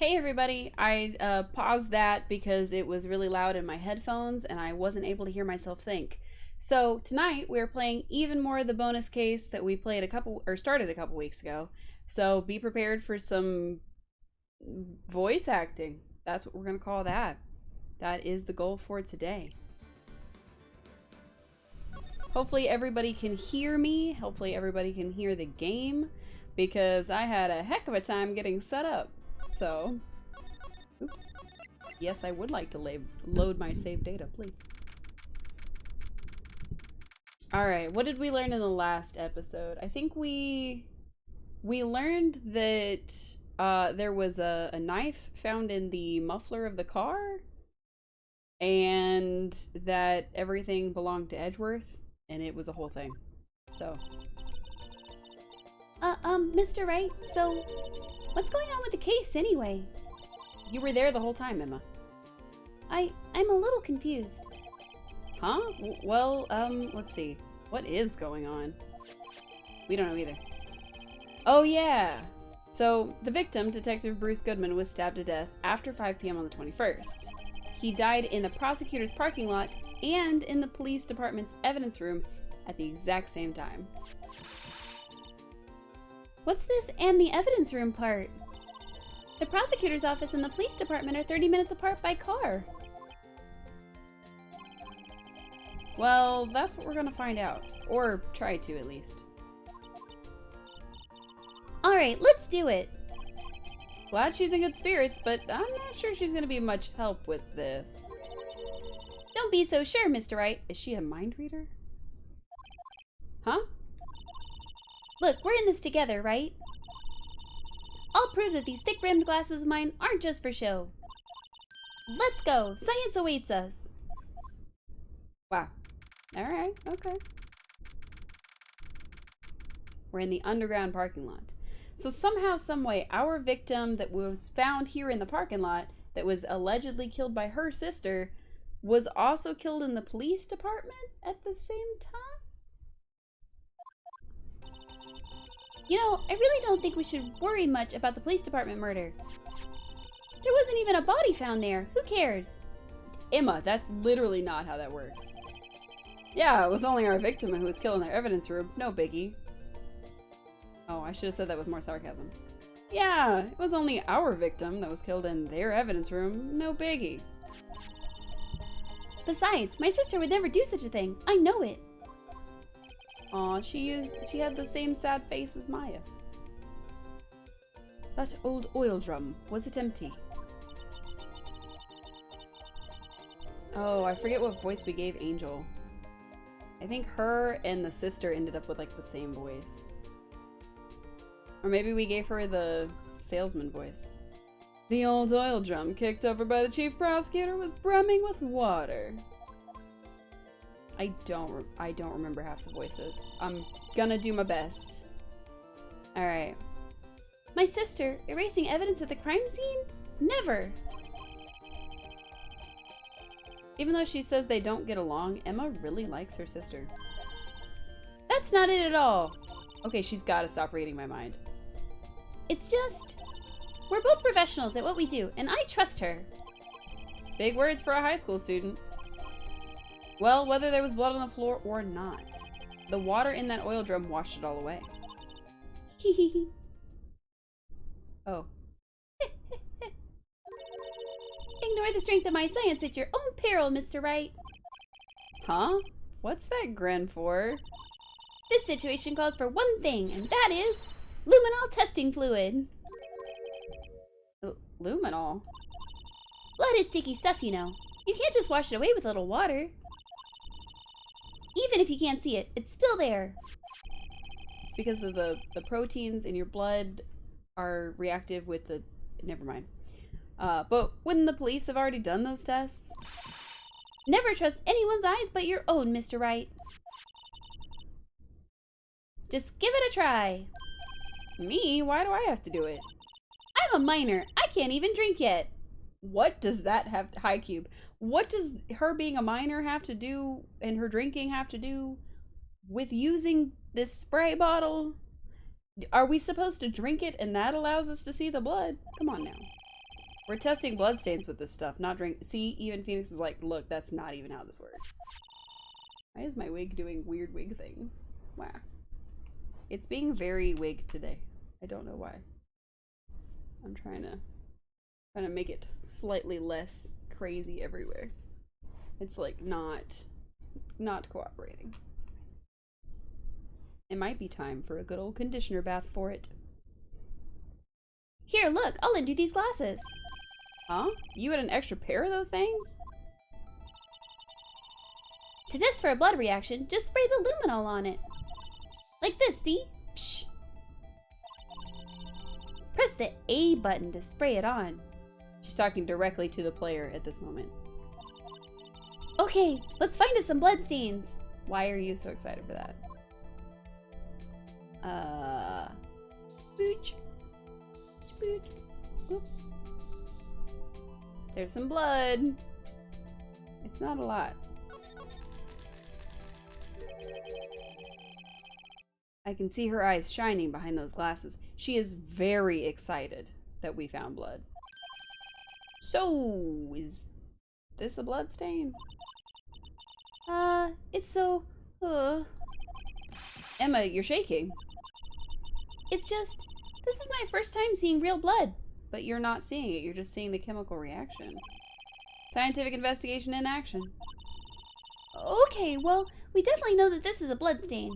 Hey everybody, I paused that because it was really loud in my headphones and I wasn't able to hear myself think. So tonight we're playing even more of the bonus case that we played started a couple weeks ago. So be prepared for some voice acting. That's what we're gonna call that. That is the goal for today. Hopefully everybody can hear me. Hopefully everybody can hear the game because I had a heck of a time getting set up. So, oops. Yes, I would like to load my saved data, please. Alright, what did we learn in the last episode? I think we learned that there was a knife found in the muffler of the car, and that everything belonged to Edgeworth, and it was a whole thing. So. Mr. Wright, so what's going on with the case anyway? You were there the whole time, Emma. I'm a little confused. Huh? Well, let's see. What is going on? We don't know either. Oh, yeah. So, the victim, Detective Bruce Goodman, was stabbed to death after 5 p.m. on the 21st. He died in the prosecutor's parking lot and in the police department's evidence room at the exact same time. What's this and the evidence room part? The prosecutor's office and the police department are 30 minutes apart by car. Well, that's what we're gonna find out. Or try to, at least. Alright, let's do it. Glad she's in good spirits, but I'm not sure she's gonna be much help with this. Don't be so sure, Mr. Wright. Is she a mind reader? Huh? Look, we're in this together, right? I'll prove that these thick-rimmed glasses of mine aren't just for show. Let's go! Science awaits us! Wow. Alright, okay. We're in the underground parking lot. So somehow, someway, our victim that was found here in the parking lot that was allegedly killed by her sister was also killed in the police department at the same time? You know, I really don't think we should worry much about the police department murder. There wasn't even a body found there. Who cares? Emma, that's literally not how that works. Yeah, it was only our victim who was killed in their evidence room. No biggie. Oh, I should have said that with more sarcasm. Yeah, it was only our victim that was killed in their evidence room. No biggie. Besides, my sister would never do such a thing. I know it. Aw, she had the same sad face as Maya. That old oil drum, was it empty? Oh, I forget what voice we gave Angel. I think her and the sister ended up with like the same voice. Or maybe we gave her the salesman voice. The old oil drum kicked over by the chief prosecutor was brimming with water. I don't remember half the voices. I'm gonna do my best. Alright. My sister, erasing evidence at the crime scene? Never! Even though she says they don't get along, Emma really likes her sister. That's not it at all. Okay, she's gotta stop reading my mind. It's just... we're both professionals at what we do, and I trust her. Big words for a high school student. Well, whether there was blood on the floor or not, the water in that oil drum washed it all away. Hehehe. Oh. Ignore the strength of my science at your own peril, Mr. Wright. Huh? What's that grin for? This situation calls for one thing, and that is luminol testing fluid. Luminol? Blood is sticky stuff, you know. You can't just wash it away with a little water. Even if you can't see it, it's still there. It's because of the proteins in your blood are reactive with the... Never mind. But wouldn't the police have already done those tests? Never trust anyone's eyes but your own, Mr. Wright. Just give it a try. Me? Why do I have to do it? I'm a minor. I can't even drink yet. What does that have to... High Cube. What does her being a minor have to do, and her drinking have to do with using this spray bottle? Are we supposed to drink it and that allows us to see the blood? Come on now. We're testing bloodstains with this stuff, not drink. See, even Phoenix is like, look, that's not even how this works. Why is my wig doing weird wig things? Wow. It's being very wig today. I don't know why. I'm trying to make it slightly less crazy everywhere. It's like not cooperating. It might be time for a good old conditioner bath for it. Here, look, I'll lend you these glasses. Huh? You had an extra pair of those things? To test for a blood reaction, just spray the luminol on it. Like this, see? Psh. Press the A button to spray it on. She's talking directly to the player at this moment. Okay, let's find us some blood stains. Why are you so excited for that? Spooch. Spooch. Oop. There's some blood. It's not a lot. I can see her eyes shining behind those glasses. She is very excited that we found blood. So, is this a blood stain? It's so, Emma, you're shaking. It's just, this is my first time seeing real blood. But you're not seeing it, you're just seeing the chemical reaction. Scientific investigation in action. Okay, well, we definitely know that this is a blood stain.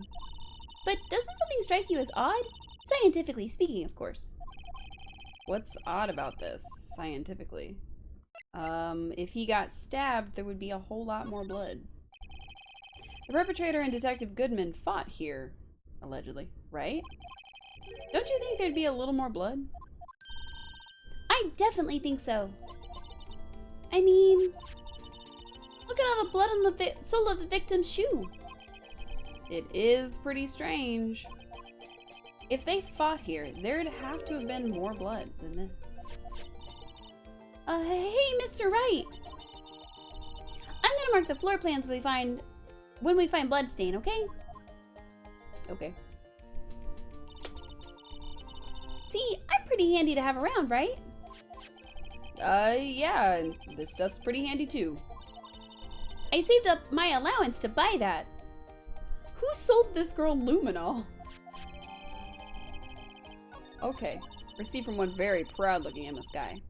But doesn't something strike you as odd? Scientifically speaking, of course. What's odd about this, scientifically? If he got stabbed, there would be a whole lot more blood. The perpetrator and Detective Goodman fought here, allegedly, right? Don't you think there'd be a little more blood? I definitely think so. I mean, look at all the blood on the sole of the victim's shoe. It is pretty strange. If they fought here, there'd have to have been more blood than this. Hey, Mr. Wright. I'm gonna mark the floor plans when we find bloodstain, okay? Okay. See, I'm pretty handy to have around, right? Yeah, and this stuff's pretty handy too. I saved up my allowance to buy that. Who sold this girl luminol? Okay, received from one very proud-looking Emma Sky.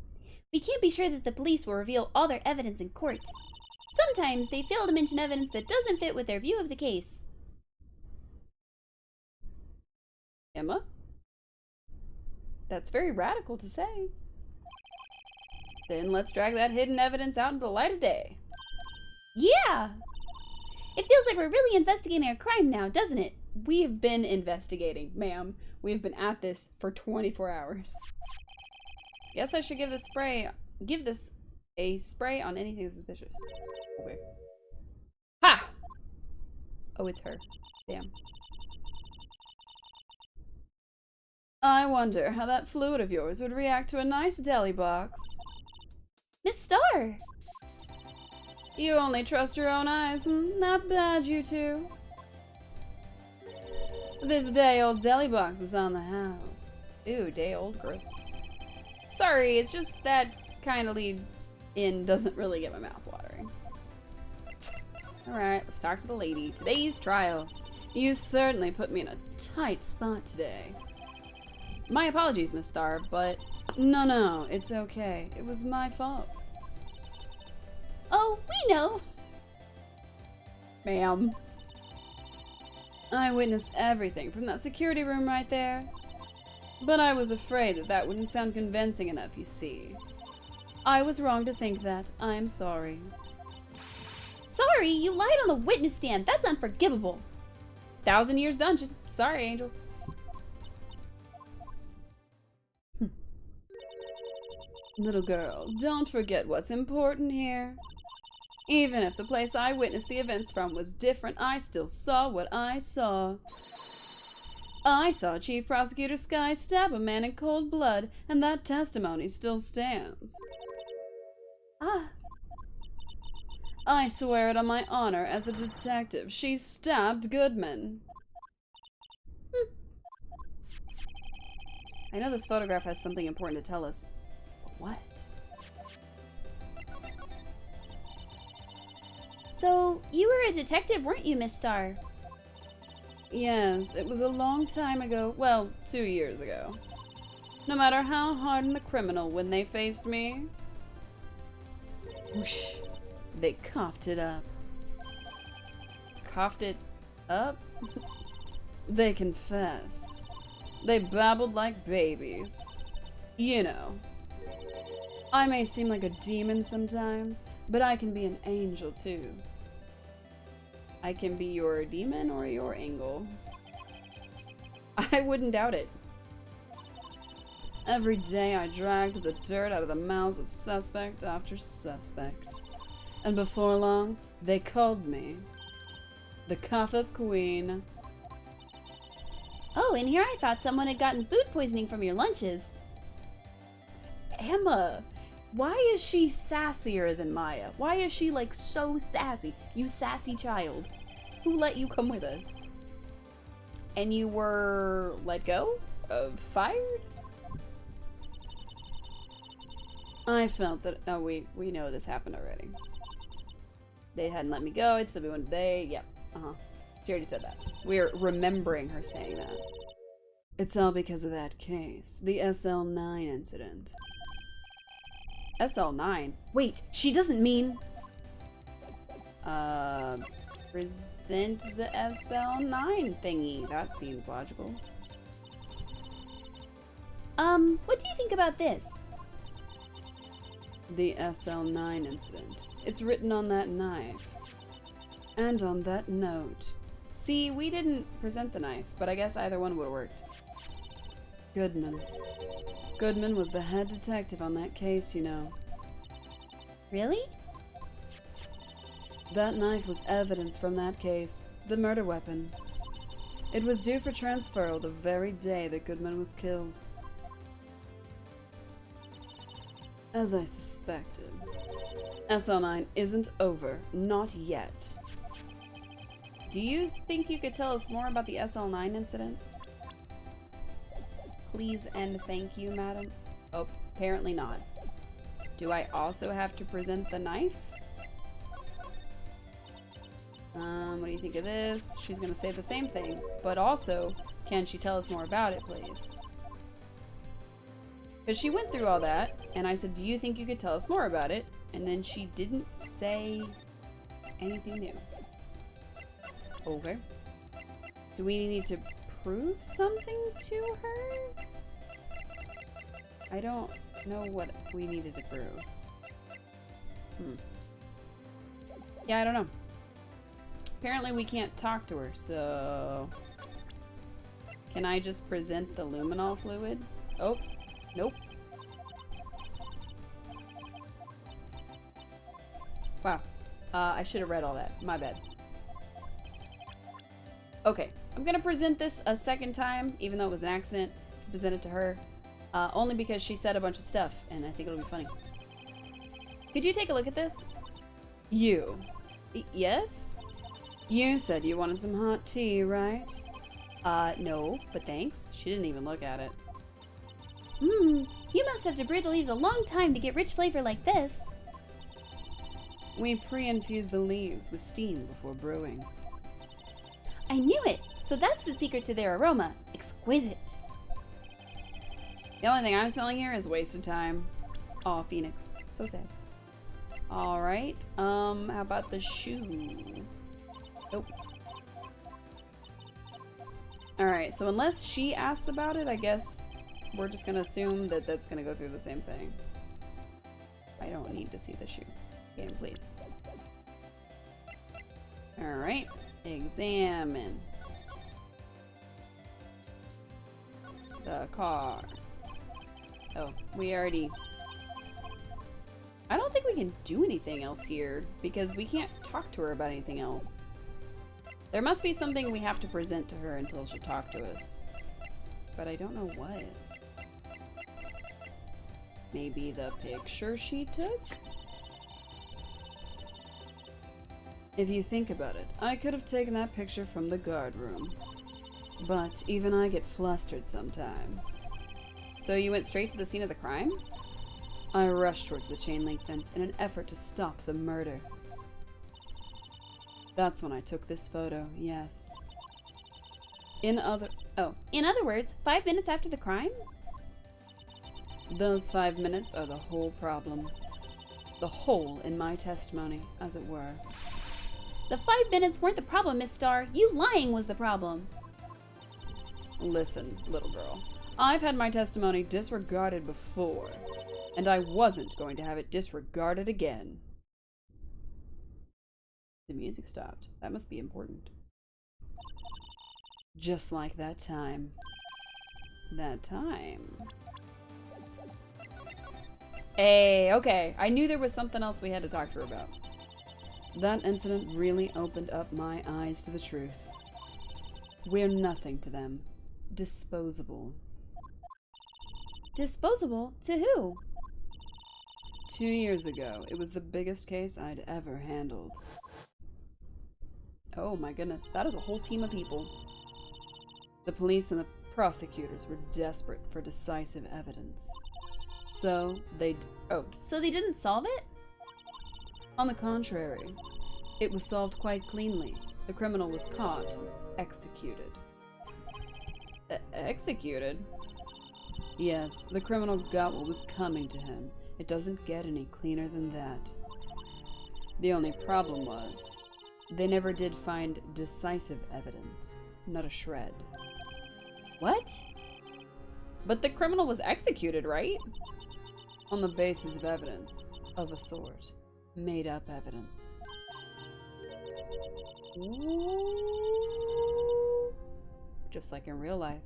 We can't be sure that the police will reveal all their evidence in court. Sometimes they fail to mention evidence that doesn't fit with their view of the case. Emma? That's very radical to say. Then let's drag that hidden evidence out into the light of day. Yeah! It feels like we're really investigating a crime now, doesn't it? We have been investigating, ma'am. We have been at this for 24 hours. Guess I should give this a spray on anything suspicious. Okay. Ha! Oh, it's her. Damn. I wonder how that fluid of yours would react to a nice deli box. Miss Starr! You only trust your own eyes. Not bad, you two. This day-old deli box is on the house. Ew, day-old, gross. Sorry, it's just that kind of lead in doesn't really get my mouth watering. Alright, let's talk to the lady. Today's trial. You certainly put me in a tight spot today. My apologies, Miss Starr, but no, it's okay. It was my fault. Oh, we know. Ma'am. I witnessed everything from that security room right there. But I was afraid that that wouldn't sound convincing enough, you see. I was wrong to think that. I'm sorry. Sorry, you lied on the witness stand. That's unforgivable. 1,000 years dungeon. Sorry, Angel. Little girl, don't forget what's important here. Even if the place I witnessed the events from was different, I still saw what I saw. I saw Chief Prosecutor Sky stab a man in cold blood, and that testimony still stands. Ah. I swear it on my honor as a detective. She stabbed Goodman. I know this photograph has something important to tell us. But what? So, you were a detective, weren't you, Miss Star? Yes, it was a long time ago. Well, 2 years ago. No matter how hardened the criminal when they faced me, whoosh, they coughed it up. Coughed it up? They confessed. They babbled like babies. You know. I may seem like a demon sometimes, but I can be an angel too. I can be your demon or your angel. I wouldn't doubt it. Every day I dragged the dirt out of the mouths of suspect after suspect. And before long, they called me the Cough-Up Queen. Oh, and here I thought someone had gotten food poisoning from your lunches. Emma, why is she sassier than Maya? Why is she like so sassy? You sassy child. Who let you come with us? And you were let go? Fired? I felt that, oh, we know this happened already. They hadn't let me go, I'd still be one day, yep, She already said that. We're remembering her saying that. It's all because of that case, the SL9 incident. SL9? Wait, she doesn't mean... present the SL9 thingy. That seems logical. What do you think about this? The SL9 incident. It's written on that knife. And on that note. See, we didn't present the knife, but I guess either one would have worked. Goodman. Goodman was the head detective on that case, you know. Really? That knife was evidence from that case, the murder weapon. It was due for transferal the very day that Goodman was killed. As I suspected, SL9 isn't over, not yet. Do you think you could tell us more about the SL9 incident? Please and thank you, madam. Oh, apparently not. Do I also have to present the knife? What do you think of this? She's gonna say the same thing, but also, can she tell us more about it, please? Because she went through all that, and I said, do you think you could tell us more about it? And then she didn't say anything new. Okay. Do we need to prove something to her? I don't know what we needed to prove. Yeah, I don't know. Apparently we can't talk to her, so... Can I just present the luminol fluid? Oh, nope. Wow. I should have read all that. My bad. Okay, I'm gonna present this a second time, even though it was an accident. Present it to her. Only because she said a bunch of stuff, and I think it'll be funny. Could you take a look at this? You. Yes? You said you wanted some hot tea, right? No, but thanks. She didn't even look at it. You must have to brew the leaves a long time to get rich flavor like this. We pre-infuse the leaves with steam before brewing. I knew it! So that's the secret to their aroma. Exquisite. The only thing I'm smelling here is wasted time. Aw, Phoenix. So sad. Alright, how about the shoe? Nope. Alright, so unless she asks about it, I guess we're just gonna assume that that's gonna go through the same thing. I don't need to see the shoe. Game, please. Alright, examine the car. Oh, we already... I don't think we can do anything else here, because we can't talk to her about anything else. There must be something we have to present to her until she'll talk to us. But I don't know what. Maybe the picture she took? If you think about it, I could have taken that picture from the guard room. But even I get flustered sometimes. So you went straight to the scene of the crime? I rushed towards the chain link fence in an effort to stop the murder. That's when I took this photo, yes. In other words, 5 minutes after the crime? Those 5 minutes are the whole problem. The hole in my testimony, as it were. The 5 minutes weren't the problem, Miss Starr. You lying was the problem. Listen, little girl. I've had my testimony disregarded before, and I wasn't going to have it disregarded again. The music stopped. That must be important. Just like that time. That time. Hey, okay. I knew there was something else we had to talk to her about. That incident really opened up my eyes to the truth. We're nothing to them. Disposable. Disposable? To who? 2 years ago, it was the biggest case I'd ever handled. Oh my goodness, that is a whole team of people. The police and the prosecutors were desperate for decisive evidence. So they So they didn't solve it? On the contrary, it was solved quite cleanly. The criminal was caught, executed. Executed? Yes, the criminal got what was coming to him. It doesn't get any cleaner than that. The only problem was, they never did find decisive evidence. Not a shred. What? But the criminal was executed, right? On the basis of evidence, of a sort. Made up evidence. Ooh. Just like in real life.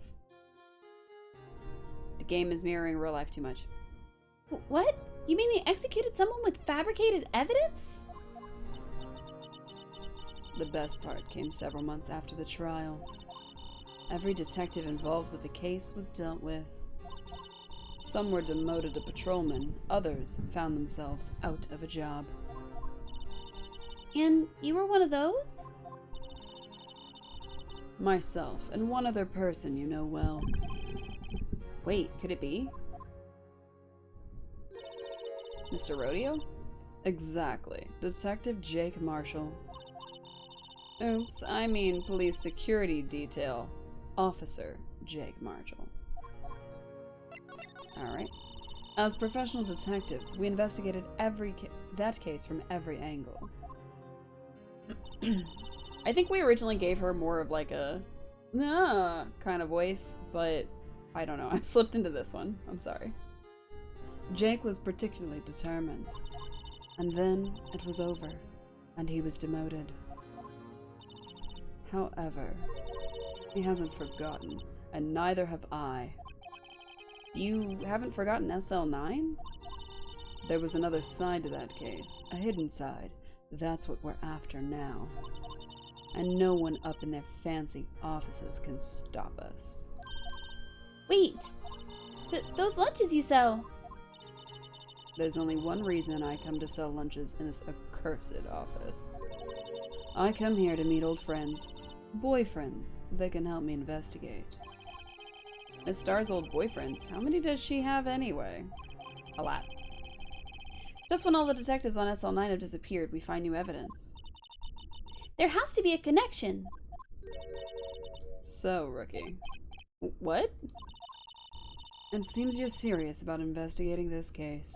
The game is mirroring real life too much. What? You mean they executed someone with fabricated evidence? The best part came several months after the trial. Every detective involved with the case was dealt with. Some were demoted to patrolmen, others found themselves out of a job. And you were one of those? Myself and one other person you know well. Wait, could it be? Mr. Rodeo? Exactly. Detective Jake Marshall. Oops, I mean police security detail. Officer Jake Marshall. Alright. As professional detectives, we investigated that case from every angle. I think we originally gave her more of like a kind of voice, but I don't know. I've slipped into this one. I'm sorry. Jake was particularly determined. And then it was over, and he was demoted. However, he hasn't forgotten, and neither have I. You haven't forgotten SL9? There was another side to that case, a hidden side. That's what we're after now. And no one up in their fancy offices can stop us. Wait! Those lunches you sell! There's only one reason I come to sell lunches in this accursed office. I come here to meet old friends, boyfriends that can help me investigate. Miss Star's old boyfriends, how many does she have anyway? A lot. Just when all the detectives on SL9 have disappeared, we find new evidence. There has to be a connection. So, Rookie. What? It seems you're serious about investigating this case.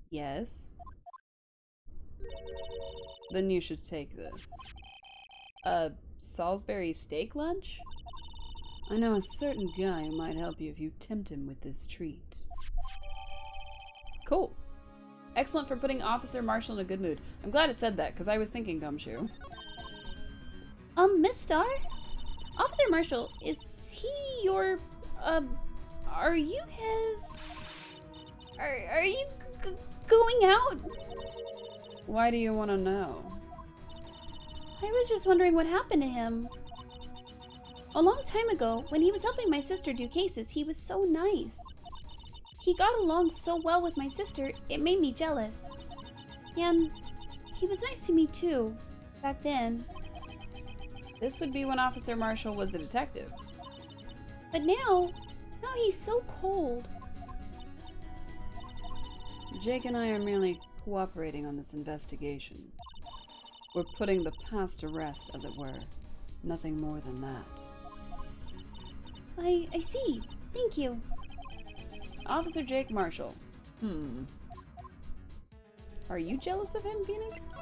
Yes? Then you should take this. A Salisbury steak lunch? I know a certain guy who might help you if you tempt him with this treat. Cool. Excellent for putting Officer Marshall in a good mood. I'm glad it said that, because I was thinking Gumshoe. Miss Starr? Officer Marshall, is he your, are you his... Are you going out? Why do you want to know? I was just wondering what happened to him. A long time ago, when he was helping my sister do cases, he was so nice. He got along so well with my sister, it made me jealous. And he was nice to me too, back then. This would be when Officer Marshall was a detective. But now he's so cold. Jake and I are merely cooperating on this investigation. We're putting the past to rest, as it were. Nothing more than that. I see. Thank you. Officer Jake Marshall. Are you jealous of him, Phoenix?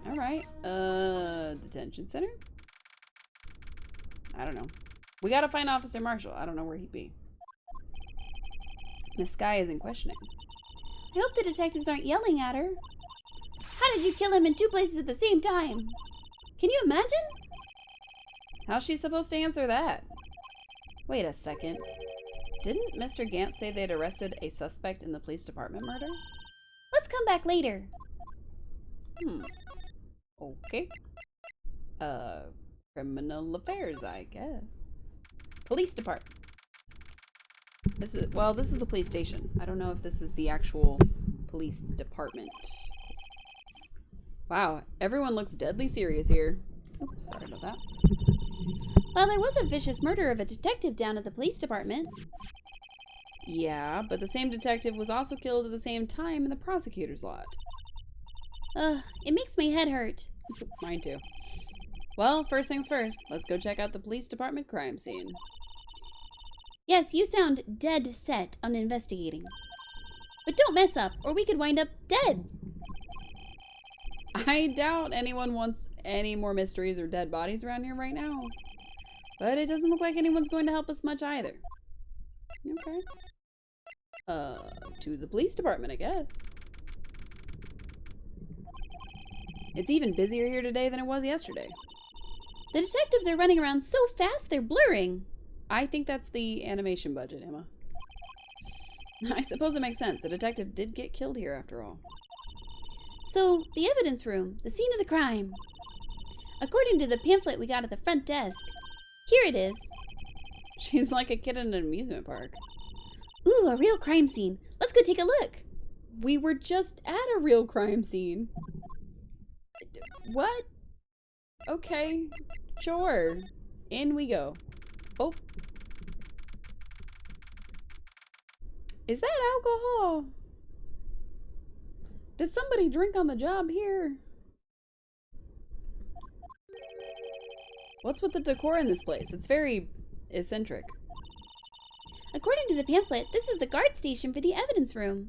Alright. Detention center? I don't know. We gotta find Officer Marshall. I don't know where he'd be. Miss Sky isn't questioning. I hope the detectives aren't yelling at her. How did you kill him in 2 places at the same time? Can you imagine? How's she supposed to answer that? Wait a second. Didn't Mr. Gant say they'd arrested a suspect in the police department murder? Let's come back later. Okay. Criminal affairs, I guess. Police department. This is the police station. I don't know if this is the actual police department. Wow, everyone looks deadly serious here. Oops, sorry about that. Well, there was a vicious murder of a detective down at the police department. Yeah, but the same detective was also killed at the same time in the prosecutor's lot. Ugh, it makes my head hurt. Mine too. Well, first things first, let's go check out the police department crime scene. Yes, you sound dead set on investigating. But don't mess up, or we could wind up dead. I doubt anyone wants any more mysteries or dead bodies around here right now. But it doesn't look like anyone's going to help us much either. Okay. To the police department, I guess. It's even busier here today than it was yesterday. The detectives are running around so fast they're blurring. I think that's the animation budget, Emma. I suppose it makes sense. The detective did get killed here after all. So, the evidence room, the scene of the crime. According to the pamphlet we got at the front desk, here it is. She's like a kid in an amusement park. Ooh, a real crime scene. Let's go take a look. We were just at a real crime scene. What? Okay, sure. In we go. Oh. Is that alcohol? Does somebody drink on the job here? What's with the decor in this place? It's very eccentric. According to the pamphlet, this is the guard station for the evidence room.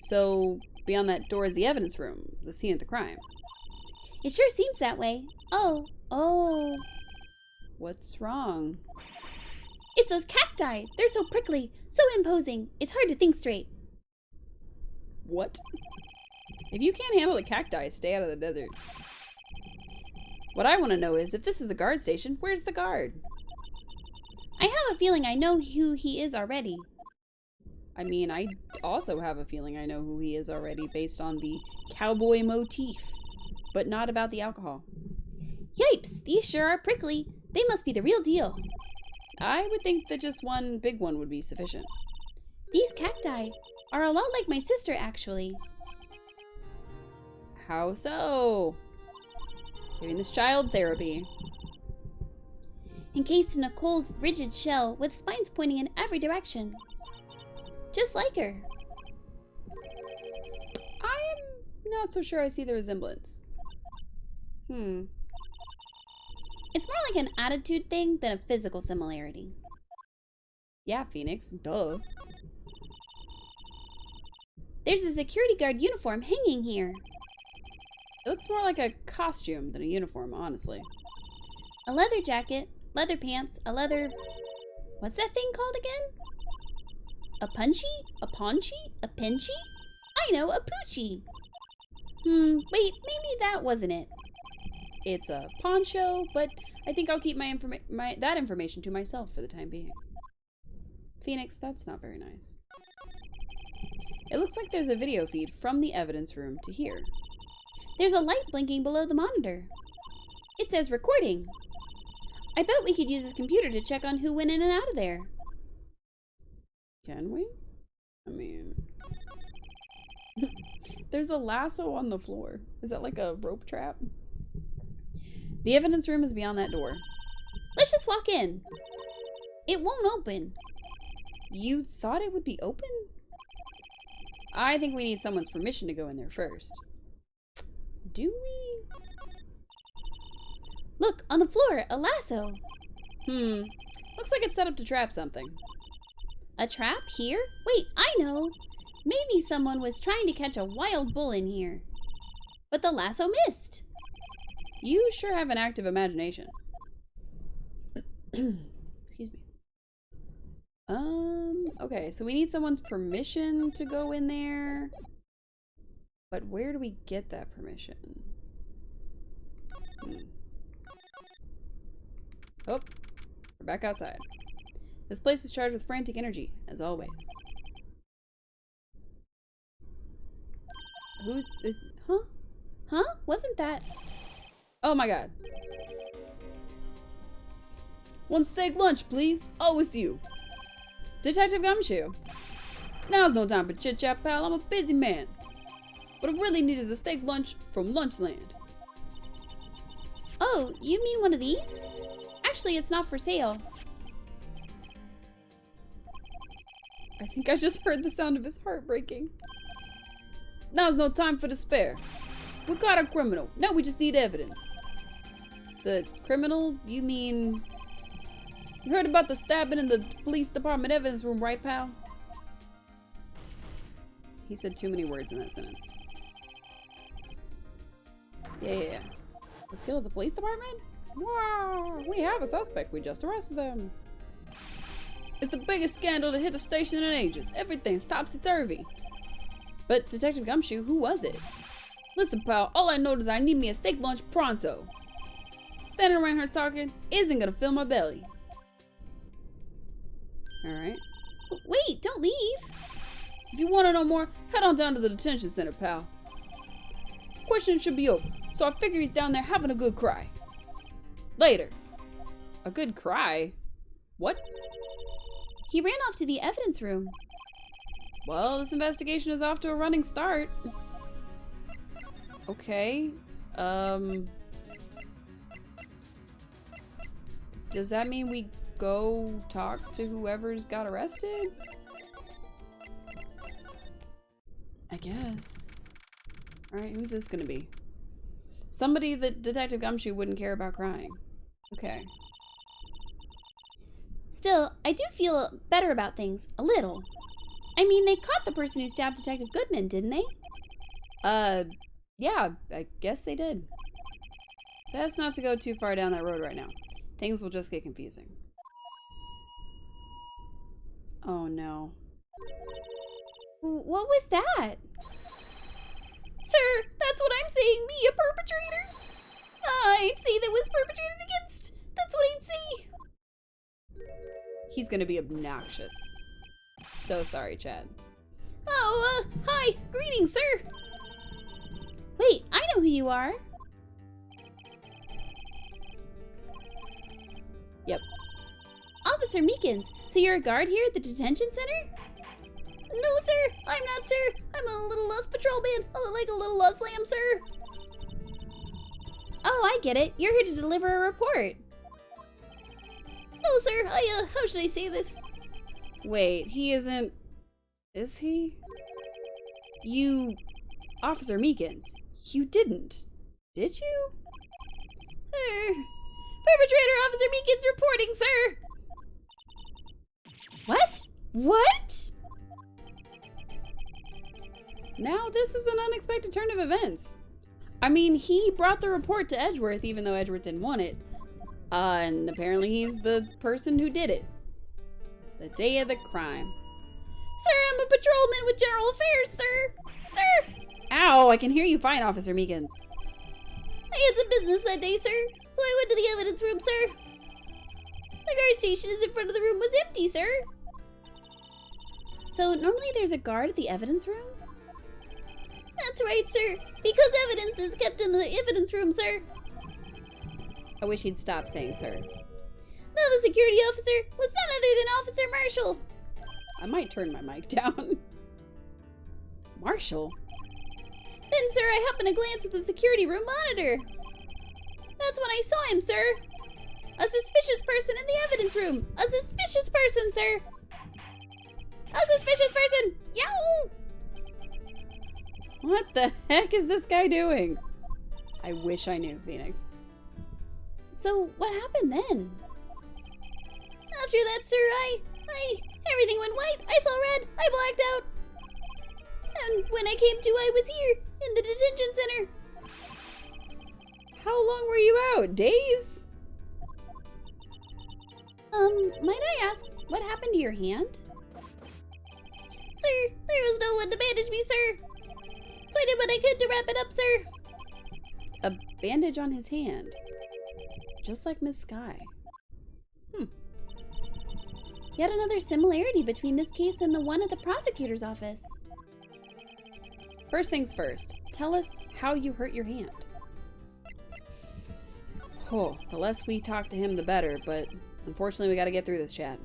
So, beyond that door is the evidence room, the scene of the crime. It sure seems that way. Oh. What's wrong? It's those cacti. They're so prickly, so imposing. It's hard to think straight. What? If you can't handle the cacti, stay out of the desert. What I want to know is, if this is a guard station, where's the guard? I have a feeling I know who he is already. I mean, I also have a feeling I know who he is already based on the cowboy motif, but not about the alcohol. Yipes, these sure are prickly. They must be the real deal. I would think that just one big one would be sufficient. These cacti are a lot like my sister, actually. How so? Giving this child therapy. Encased in a cold, rigid shell with spines pointing in every direction. Just like her. I am not so sure I see the resemblance. It's more like an attitude thing than a physical similarity. Yeah, Phoenix. Duh. There's a security guard uniform hanging here. It looks more like a costume than a uniform, honestly. A leather jacket, leather pants, a leather... What's that thing called again? A punchy? A paunchy? A pinchy? I know, a poochie. Wait, maybe that wasn't it. It's a poncho, but I think I'll keep that information to myself for the time being. Phoenix, that's not very nice. It looks like there's a video feed from the evidence room to here. There's a light blinking below the monitor. It says recording. I bet we could use his computer to check on who went in and out of there. Can we? I mean... There's a lasso on the floor. Is that like a rope trap? The evidence room is beyond that door. Let's just walk in. It won't open. You thought it would be open? I think we need someone's permission to go in there first. Do we? Look, on the floor, a lasso. Looks like it's set up to trap something. A trap here? Wait, I know. Maybe someone was trying to catch a wild bull in here. But the lasso missed. You sure have an active imagination. Excuse me. Okay, so we need someone's permission to go in there. But where do we get that permission? Oh, we're back outside. This place is charged with frantic energy, as always. Who's the... Huh? Huh? Wasn't that... Oh my god. One steak lunch, please. Always you. Detective Gumshoe. Now's no time for chit-chat, pal. I'm a busy man. What I really need is a steak lunch from Lunchland. Oh, you mean one of these? Actually, it's not for sale. I think I just heard the sound of his heart breaking. Now's no time for despair. We caught a criminal. Now we just need evidence. The criminal? You mean... You heard about the stabbing in the police department evidence room, right, pal? He said too many words in that sentence. Yeah. Was killed at the police department? Wow, we have a suspect. We just arrested them. It's the biggest scandal to hit the station in ages. Everything's topsy-turvy. But Detective Gumshoe, who was it? Listen, pal, all I know is I need me a steak lunch pronto. Standing around here talking isn't gonna fill my belly. Alright. Wait, don't leave. If you want to know more, head on down to the detention center, pal. Questioning should be over, so I figure he's down there having a good cry. Later. A good cry? What? He ran off to the evidence room. Well, this investigation is off to a running start. Okay. Does that mean we go talk to whoever's got arrested? I guess. Alright, who's this gonna be? Somebody that Detective Gumshoe wouldn't care about crying. Okay. Still, I do feel better about things. A little. I mean, they caught the person who stabbed Detective Goodman, didn't they? Yeah, I guess they did. Best not to go too far down that road right now. Things will just get confusing. Oh no. What was that? Sir, that's what I'm saying. Me, a perpetrator? I'd say that was perpetrated against. That's what I'd say. He's gonna be obnoxious. So sorry, Chad. Oh, hi. Greetings, sir. Wait, I know who you are. Yep. Officer Meekins. So you're a guard here at the detention center? No, sir. I'm not, sir. I'm a little lost patrolman. Like a little lost lamb, sir. Oh, I get it. You're here to deliver a report. No, sir. How should I say this? Wait, he isn't... Is he? You... Officer Meekins. You didn't. Did you? Perpetrator Officer Meekins reporting, sir. What? What? Now this is an unexpected turn of events. I mean, he brought the report to Edgeworth even though Edgeworth didn't want it. And apparently he's the person who did it. The day of the crime. Sir, I'm a patrolman with General Affairs, sir. Sir! Ow, I can hear you fine, Officer Meekins. I had some business that day, sir. So I went to the evidence room, sir. The guard station is in front of the room was empty, sir. So normally there's a guard at the evidence room? That's right, sir. Because evidence is kept in the evidence room, sir. I wish he'd stop saying sir. Now the security officer was none other than Officer Marshall. I might turn my mic down. Marshall? Then, sir, I happened to glance at the security room monitor. That's when I saw him, sir. A suspicious person in the evidence room. A suspicious person, sir. A suspicious person. Yow! What the heck is this guy doing? I wish I knew, Phoenix. So, what happened then? After that, sir, everything went white. I saw red. I blacked out. And when I came to, I was here, in the detention center. How long were you out? Days? Might I ask, what happened to your hand? Sir, there was no one to bandage me, sir. So I did what I could to wrap it up, sir. A bandage on his hand. Just like Miss Sky. Yet another similarity between this case and the one at the prosecutor's office. First things first, tell us how you hurt your hand. Oh, the less we talk to him, the better, but unfortunately we gotta get through this chat.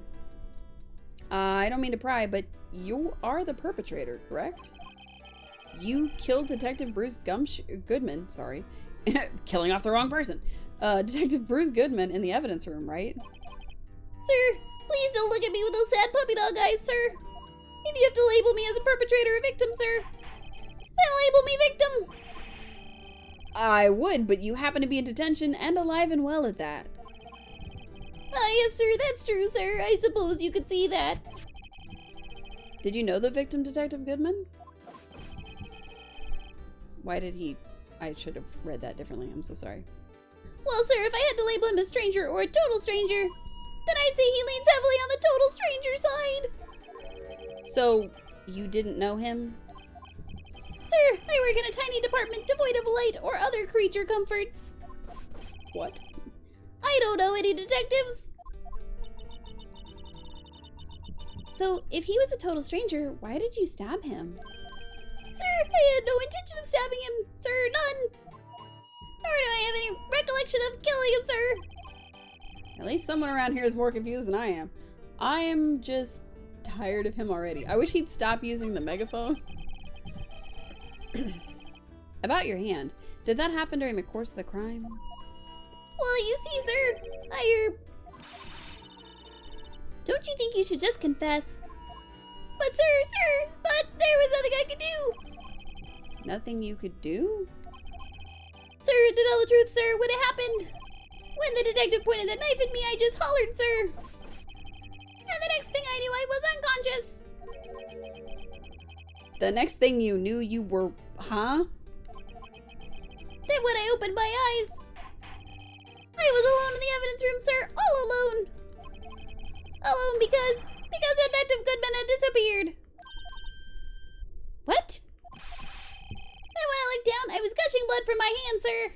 I don't mean to pry, but you are the perpetrator, correct? You killed Detective Bruce Goodman, sorry. Killing off the wrong person. Detective Bruce Goodman in the evidence room, right? Sir, please don't look at me with those sad puppy dog eyes, sir. If you have to label me as a perpetrator or victim, sir, then label me victim. I would, but you happen to be in detention and alive and well at that. Yes, sir, that's true, sir. I suppose you could see that. Did you know the victim, Detective Goodman? Why did he... I should have read that differently. I'm so sorry. Well, sir, if I had to label him a stranger or a total stranger, then I'd say he leans heavily on the total stranger side. So, you didn't know him? Sir, I work in a tiny department devoid of light or other creature comforts. What? I don't know any detectives. So, if he was a total stranger, why did you stab him? Sir, I had no intention of stabbing him, sir, none. Nor do I have any recollection of killing him, sir. At least someone around here is more confused than I am. I am just tired of him already. I wish he'd stop using the megaphone. About your hand, did that happen during the course of the crime? Well, you see, sir, Don't you think you should just confess? But but there was nothing I could do. Nothing you could do? Sir, to tell the truth, sir, when it happened, when the detective pointed the knife at me, I just hollered, sir. And the next thing I knew, I was unconscious. The next thing you knew, you were, huh? Then when I opened my eyes, I was alone in the evidence room, sir, all alone. Alone because Detective Goodman had disappeared. What? And when I looked down, I was gushing blood from my hand, sir.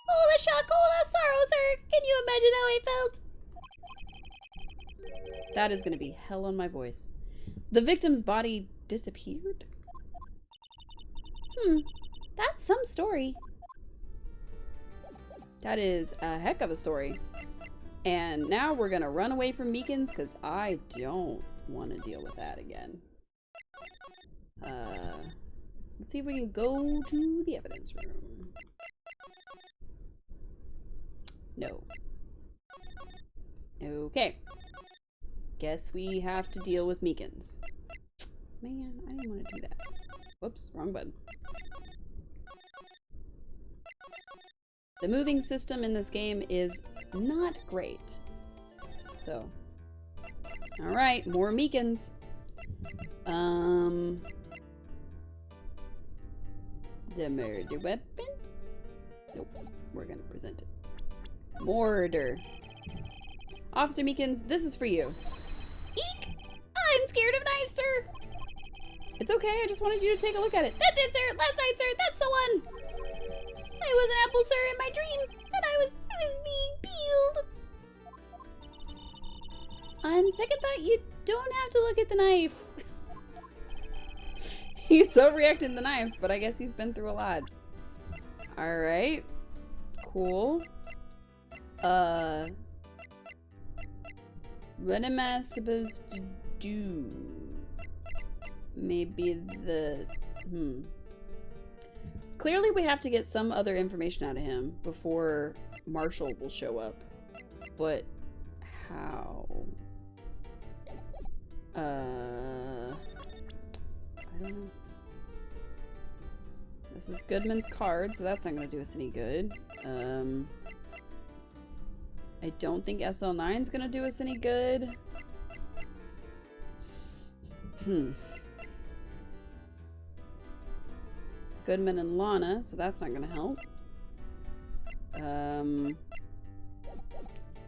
Oh, the shock, oh, the sorrow, sir. Can you imagine how I felt? That is going to be hell on my voice. The victim's body disappeared? That's some story. That is a heck of a story. And now we're going to run away from Meekins because I don't want to deal with that again. Let's see if we can go to the evidence room. No. Okay. Guess we have to deal with Meekins. Man, I didn't want to do that. Whoops, wrong button. The moving system in this game is not great. So, alright, more Meekins. The murder weapon? Nope, we're gonna present it. Mortar. Officer Meekins, this is for you. Eek! I'm scared of knives, sir. It's okay, I just wanted you to take a look at it. That's it, sir. Last night, sir. That's the one. I was an apple, sir, in my dream, and I was being peeled. On second thought, you don't have to look at the knife. He's so reacting to the knife, but I guess he's been through a lot. Alright. Cool. What am I supposed to do? Maybe the... Clearly we have to get some other information out of him before Marshall will show up. But how? I don't know. This is Goodman's card, so that's not going to do us any good. I don't think SL9 is going to do us any good. Goodman and Lana, so that's not going to help.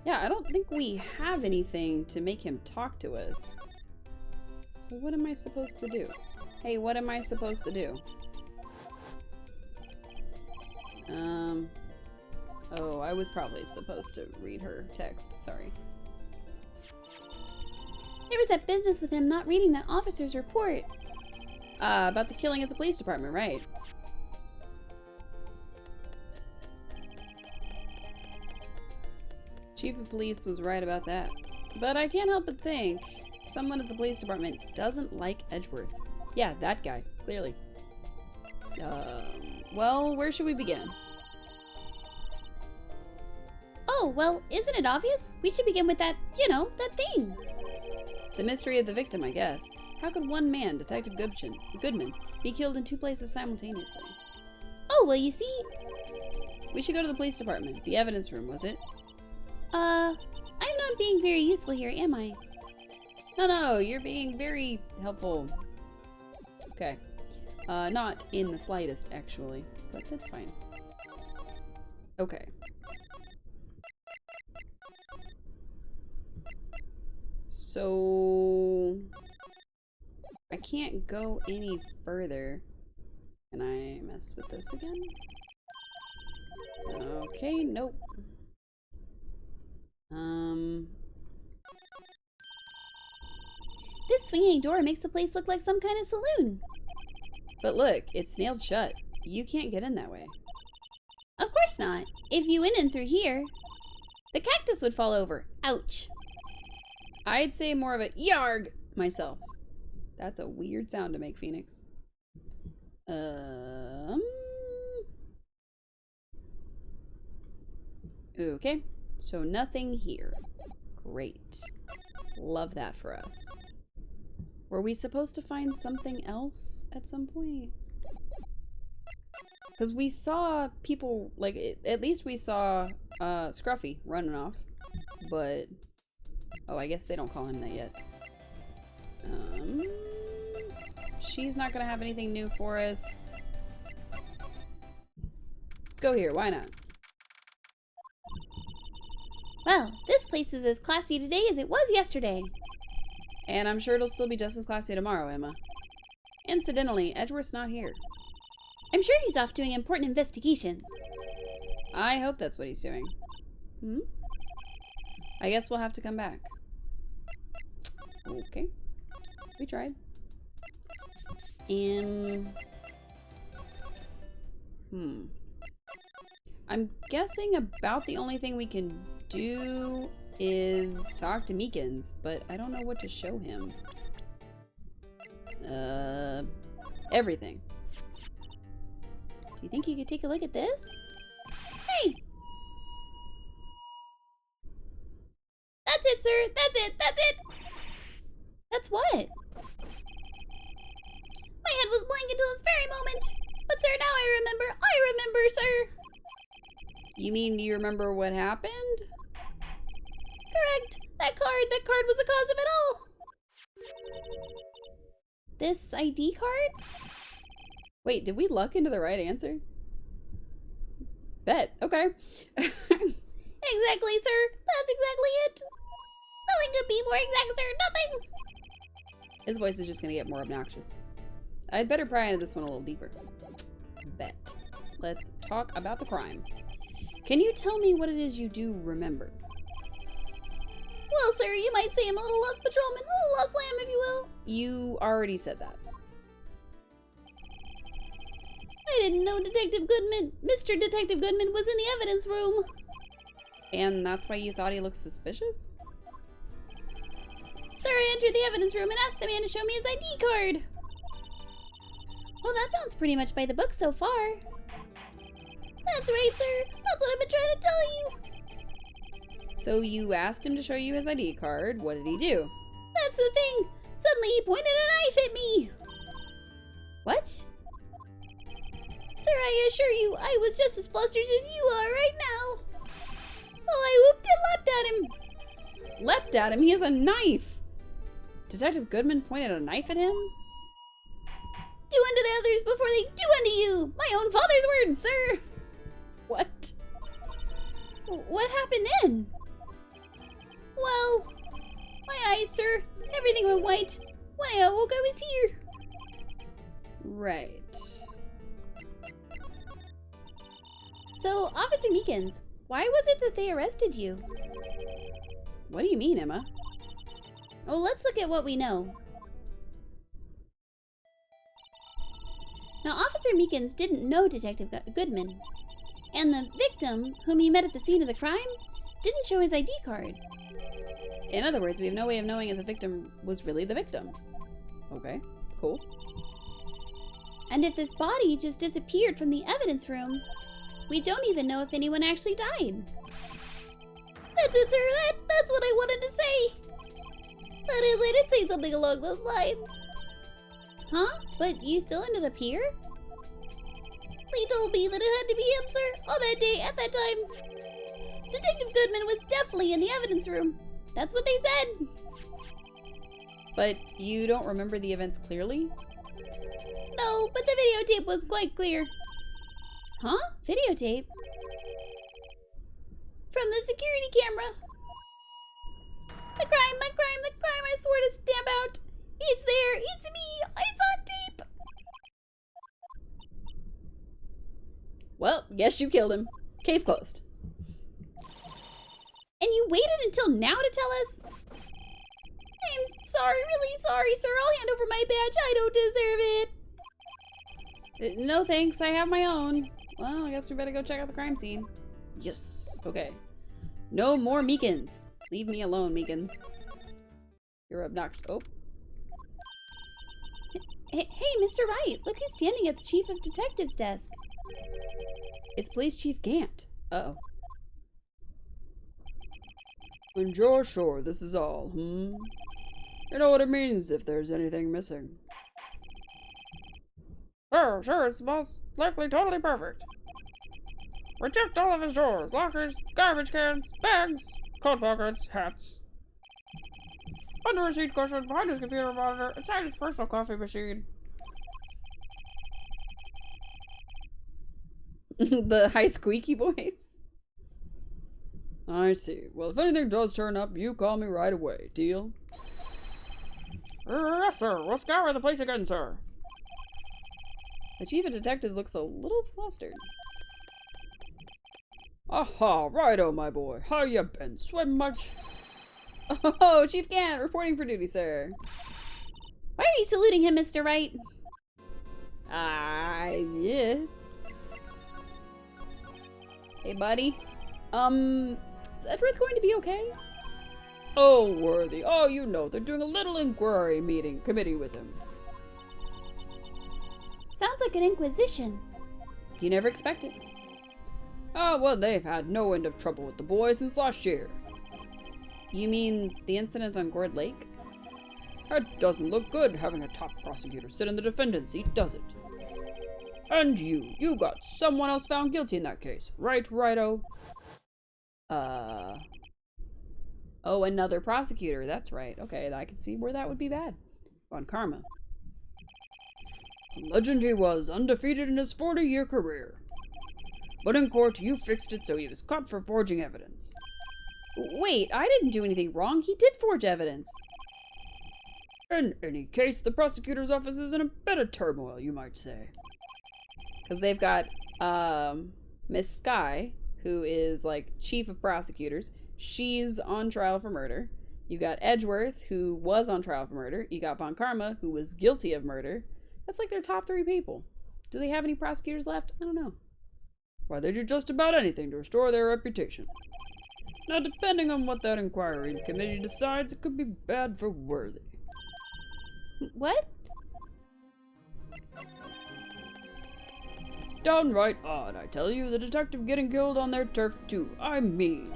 Yeah, I don't think we have anything to make him talk to us. So what am I supposed to do? Hey, what am I supposed to do? Oh, I was probably supposed to read her text. Sorry. There was that business with him not reading that officer's report. About the killing at the police department, right? Chief of police was right about that. But I can't help but think someone at the police department doesn't like Edgeworth. Yeah, that guy, clearly. Well, where should we begin? Oh, well, isn't it obvious? We should begin with that, you know, that thing. The mystery of the victim, I guess. How could one man, Detective Goodman, be killed in two places simultaneously? Oh, well, you see... We should go to the police department. The evidence room, was it? I'm not being very useful here, am I? No, you're being very helpful. Okay. Not in the slightest, actually. But that's fine. Okay. So... I can't go any further. Can I mess with this again? Okay, nope. This swinging door makes the place look like some kind of saloon. But look, it's nailed shut. You can't get in that way. Of course not. If you went in through here, the cactus would fall over. Ouch. I'd say more of a yarg myself. That's a weird sound to make, Phoenix. Okay, so nothing here. Great. Love that for us. Were we supposed to find something else at some point? Because we saw people, like, at least we saw Scruffy running off. But, oh, I guess they don't call him that yet. She's not gonna have anything new for us. Let's go here, why not? Well, this place is as classy today as it was yesterday. And I'm sure it'll still be just as classy tomorrow, Emma. Incidentally, Edgeworth's not here. I'm sure he's off doing important investigations. I hope that's what he's doing. I guess we'll have to come back. Okay. We tried. I'm guessing about the only thing we can do is talk to Meekins, but I don't know what to show him. Everything. Do you think you could take a look at this? Hey! That's it, sir! That's it! That's it! That's what? My head was blank until this very moment. But sir, now I remember. I remember, sir. You mean you remember what happened? Correct. That card was the cause of it all. This ID card? Wait, did we luck into the right answer? Bet. Okay. Exactly, sir. That's exactly it. Nothing could be more exact, sir. Nothing. His voice is just gonna get more obnoxious. I'd better pry into this one a little deeper. Bet. Let's talk about the crime. Can you tell me what it is you do remember? Well, sir, you might say I'm a little lost patrolman, a little lost lamb, if you will. You already said that. I didn't know Mr. Detective Goodman was in the evidence room. And that's why you thought he looked suspicious? Sir, I entered the evidence room and asked the man to show me his ID card. Well, that sounds pretty much by the book so far. That's right, sir. That's what I've been trying to tell you. So you asked him to show you his ID card. What did he do? That's the thing. Suddenly he pointed a knife at me. What? Sir, I assure you, I was just as flustered as you are right now. Oh, I whooped and leapt at him. Leapt at him? He has a knife! Detective Goodman pointed a knife at him? Do unto the others before they do unto you! My own father's words, sir! What? What happened then? Well, my eyes, sir. Everything went white. When I awoke, I was here. Right. So, Officer Meekins, why was it that they arrested you? What do you mean, Emma? Well, let's look at what we know. Now, Officer Meekins didn't know Detective Goodman, and the victim, whom he met at the scene of the crime, didn't show his ID card. In other words, we have no way of knowing if the victim was really the victim. Okay, cool. And if this body just disappeared from the evidence room, we don't even know if anyone actually died. That's it, sir. That's what I wanted to say. That is, I did say something along those lines. Huh? But you still ended up here? They told me that it had to be him, sir, on that day, at that time. Detective Goodman was definitely in the evidence room. That's what they said. But you don't remember the events clearly? No, but the videotape was quite clear. Huh? Videotape? From the security camera. The crime, I swore to stamp out. It's there, it's me, it's on tape. Well, guess you killed him. Case closed. And you waited until now to tell us? I'm sorry, really sorry, sir. I'll hand over my badge. I don't deserve it. No thanks, I have my own. Well, I guess we better go check out the crime scene. Yes. Okay. No more Meekins. Leave me alone, Meekins. You're obnoxious. Oh. Hey, Mr. Wright, look who's standing at the Chief of Detectives desk. It's Police Chief Gant. Uh-oh. And you're sure this is all, You know what it means if there's anything missing. Oh, sure, it's most likely totally perfect. We checked all of his drawers, lockers, garbage cans, bags, coat pockets, hats. Under his seat cushion, behind his computer monitor, inside his personal coffee machine. The high squeaky voice. I see. Well, if anything does turn up, you call me right away. Deal? Yes, sir. We'll scour the place again, sir. The Chief of Detectives looks a little flustered. Aha, righto, my boy. How you been? Swim much? Oh, Chief Gant, reporting for duty, sir. Why are you saluting him, Mr. Wright? Yeah. Hey, buddy. Is Edgeworth going to be okay? Oh, Worthy. Oh, you know, they're doing a little inquiry committee with him. Sounds like an inquisition. You never expected. Oh, well, they've had no end of trouble with the boy since last year. You mean the incident on Gourd Lake? It doesn't look good having a top prosecutor sit in the defendant's seat, does it? And you got someone else found guilty in that case, right, righto? Oh, another prosecutor, that's right. Okay, I can see where that would be bad. On Karma. Legend he was, undefeated in his 40-year career. But in court, you fixed it so he was caught for forging evidence. Wait, I didn't do anything wrong. He did forge evidence. In any case, the prosecutor's office is in a bit of turmoil, you might say. Because they've got, Miss Skye, who is, like, chief of prosecutors. She's on trial for murder. You got Edgeworth, who was on trial for murder. You got Von Karma, who was guilty of murder. That's like their top 3 people. Do they have any prosecutors left? I don't know. Why, they do just about anything to restore their reputation. Now, depending on what that inquiry committee decides, it could be bad for Worthy. What? It's downright odd, I tell you, the detective getting killed on their turf too. I mean...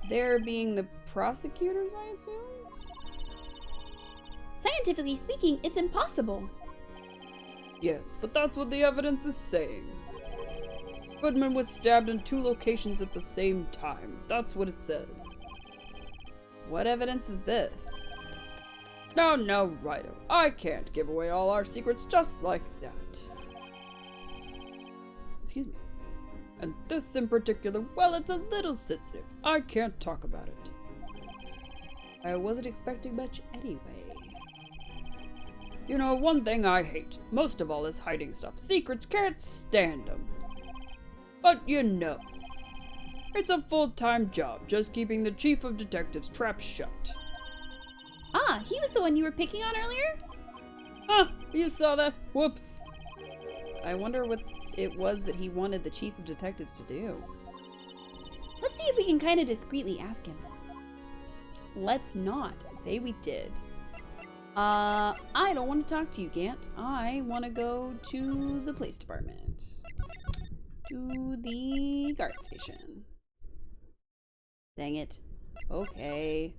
They're being the prosecutors, I assume? Scientifically speaking, it's impossible. Yes, but that's what the evidence is saying. Goodman was stabbed in 2 locations at the same time. That's what it says. What evidence is this? Now, Righto. I can't give away all our secrets just like that. Excuse me. And this in particular, well, it's a little sensitive. I can't talk about it. I wasn't expecting much anyway. You know, one thing I hate, most of all, is hiding stuff. Secrets, can't stand them. But you know, it's a full-time job just keeping the chief of detectives trap shut. Ah, he was the one you were picking on earlier? Huh, you saw that? Whoops. I wonder what it was that he wanted the chief of detectives to do. Let's see if we can kind of discreetly ask him. Let's not say we did. I don't want to talk to you, Gant. I want to go to the police department. To the guard station. Dang it. Okay.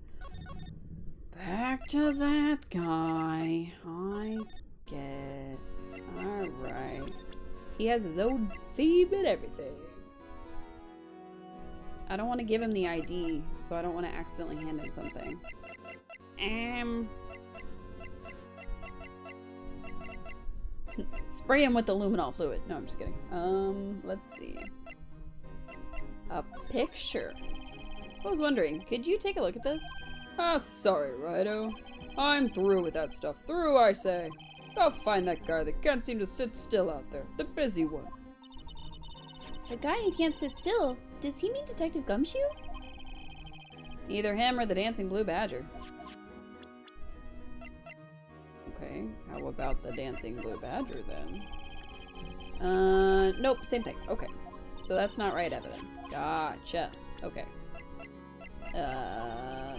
Back to that guy, I guess. Alright. He has his own theme and everything. I don't want to give him the ID, so I don't want to accidentally hand him something. Spray him with the luminol fluid. No, I'm just kidding. Let's see. A picture. I was wondering, could you take a look at this? Ah, sorry, Righto. I'm through with that stuff. Through, I say. Go find that guy that can't seem to sit still out there. The busy one. The guy who can't sit still? Does he mean Detective Gumshoe? Either him or the dancing blue badger. Okay, how about the dancing blue badger then? Nope, same thing. Okay. So that's not right evidence. Gotcha. Okay.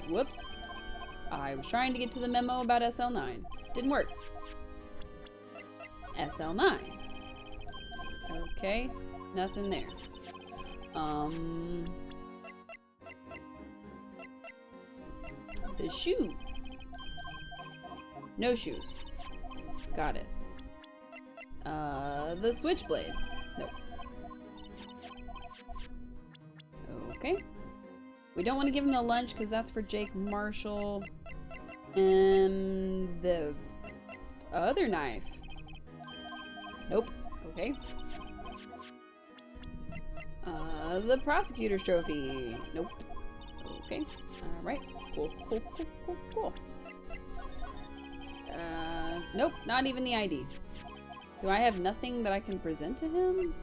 Whoops. I was trying to get to the memo about SL9. Didn't work. SL9. Okay, nothing there. The shoe. No shoes. Got it. The switchblade. Nope. Okay. We don't want to give him the lunch because that's for Jake Marshall. And the other knife. Nope. Okay. The prosecutor's trophy. Nope. Okay. Alright. Cool. Nope. Not even the ID. Do I have nothing that I can present to him?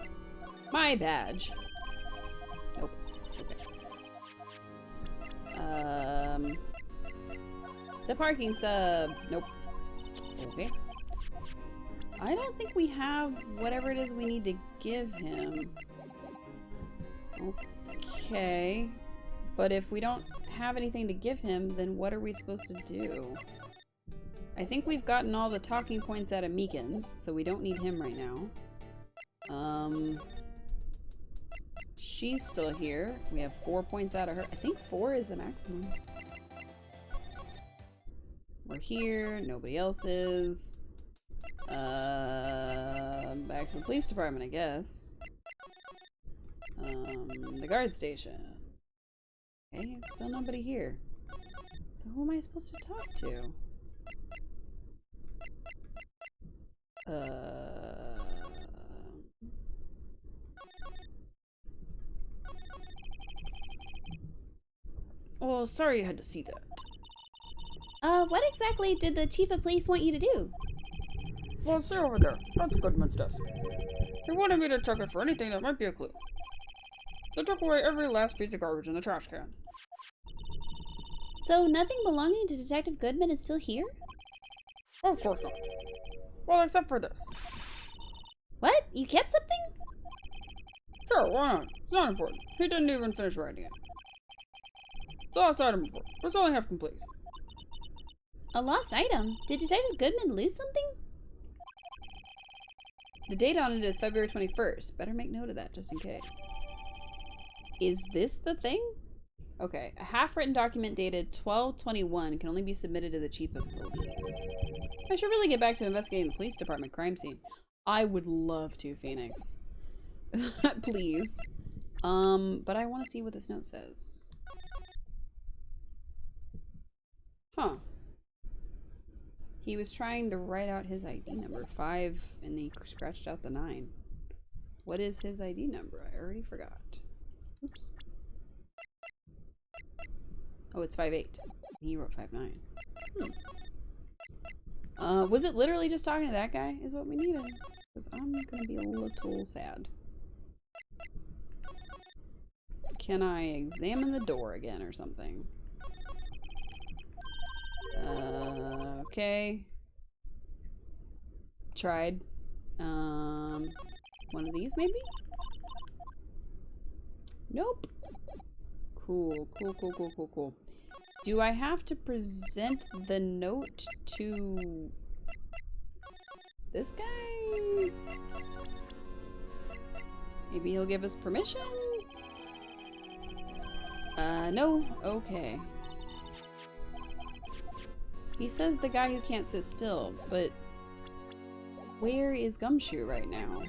My badge. Nope. Okay. The parking stub. Nope. Okay. I don't think we have whatever it is we need to give him. Okay. But if we don't have anything to give him, then what are we supposed to do? I think we've gotten all the talking points out of Meekins, so we don't need him right now. She's still here. We have 4 points out of her. I think 4 is the maximum. We're here. Nobody else is. Back to the police department, I guess. The guard station. Okay, still nobody here. So who am I supposed to talk to? Oh, sorry you had to see that. What exactly did the chief of police want you to do? Well, see over there. That's Goodman's desk. He wanted me to check it for anything that might be a clue. They took away every last piece of garbage in the trash can. So nothing belonging to Detective Goodman is still here? Of course not. Well, except for this. What? You kept something? Sure, why not? It's not important. He didn't even finish writing it. It's the last item report, but it's only half complete. A lost item? Did Detective Goodman lose something? The date on it is February 21st. Better make note of that just in case. Is this the thing? Okay, a half-written document dated 12/21 can only be submitted to the chief of police. I should really get back to investigating the police department crime scene. I would love to, Phoenix. Please. But I want to see what this note says. Huh. He was trying to write out his ID number, 5, and he scratched out the 9. What is his ID number? I already forgot. Oops. Oh, it's 5'8". He wrote 5'9". Was it literally just talking to that guy is what we needed? Because I'm gonna be a little sad. Can I examine the door again or something? Okay. Tried. One of these maybe? Nope. Cool. Do I have to present the note to this guy? Maybe he'll give us permission? No? Okay. He says the guy who can't sit still, but where is Gumshoe right now?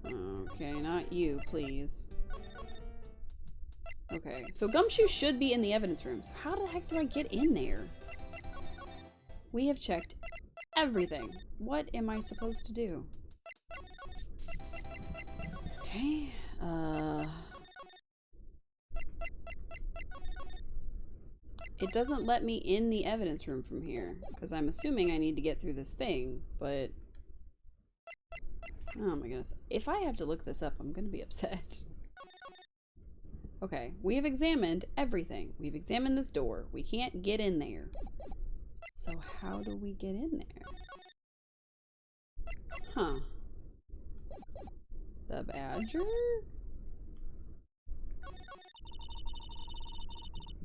Okay, not you, please. Okay, so Gumshoe should be in the evidence room, so how the heck do I get in there? We have checked everything. What am I supposed to do? Okay, it doesn't let me in the evidence room from here, because I'm assuming I need to get through this thing, but... Oh my goodness. If I have to look this up, I'm gonna be upset. Okay, we have examined everything. We've examined this door. We can't get in there. So how do we get in there? Huh. The badger?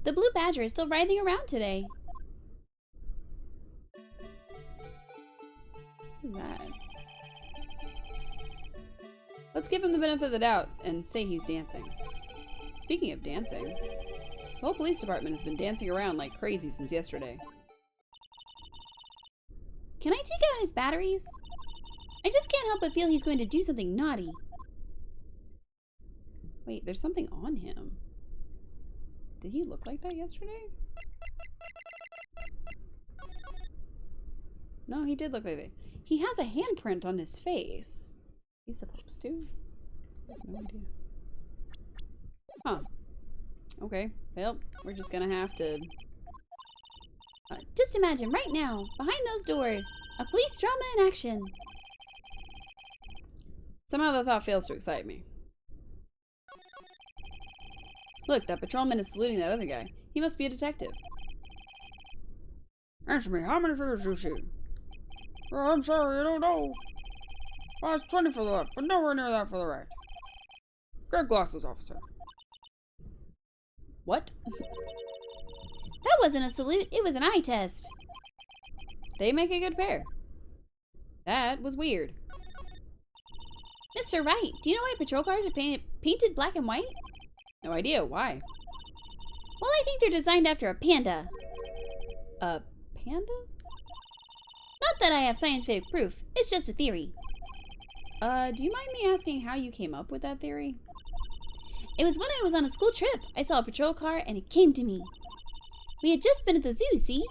The blue badger is still writhing around today. What is that? Let's give him the benefit of the doubt and say he's dancing. Speaking of dancing, the whole police department has been dancing around like crazy since yesterday. Can I take out his batteries? I just can't help but feel he's going to do something naughty. Wait, there's something on him. Did he look like that yesterday? No, he did look like that. He has a handprint on his face. He's supposed to? I have no idea. Huh. Okay. Well, we're just gonna have to... Just imagine right now, behind those doors, a police drama in action. Somehow the thought fails to excite me. Look, that patrolman is saluting that other guy. He must be a detective. Answer me, how many figures do you see? Oh, I'm sorry, I don't know. Well, it's 20 for the left, but nowhere near that for the right. Get glasses, officer. What? That wasn't a salute, it was an eye test. They make a good pair. That was weird. Mr. Wright, do you know why patrol cars are painted black and white? No idea. Why? Well, I think they're designed after a panda. A panda? Not that I have scientific proof, it's just a theory. Do you mind me asking how you came up with that theory? It was when I was on a school trip. I saw a patrol car and it came to me. We had just been at the zoo, see?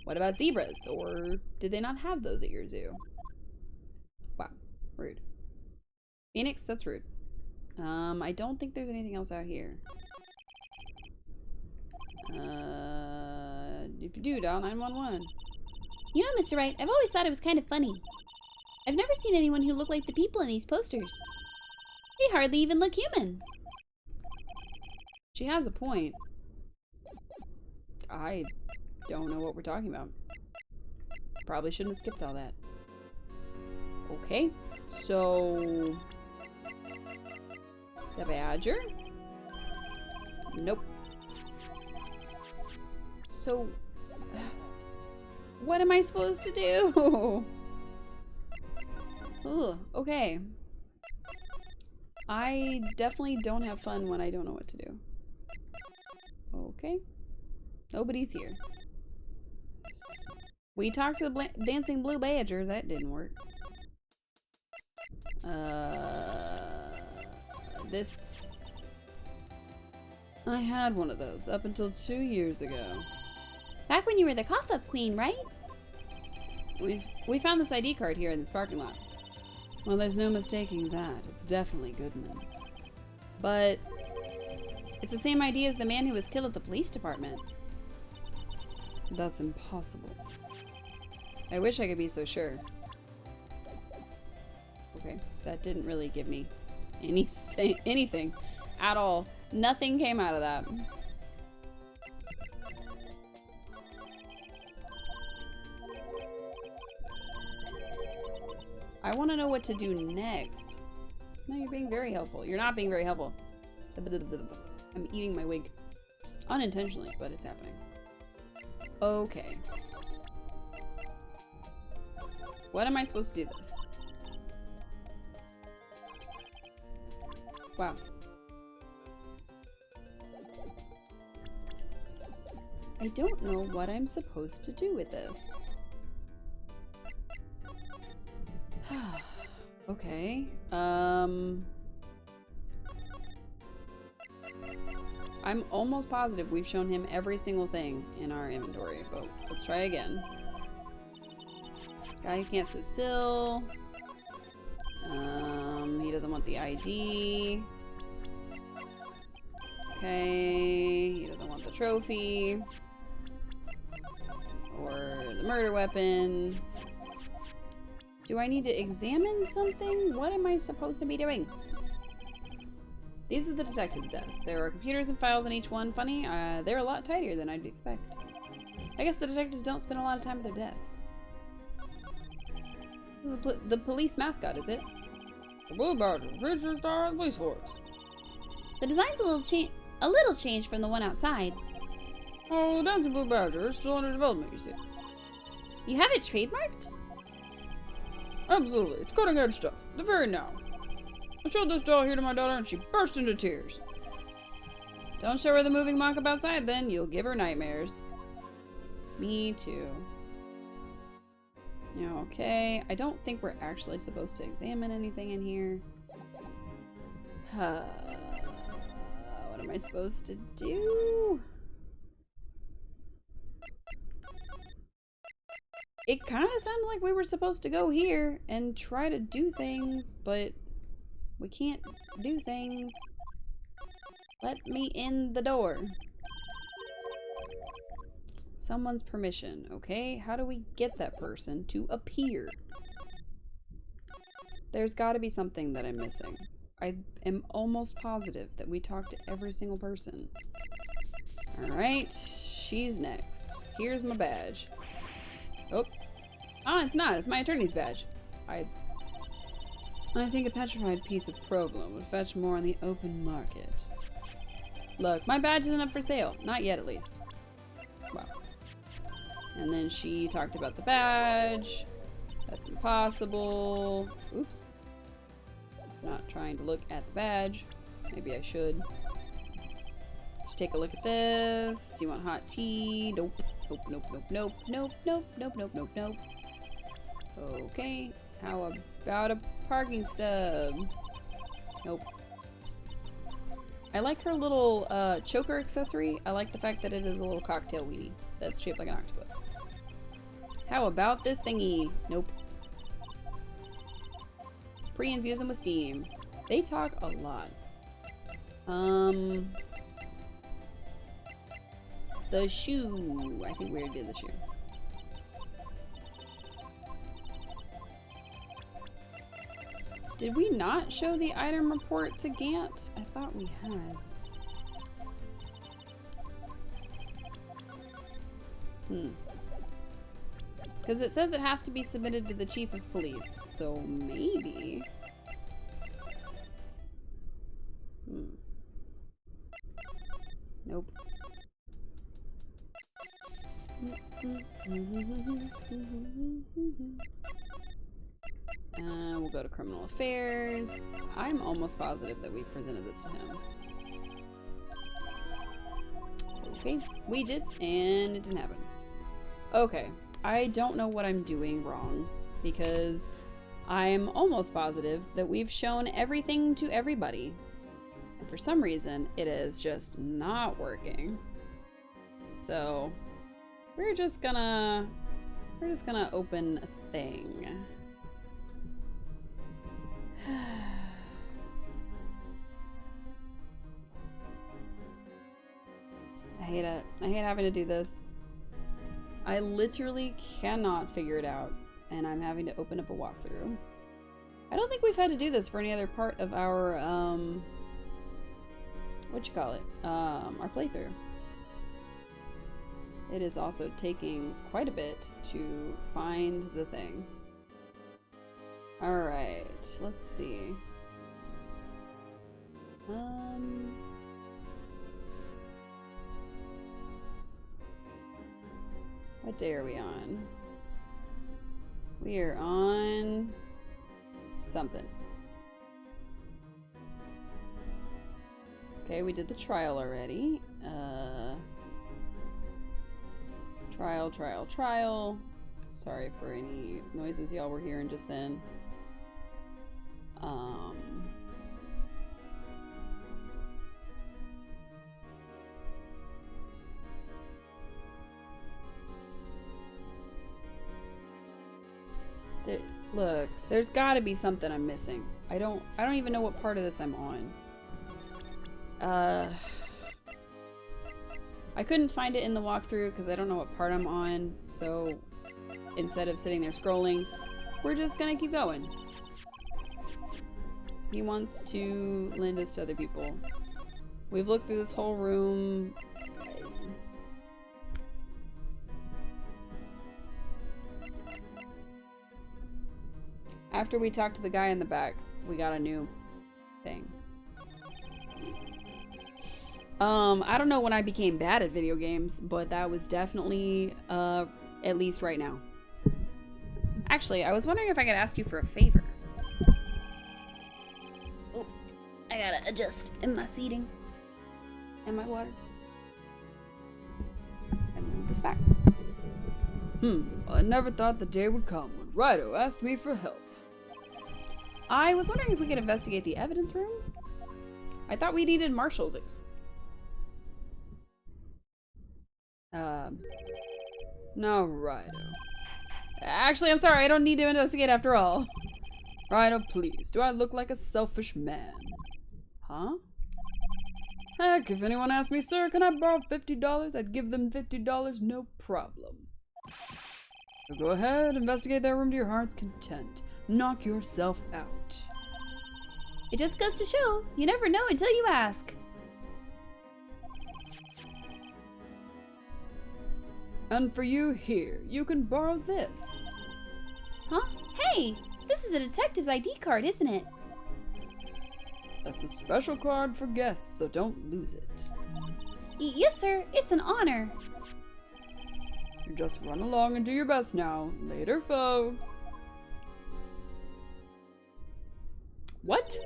What about zebras? Or did they not have those at your zoo? Wow, rude. Phoenix, that's rude. I don't think there's anything else out here. If you do, dial 911. You know, Mr. Wright, I've always thought it was kind of funny. I've never seen anyone who looked like the people in these posters. They hardly even look human. She has a point. I don't know what we're talking about. Probably shouldn't have skipped all that. Okay, so... the badger? Nope. So... what am I supposed to do? Ugh, okay. I definitely don't have fun when I don't know what to do. Okay. Nobody's here. We talked to the dancing blue badger. That didn't work. This... I had one of those up until 2 years ago. Back when you were the cough-up queen, right? We found this ID card here in this parking lot. Well, there's no mistaking that. It's definitely Goodman's. But it's the same ID as the man who was killed at the police department. That's impossible. I wish I could be so sure. Okay, that didn't really give me anything at all. Nothing came out of that. I want to know what to do next. No, you're being very helpful. You're not being very helpful. I'm eating my wig. Unintentionally, but it's happening. Okay. What am I supposed to do this? Wow. I don't know what I'm supposed to do with this. Okay. I'm almost positive we've shown him every single thing in our inventory, but let's try again. Guy who can't sit still. He doesn't want the ID. Okay, he doesn't want the trophy. Or the murder weapon. Do I need to examine something? What am I supposed to be doing? These are the detective's desks. There are computers and files in each one. Funny, they're a lot tidier than I'd expect. I guess the detectives don't spend a lot of time at their desks. This is the police mascot, is it? The Blue Badger, feature star of the police force. The design's a little changed from the one outside. Oh, the dancing Blue Badger is still under development, you see. You have it trademarked? Absolutely, it's cutting edge stuff. The very now. I showed this doll here to my daughter and she burst into tears. Don't show her the moving mock-up outside then, you'll give her nightmares. Me too. Okay, I don't think we're actually supposed to examine anything in here. What am I supposed to do? It kind of sounded like we were supposed to go here and try to do things, but we can't do things. Let me in the door. Someone's permission, okay? How do we get that person to appear? There's got to be something that I'm missing. I am almost positive that we talked to every single person. Alright, she's next. Here's my badge. Oh. Ah, it's not. It's my attorney's badge. I think a petrified piece of problem would fetch more on the open market. Look, my badge isn't up for sale. Not yet, at least. Wow. And then she talked about the badge. That's impossible. Oops. Not trying to look at the badge. Maybe I should. Let's take a look at this. You want hot tea? Nope. Nope, nope, nope, nope, nope, nope, nope, nope, nope, nope. Okay. How about a parking stub? Nope. I like her little choker accessory. I like the fact that it is a little cocktail weenie that's shaped like an octopus. How about this thingy? Nope. Pre-infuse them with steam. They talk a lot. The shoe. I think we already did the shoe. Did we not show the item report to Gant? I thought we had. Because it says it has to be submitted to the chief of police, so maybe. Nope. We'll go to criminal affairs. I'm almost positive that we presented this to him. Okay, we did, and it didn't happen. Okay, I don't know what I'm doing wrong, because I'm almost positive that we've shown everything to everybody. And for some reason, it is just not working. So, we're just gonna open a thing. I hate it. I hate having to do this. I literally cannot figure it out, and I'm having to open up a walkthrough. I don't think we've had to do this for any other part of our, our playthrough. It is also taking quite a bit to find the thing. Alright, let's see. What day are we on? We are on something. Okay, we did the trial already. Trial. Sorry for any noises y'all were hearing just then. Look, there's gotta be something I'm missing. I don't even know what part of this I'm on. I couldn't find it in the walkthrough because I don't know what part I'm on, so instead of sitting there scrolling, we're just gonna keep going. He wants to lend us to other people. We've looked through this whole room. After we talked to the guy in the back, we got a new thing. I don't know when I became bad at video games, but that was definitely, at least right now. Actually, I was wondering if I could ask you for a favor. Oh, I gotta adjust in my seating. And my water. And move this back. I never thought the day would come when Rido asked me for help. I was wondering if we could investigate the evidence room. I thought we needed Marshall's Now, Rido. Actually, I'm sorry, I don't need to investigate after all. Rido, please, do I look like a selfish man? Huh? Heck, if anyone asked me, sir, can I borrow $50? I'd give them $50, no problem. So go ahead, investigate that room to your heart's content. Knock yourself out. It just goes to show, you never know until you ask. And for you here, you can borrow this. Huh? Hey, this is a detective's ID card, isn't it? That's a special card for guests, so don't lose it. Yes, sir. It's an honor. You just run along and do your best now. Later, folks. What?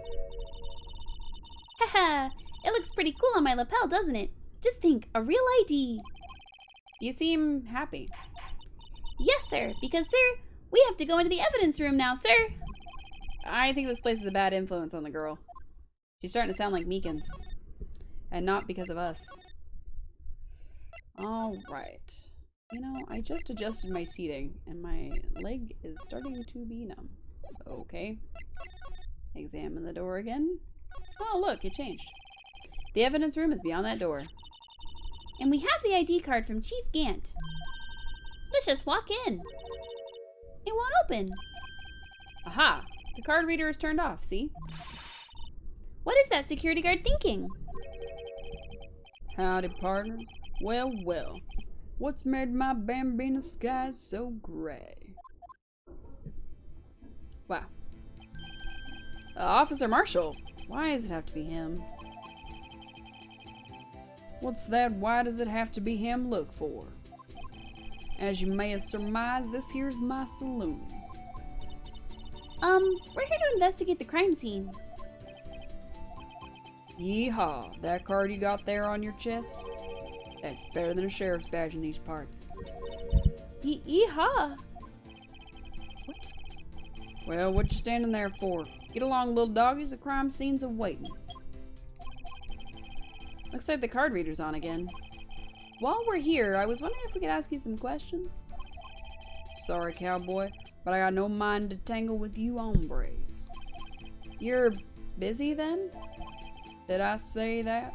Haha, it looks pretty cool on my lapel, doesn't it? Just think, a real ID. You seem happy. Yes, sir, because, sir, we have to go into the evidence room now, sir. I think this place is a bad influence on the girl. She's starting to sound like Meekins. And not because of us. Alright. You know, I just adjusted my seating, and my leg is starting to be numb. Okay. Examine the door again. Oh, look, it changed. The evidence room is beyond that door. And we have the ID card from Chief Gant. Let's just walk in. It won't open. Aha! The card reader is turned off, see? What is that security guard thinking? Howdy, partners. Well, well. What's made my Bambina skies so gray? Wow. Officer Marshall. Why does it have to be him? What's that? Why does it have to be him? Look for? As you may have surmised, this here's my saloon. We're here to investigate the crime scene. Yeehaw, that card you got there on your chest? That's better than a sheriff's badge in these parts. Yeehaw! Well, what you standing there for? Get along, little doggies. The crime scene's awaiting. Looks like the card reader's on again. While we're here, I was wondering if we could ask you some questions. Sorry, cowboy, but I got no mind to tangle with you hombres. You're busy then? Did I say that?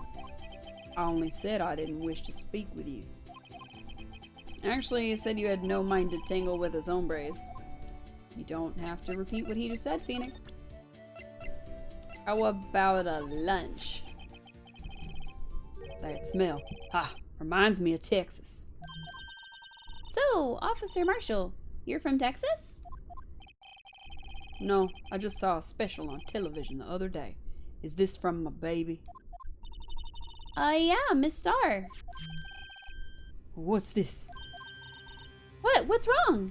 I only said I didn't wish to speak with you. Actually, you said you had no mind to tangle with us hombres. You don't have to repeat what he just said, Phoenix. How about a lunch? That smell. Ha! Reminds me of Texas. So, Officer Marshall, you're from Texas? No, I just saw a special on television the other day. Is this from my baby? Yeah, Miss Star. What's this? What's wrong?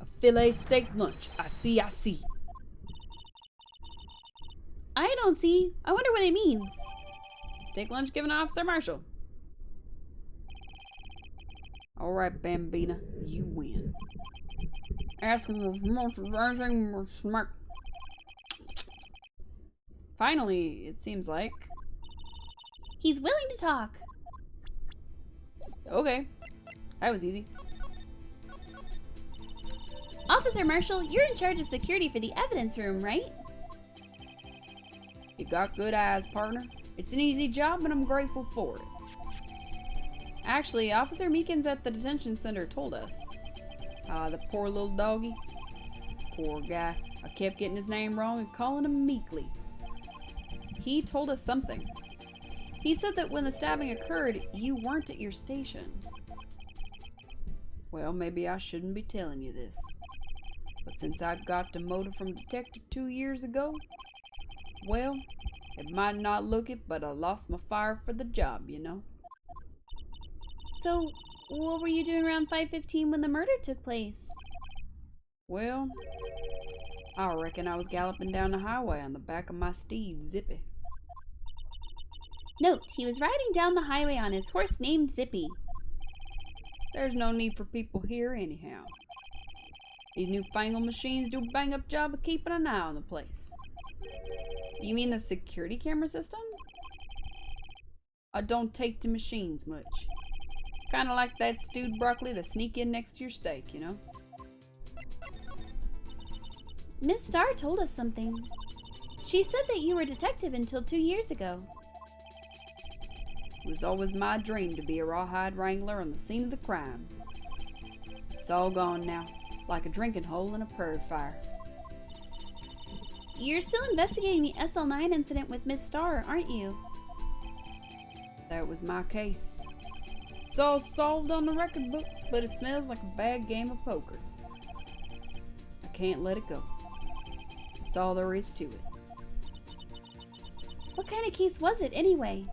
A filet steak lunch. I see. I don't see. I wonder what it means. Steak lunch given to Officer Marshall. Alright, Bambina, you win. Ask him for anything more smart. Finally, it seems like. He's willing to talk. Okay. That was easy. Officer Marshall, you're in charge of security for the evidence room, right? You got good eyes, partner. It's an easy job, and I'm grateful for it. Actually, Officer Meekins at the detention center told us. The poor little doggy. Poor guy. I kept getting his name wrong and calling him Meekly. He told us something. He said that when the stabbing occurred, you weren't at your station. Well, maybe I shouldn't be telling you this. But since I got demoted from detective 2 years ago, well, it might not look it, but I lost my fire for the job, you know. So, what were you doing around 5:15 when the murder took place? Well, I reckon I was galloping down the highway on the back of my steed, Zippy. Note, he was riding down the highway on his horse named Zippy. There's no need for people here anyhow. These newfangled machines do a bang-up job of keeping an eye on the place. You mean the security camera system? I don't take to machines much. Kinda like that stewed broccoli that sneak in next to your steak, you know? Miss Star told us something. She said that you were a detective until 2 years ago. It was always my dream to be a rawhide wrangler on the scene of the crime. It's all gone now, like a drinking hole in a prairie fire. You're still investigating the SL9 incident with Miss Star, aren't you? That was my case. It's all solved on the record books, but it smells like a bad game of poker. I can't let it go. That's all there is to it. What kind of case was it, anyway?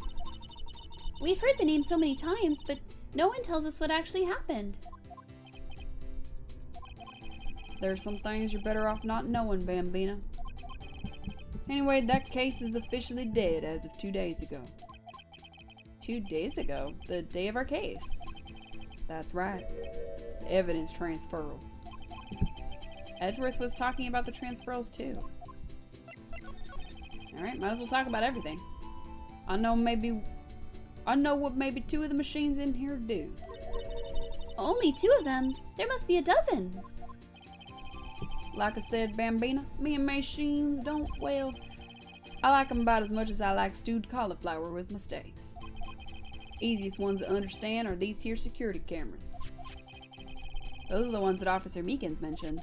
We've heard the name so many times, but no one tells us what actually happened. There's some things you're better off not knowing, Bambina. Anyway, that case is officially dead as of 2 days ago. 2 days ago? The day of our case? That's right. The evidence transfers. Edgeworth was talking about the transfers too. Alright, might as well talk about everything. I know what maybe 2 of the machines in here do. Only 2 of them? There must be a dozen. Like I said, Bambina, me and machines don't, well, I like them about as much as I like stewed cauliflower with my steaks. Easiest ones to understand are these here security cameras. Those are the ones that Officer Meekins mentioned.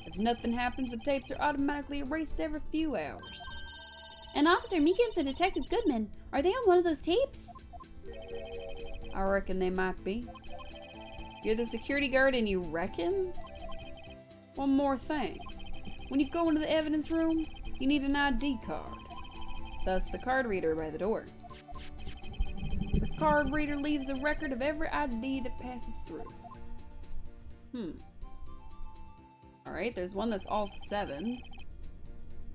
If nothing happens, the tapes are automatically erased every few hours. And Officer Meekins and Detective Goodman, are they on one of those tapes? I reckon they might be. You're the security guard and you reckon? One more thing. When you go into the evidence room, you need an ID card. Thus the card reader by the door. The card reader leaves a record of every ID that passes through. Alright, there's one that's all 7s.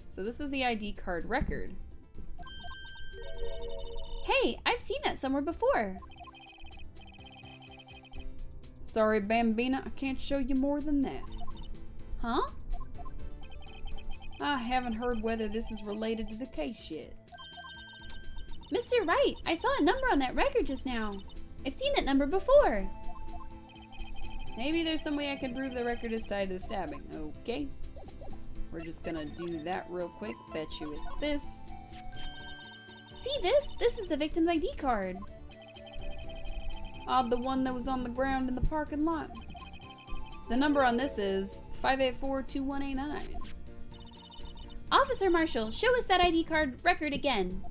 So this is the ID card record. Hey, I've seen that somewhere before. Sorry, Bambina, I can't show you more than that. Huh? I haven't heard whether this is related to the case yet. Mr. Wright, I saw a number on that record just now. I've seen that number before. Maybe there's some way I can prove the record is tied to the stabbing. Okay. We're just gonna do that real quick. Bet you it's this. See this? This is the victim's ID card. Odd, the one that was on the ground in the parking lot. The number on this is 584-2189. Officer Marshall, show us that ID card record again.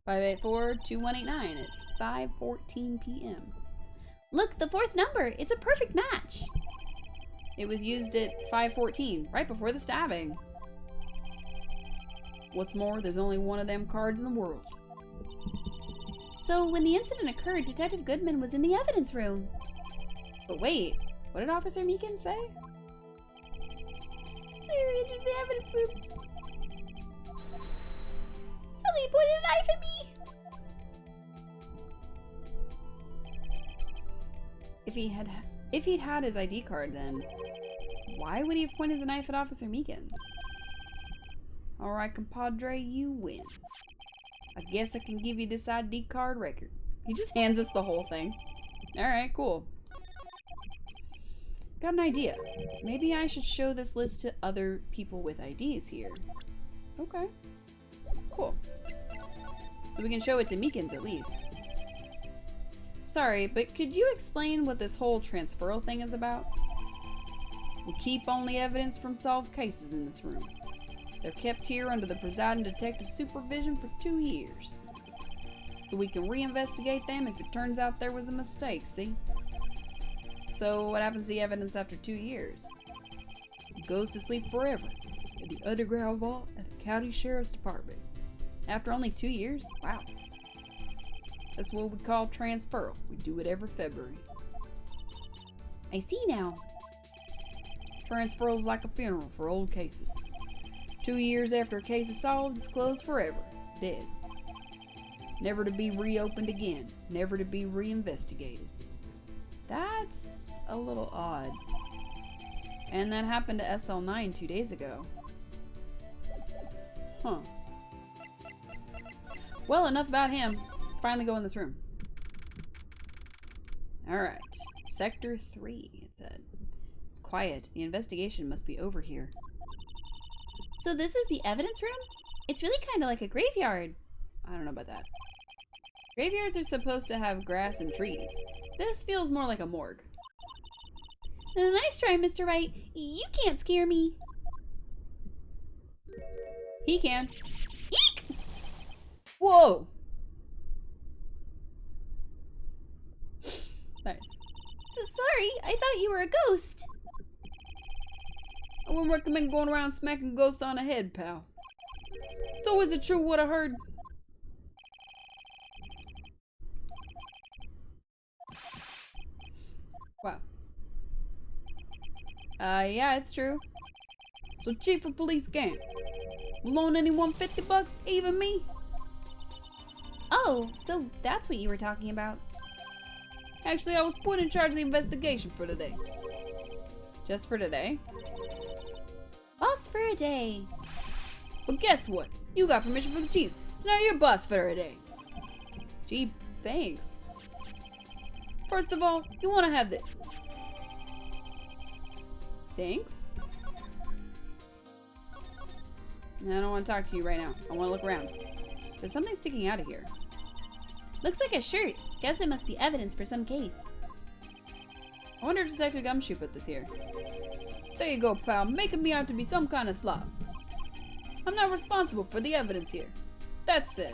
584-2189 at 5:14 p.m. Look, the fourth number. It's a perfect match. It was used at 5:14, right before the stabbing. What's more, there's only one of them cards in the world. So when the incident occurred, Detective Goodman was in the evidence room. But wait, what did Officer Meekins say? Sir, into the evidence room. Somebody pointed a knife at me. If he'd had his ID card, then why would he have pointed the knife at Officer Meekins? Alright, compadre, you win. I guess I can give you this ID card record. He just hands us the whole thing. Alright, cool. Got an idea. Maybe I should show this list to other people with IDs here. Okay. Cool. So we can show it to Meekins at least. Sorry, but could you explain what this whole transferal thing is about? We'll keep only evidence from solved cases in this room. They're kept here under the presiding detective's supervision for 2 years. So we can reinvestigate them if it turns out there was a mistake, see? So what happens to the evidence after 2 years? It goes to sleep forever in the underground vault at the county sheriff's department. After only 2 years? Wow. That's what we call transferal. We do it every February. I see now. Transferal is like a funeral for old cases. 2 years after a case is solved, it's closed forever. Dead. Never to be reopened again. Never to be reinvestigated. That's a little odd. And that happened to SL9 2 days ago. Huh. Well, enough about him. Let's finally go in this room. Alright. Sector 3, it said. It's quiet. The investigation must be over here. So this is the evidence room? It's really kind of like a graveyard. I don't know about that. Graveyards are supposed to have grass and trees. This feels more like a morgue. Nice try, Mr. Wright. You can't scare me. He can. Eek! Whoa! Nice. So sorry, I thought you were a ghost. I wouldn't recommend going around smacking ghosts on the head, pal. So is it true what I heard? Wow. Yeah, it's true. So chief of police can loan anyone $50, even me? Oh, so that's what you were talking about. Actually, I was put in charge of the investigation for today. Just for today? Boss for a day. But guess what? You got permission from the chief, so now you're boss for a day. Gee, thanks. First of all, you want to have this. Thanks. I don't want to talk to you right now. I want to look around. There's something sticking out of here. Looks like a shirt. Guess it must be evidence for some case. I wonder if Detective Gumshoe put this here. There you go, pal, making me out to be some kind of slob. I'm not responsible for the evidence here. That said,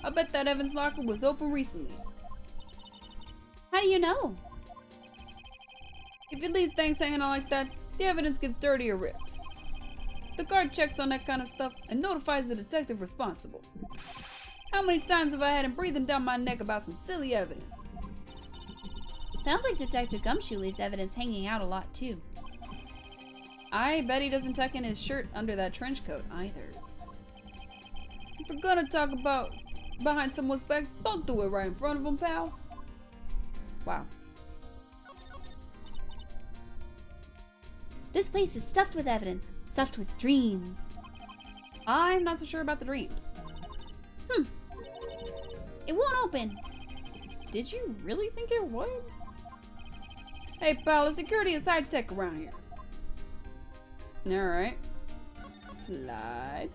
I bet that evidence locker was open recently. How do you know? If you leave things hanging on like that, the evidence gets dirty or rips. The guard checks on that kind of stuff and notifies the detective responsible. How many times have I had him breathing down my neck about some silly evidence? Sounds like Detective Gumshoe leaves evidence hanging out a lot too. I bet he doesn't tuck in his shirt under that trench coat either. If we're gonna talk about behind someone's back. Don't do it right in front of them, pal. Wow. This place is stuffed with evidence, stuffed with dreams. I'm not so sure about the dreams. It won't open. Did you really think it would? Hey, pal, the security is high tech around here. Alright. Slide.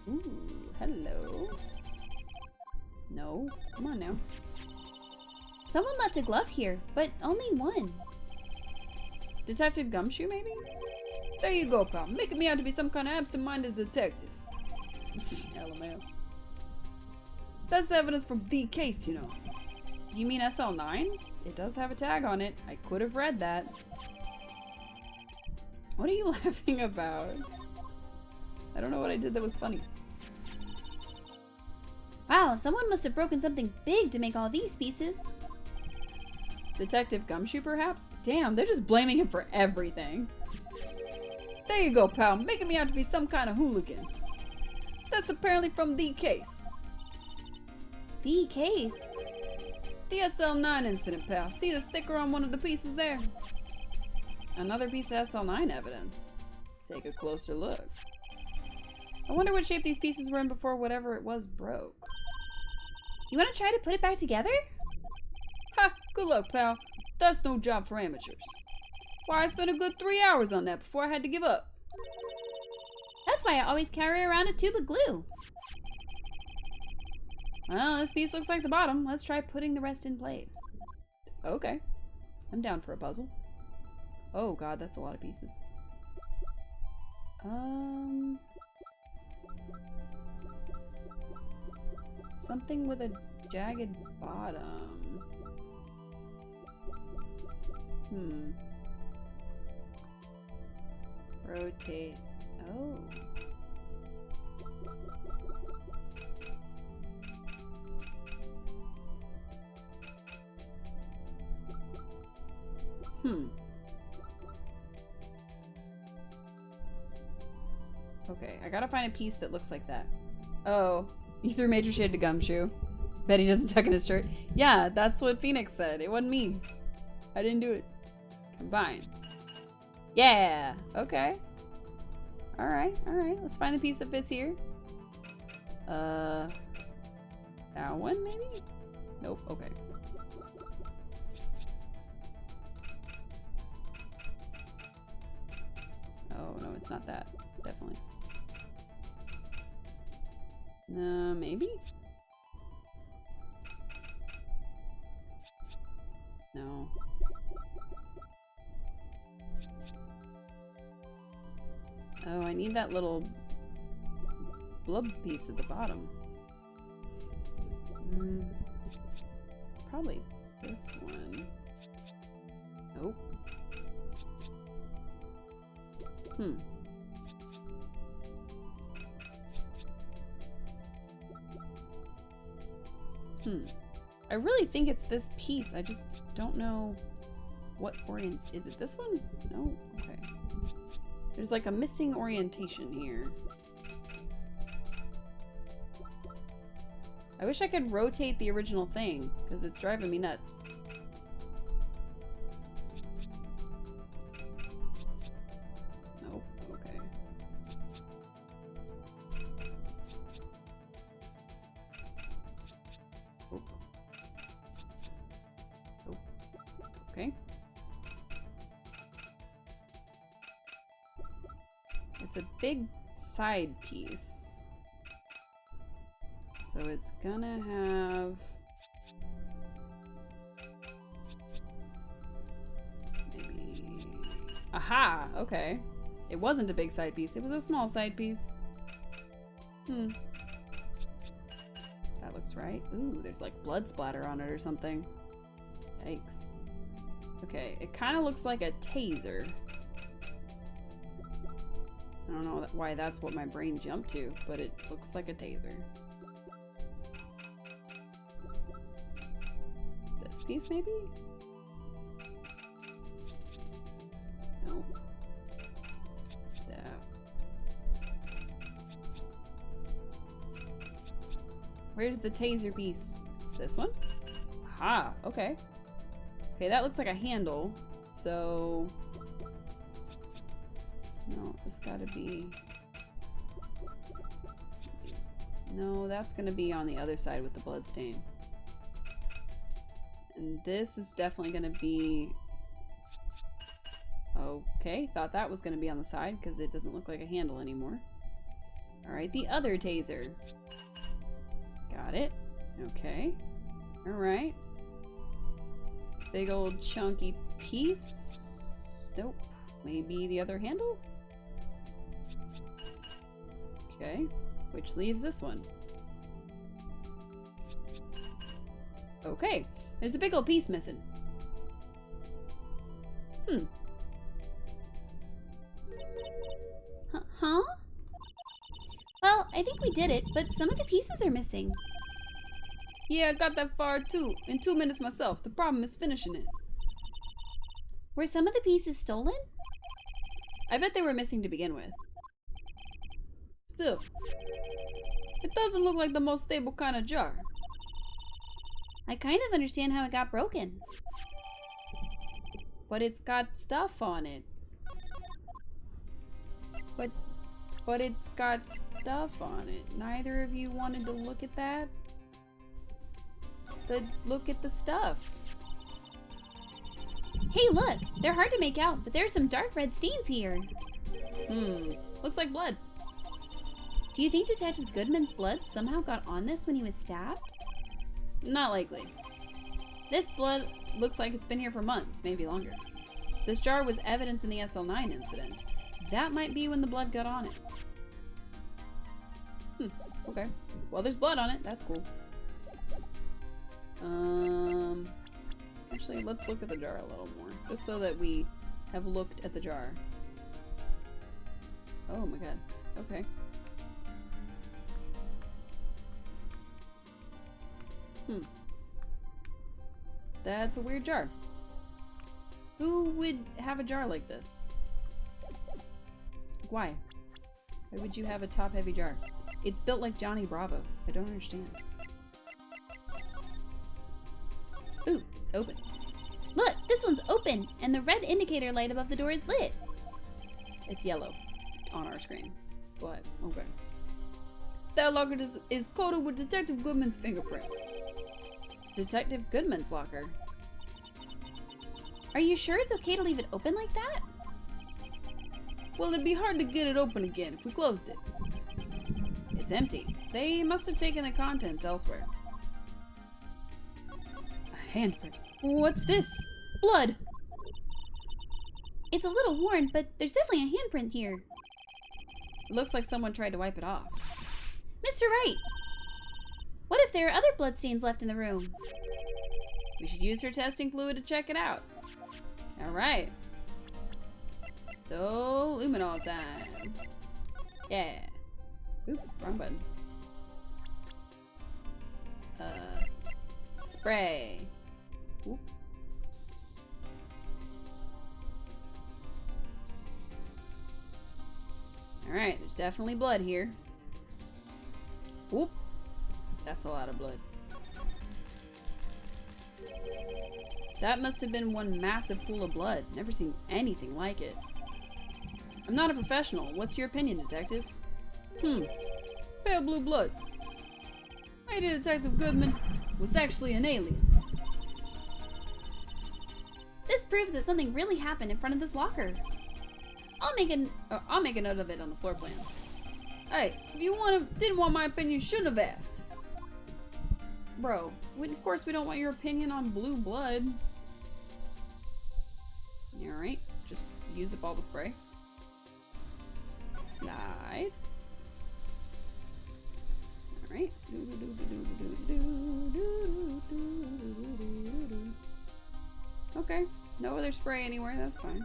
Ooh, hello. No, come on now. Someone left a glove here, but only one. Detective Gumshoe, maybe? There you go, pal. Making me out to be some kind of absent-minded detective. LMAO. That's evidence from the case, you know. You mean SL9? It does have a tag on it. I could have read that. What are you laughing about? I don't know what I did that was funny. Wow, someone must have broken something big to make all these pieces. Detective Gumshoe, perhaps? Damn, they're just blaming him for everything. There you go, pal. Making me out to be some kind of hooligan. That's apparently from the case. The case? The SL9 incident, pal. See the sticker on one of the pieces there? Another piece of SL9 evidence. Take a closer look. I wonder what shape these pieces were in before whatever it was broke. You want to try to put it back together? Ha! Good luck, pal. That's no job for amateurs. Why, I spent a good 3 hours on that before I had to give up. That's why I always carry around a tube of glue. Well, this piece looks like the bottom. Let's try putting the rest in place. Okay. I'm down for a puzzle. Oh god, that's a lot of pieces. Something with a jagged bottom. Rotate. Oh. Okay, I gotta find a piece that looks like that. Oh, you threw Major Shade to Gumshoe. Bet he doesn't tuck in his shirt. Yeah, that's what Phoenix said. It wasn't me. I didn't do it. Combine. Yeah! Okay. Alright, alright. Let's find the piece that fits here. That one, maybe? Nope, okay. Oh, no, it's not that. Definitely. Maybe? No. Oh, I need that little blub piece at the bottom. It's probably this one. Nope. I really think it's this piece. I just don't know what is it this one? No? Okay. There's like a missing orientation here. I wish I could rotate the original thing, because it's driving me nuts. Nope, okay. Oh. Oh. Okay. It's a big side piece. So it's gonna have maybe. Aha! Okay. It wasn't a big side piece, it was a small side piece. That looks right. Ooh, there's like blood splatter on it or something. Yikes. Okay, it kind of looks like a taser. I don't know why that's what my brain jumped to, but it looks like a taser. This piece, maybe? No. That. Where's the taser piece? This one? Aha, okay. Okay, that looks like a handle. So... no, it's gotta be... no, that's gonna be on the other side with the blood stain. And this is definitely gonna be... okay, thought that was gonna be on the side because it doesn't look like a handle anymore. Alright, the other taser. Got it. Okay. Alright. Big old chunky piece. Nope. Maybe the other handle? Okay. Which leaves this one. Okay. There's a big old piece missing. Huh? Well, I think we did it, but some of the pieces are missing. Yeah, I got that far too. In 2 minutes myself. The problem is finishing it. Were some of the pieces stolen? I bet they were missing to begin with. Still, it doesn't look like the most stable kind of jar. I kind of understand how it got broken. But it's got stuff on it. But it's got stuff on it. Neither of you wanted to look at that? Look at the stuff. Hey, look! They're hard to make out, but there are some dark red stains here. Looks like blood. Do you think Detective Goodman's blood somehow got on this when he was stabbed? Not likely. This blood looks like it's been here for months, maybe longer. This jar was evidence in the SL9 incident. That might be when the blood got on it. Okay. Well, there's blood on it. That's cool. Actually, let's look at the jar a little more, just so that we have looked at the jar. Oh my god. Okay. That's a weird jar. Who would have a jar like this? Why? Why would you have a top-heavy jar? It's built like Johnny Bravo. I don't understand. Ooh, it's open. Look, this one's open, and the red indicator light above the door is lit. It's yellow on our screen. But, okay. That locker is coated with Detective Goodman's fingerprint. Detective Goodman's locker? Are you sure it's okay to leave it open like that? Well, it'd be hard to get it open again if we closed it. It's empty. They must have taken the contents elsewhere. A handprint. What's this? Blood! It's a little worn, but there's definitely a handprint here. It looks like someone tried to wipe it off. Mr. Wright! What if there are other bloodstains left in the room? We should use her testing fluid to check it out. Alright. So, luminol time. Yeah. Oop, wrong button. Spray. Oop. Alright, there's definitely blood here. Oop. That's a lot of blood. That must have been one massive pool of blood. Never seen anything like it. I'm not a professional. What's your opinion, detective? Pale blue blood. Maybe Detective Goodman was actually an alien. This proves that something really happened in front of this locker. I'll make a note of it on the floor plans. Hey, if you didn't want my opinion, you shouldn't have asked. Bro, of course we don't want your opinion on blue blood. Alright, just use up all the spray. Slide. Alright. Okay, no other spray anywhere, that's fine.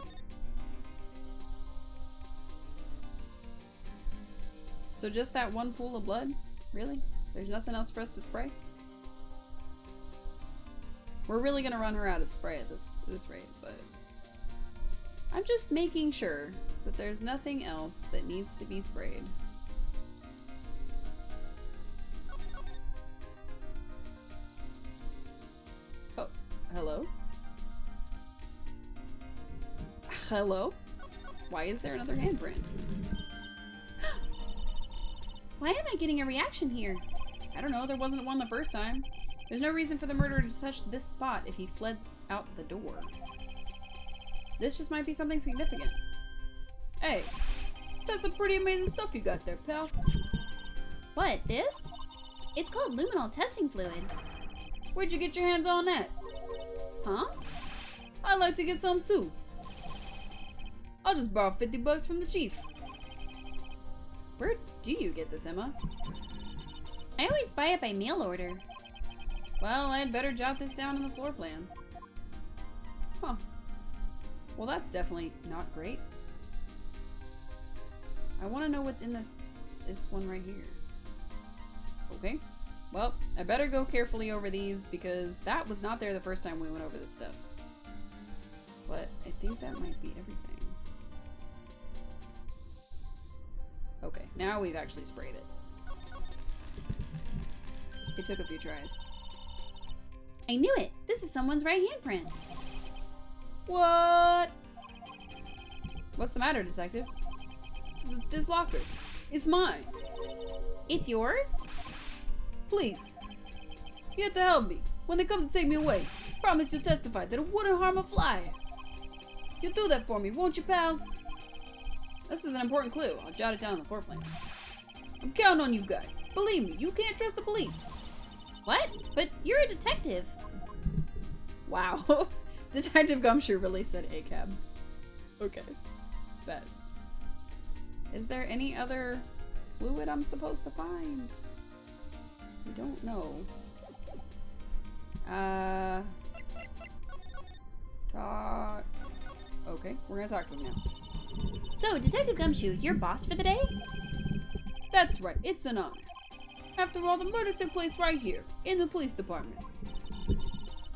So just that one pool of blood? Really? There's nothing else for us to spray? We're really gonna run her out of spray at this rate, but I'm just making sure that there's nothing else that needs to be sprayed. Hello? Why is there another handprint? Why am I getting a reaction here? I don't know, there wasn't one the first time. There's no reason for the murderer to touch this spot if he fled out the door. This just might be something significant. Hey, that's some pretty amazing stuff you got there, pal. What, this? It's called luminol testing fluid. Where'd you get your hands on that? Huh? I'd like to get some too. I'll just borrow 50 bucks from the chief. Where do you get this, Emma? I always buy it by mail order. Well, I'd better jot this down in the floor plans. Huh. Well, that's definitely not great. I want to know what's in this one right here. Okay. Well, I better go carefully over these because that was not there the first time we went over this stuff. But I think that might be everything. Okay, now we've actually sprayed it. It took a few tries. I knew it! This is someone's right handprint. What? What's the matter, detective? This locker. It's mine. It's yours? Please. You have to help me. When they come to take me away, promise you'll testify that it wouldn't harm a fly. You'll do that for me, won't you, pals? This is an important clue. I'll jot it down on the floor plans. I'm counting on you guys. Believe me, you can't trust the police. What? But you're a detective. Wow. Detective Gumshoe really said ACAB. Okay. Bet. Is there any other fluid I'm supposed to find? I don't know. Talk. Okay, we're gonna talk to him now. So, Detective Gumshoe, your boss for the day? That's right, it's an honor. After all, the murder took place right here, in the police department.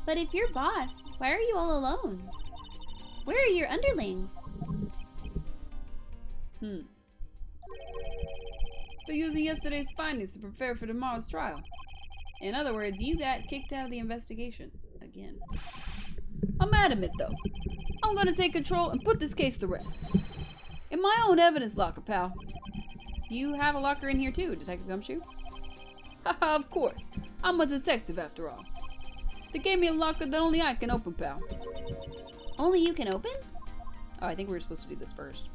But if you're boss, why are you all alone? Where are your underlings? They're using yesterday's findings to prepare for tomorrow's trial. In other words, you got kicked out of the investigation. Again. I'm adamant, though. I'm gonna take control and put this case to rest. In my own evidence locker, pal. You have a locker in here too, Detective Gumshoe? Haha, of course. I'm a detective after all. They gave me a locker that only I can open, pal. Only you can open? Oh, I think we were supposed to do this first.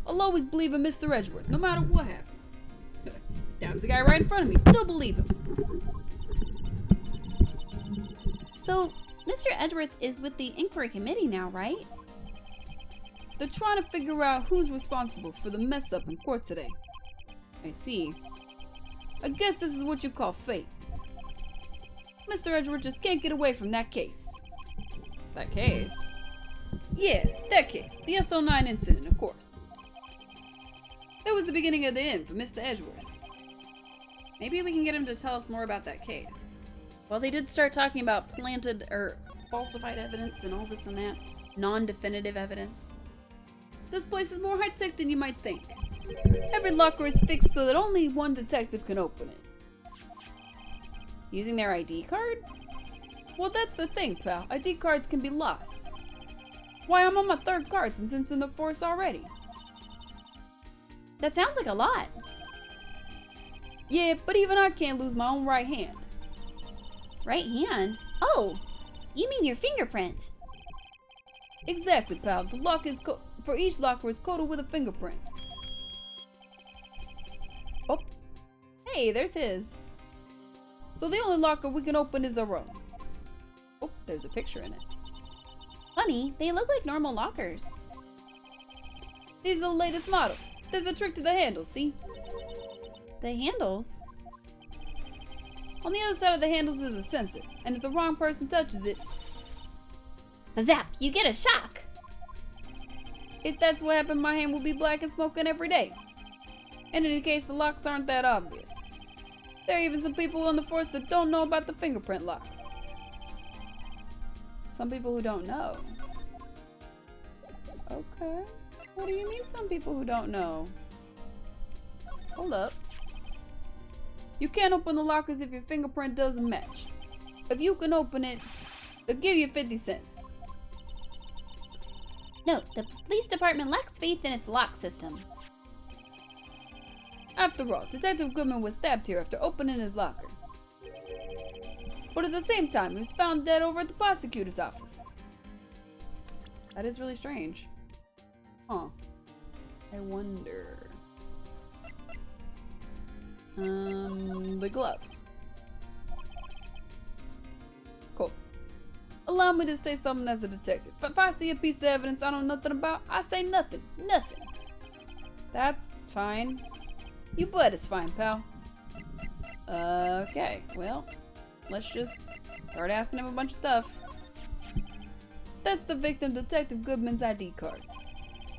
I'll always believe in Mr. Edgeworth, no matter what happens. Stabs the guy right in front of me, still believe him. So, Mr. Edgeworth is with the inquiry committee now, right? They're trying to figure out who's responsible for the mess up in court today. I see. I guess this is what you call fate. Mr. Edgeworth just can't get away from that case. That case? Yeah, that case. The SO9 incident, of course. That was the beginning of the end for Mr. Edgeworth. Maybe we can get him to tell us more about that case. Well, they did start talking about planted or falsified evidence and all this and that. Non-definitive evidence. This place is more high-tech than you might think. Every locker is fixed so that only one detective can open it. Using their ID card? Well, that's the thing, pal. ID cards can be lost. Why, I'm on my third card since entering the force already. That sounds like a lot. Yeah, but even I can't lose my own right hand. Right hand? Oh, you mean your fingerprint. Exactly, pal. The lock is for each locker is coded with a fingerprint. Oh, hey, there's his. So the only locker we can open is our own. Oh, there's a picture in it. Funny, they look like normal lockers. These are the latest model. There's a trick to the handles, see? The handles? On the other side of the handles is a sensor, and if the wrong person touches it, zap, you get a shock. If that's what happened, my hand will be black and smoking every day. And in any case, the locks aren't that obvious. There are even some people on the force that don't know about the fingerprint locks. Some people who don't know. Okay. What do you mean some people who don't know? Hold up. You can't open the lockers if your fingerprint doesn't match. If you can open it, they'll give you 50 cents. Note, the police department lacks faith in its lock system. After all, Detective Goodman was stabbed here after opening his locker. But at the same time, he was found dead over at the prosecutor's office. That is really strange. Huh. I wonder... the glove. Cool. Allow me to say something as a detective. If I see a piece of evidence I know nothing about, I say nothing. Nothing. That's fine. You bet it's fine, pal. Okay, well, let's just start asking him a bunch of stuff. That's the victim, Detective Goodman's ID card.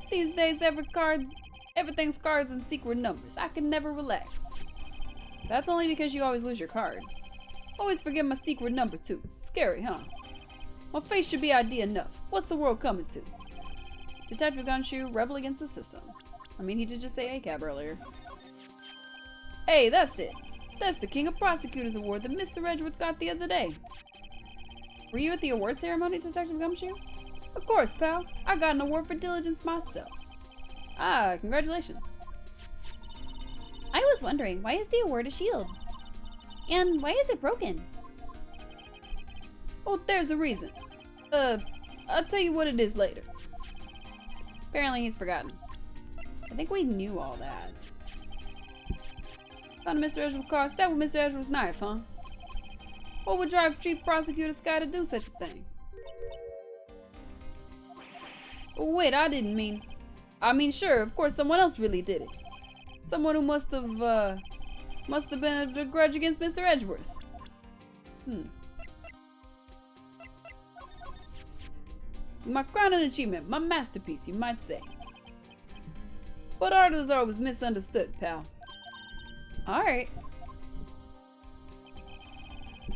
These days, everything's cards and secret numbers. I can never relax. That's only because you always lose your card. Always forget my secret number, too. Scary, huh? My face should be ID enough. What's the world coming to? Detective Gumshoe, rebel against the system. I mean, he did just say ACAB earlier. Hey, that's it. That's the King of Prosecutors Award that Mr. Edgeworth got the other day. Were you at the award ceremony, Detective Gumshoe? Of course, pal. I got an award for diligence myself. Ah, congratulations. I was wondering, why is the award a shield? And why is it broken? Oh, there's a reason. I'll tell you what it is later. Apparently he's forgotten. I think we knew all that. Found Mr. Edgeworth's car, stabbed with Mr. Edgeworth's knife, huh? What would drive Chief Prosecutor Sky to do such a thing? Oh, wait, I didn't mean... I mean, sure, of course, someone else really did it. Someone who must have been a grudge against Mr. Edgeworth. My crowning achievement, my masterpiece, you might say. But art is always misunderstood, pal. Alright.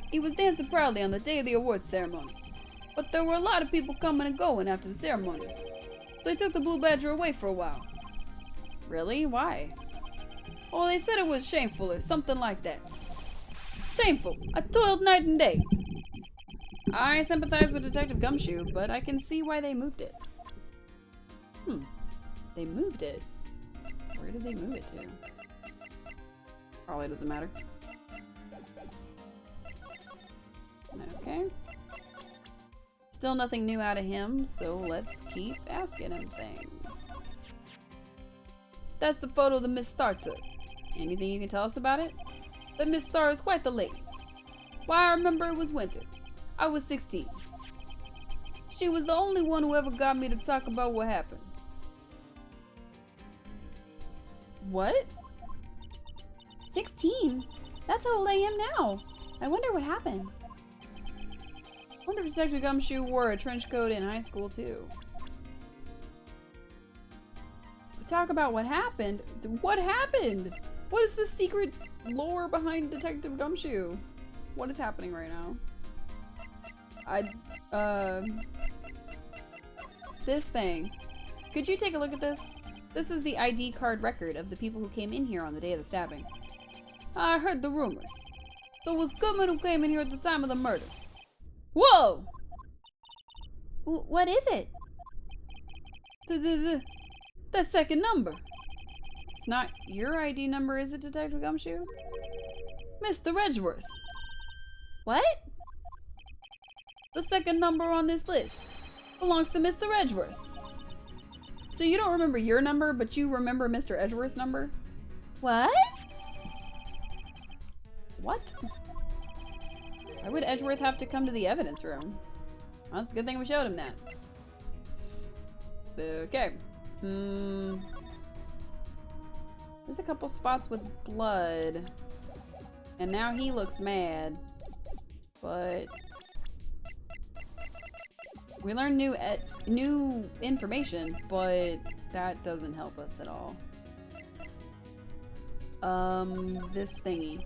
He was dancing proudly on the day of the awards ceremony. But there were a lot of people coming and going after the ceremony. So they took the Blue Badger away for a while. Really? Why? Oh, they said it was shameful or something like that. Shameful. I toiled night and day. I sympathize with Detective Gumshoe, but I can see why they moved it. They moved it. Where did they move it to? Probably doesn't matter. Okay. Still nothing new out of him, so let's keep asking him things. That's the photo the Miss Star took. Anything you can tell us about it? The Miss Star is quite the lady. Why, I remember it was winter. I was 16. She was the only one who ever got me to talk about what happened. What? 16? That's how old I am now. I wonder what happened. I wonder if Detective Gumshoe wore a trench coat in high school, too. We talk about what happened. What happened? What is the secret lore behind Detective Gumshoe? What is happening right now? This thing. Could you take a look at this? This is the ID card record of the people who came in here on the day of the stabbing. I heard the rumors. So it was Goodman who came in here at the time of the murder. Whoa! What is it? The second number. It's not your ID number, is it, Detective Gumshoe? Mr. Edgeworth. What? The second number on this list belongs to Mr. Edgeworth. So you don't remember your number, but you remember Mr. Edgeworth's number? What? What? Why would Edgeworth have to come to the evidence room? Well, it's a good thing we showed him that. Okay. There's a couple spots with blood. And now he looks mad. But we learned new information, but that doesn't help us at all. This thingy.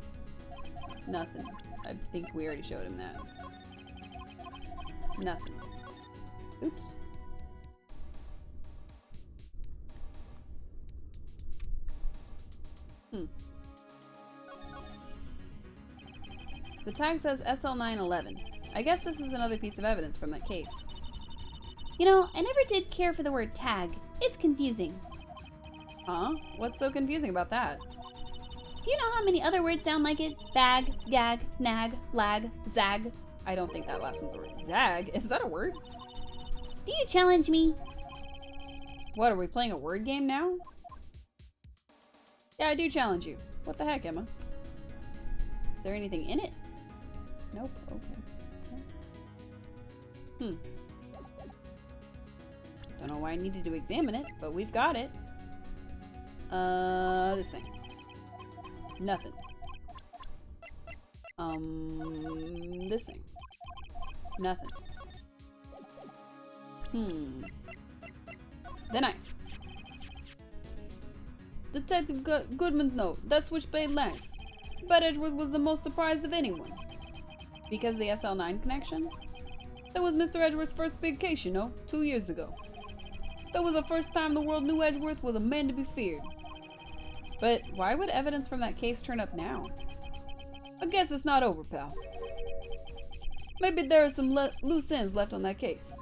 Nothing. I think we already showed him that. Nothing. Oops. The tag says SL911. I guess this is another piece of evidence from that case. You know, I never did care for the word tag. It's confusing. Huh? What's so confusing about that? Do you know how many other words sound like it? Bag, gag, nag, lag, zag. I don't think that last one's a word. Zag? Is that a word? Do you challenge me? What, are we playing a word game now? Yeah, I do challenge you. What the heck, Emma? Is there anything in it? Nope. Okay. Don't know why I needed to examine it, but we've got it. This thing. Nothing. This thing. Nothing. The knife. Detective Goodman's note. That switchblade knife. But Edgeworth was the most surprised of anyone. Because of the SL9 connection? That was Mr. Edgeworth's first big case, you know, 2 years ago. That was the first time the world knew Edgeworth was a man to be feared. But why would evidence from that case turn up now? I guess it's not over, pal. Maybe there are some loose ends left on that case.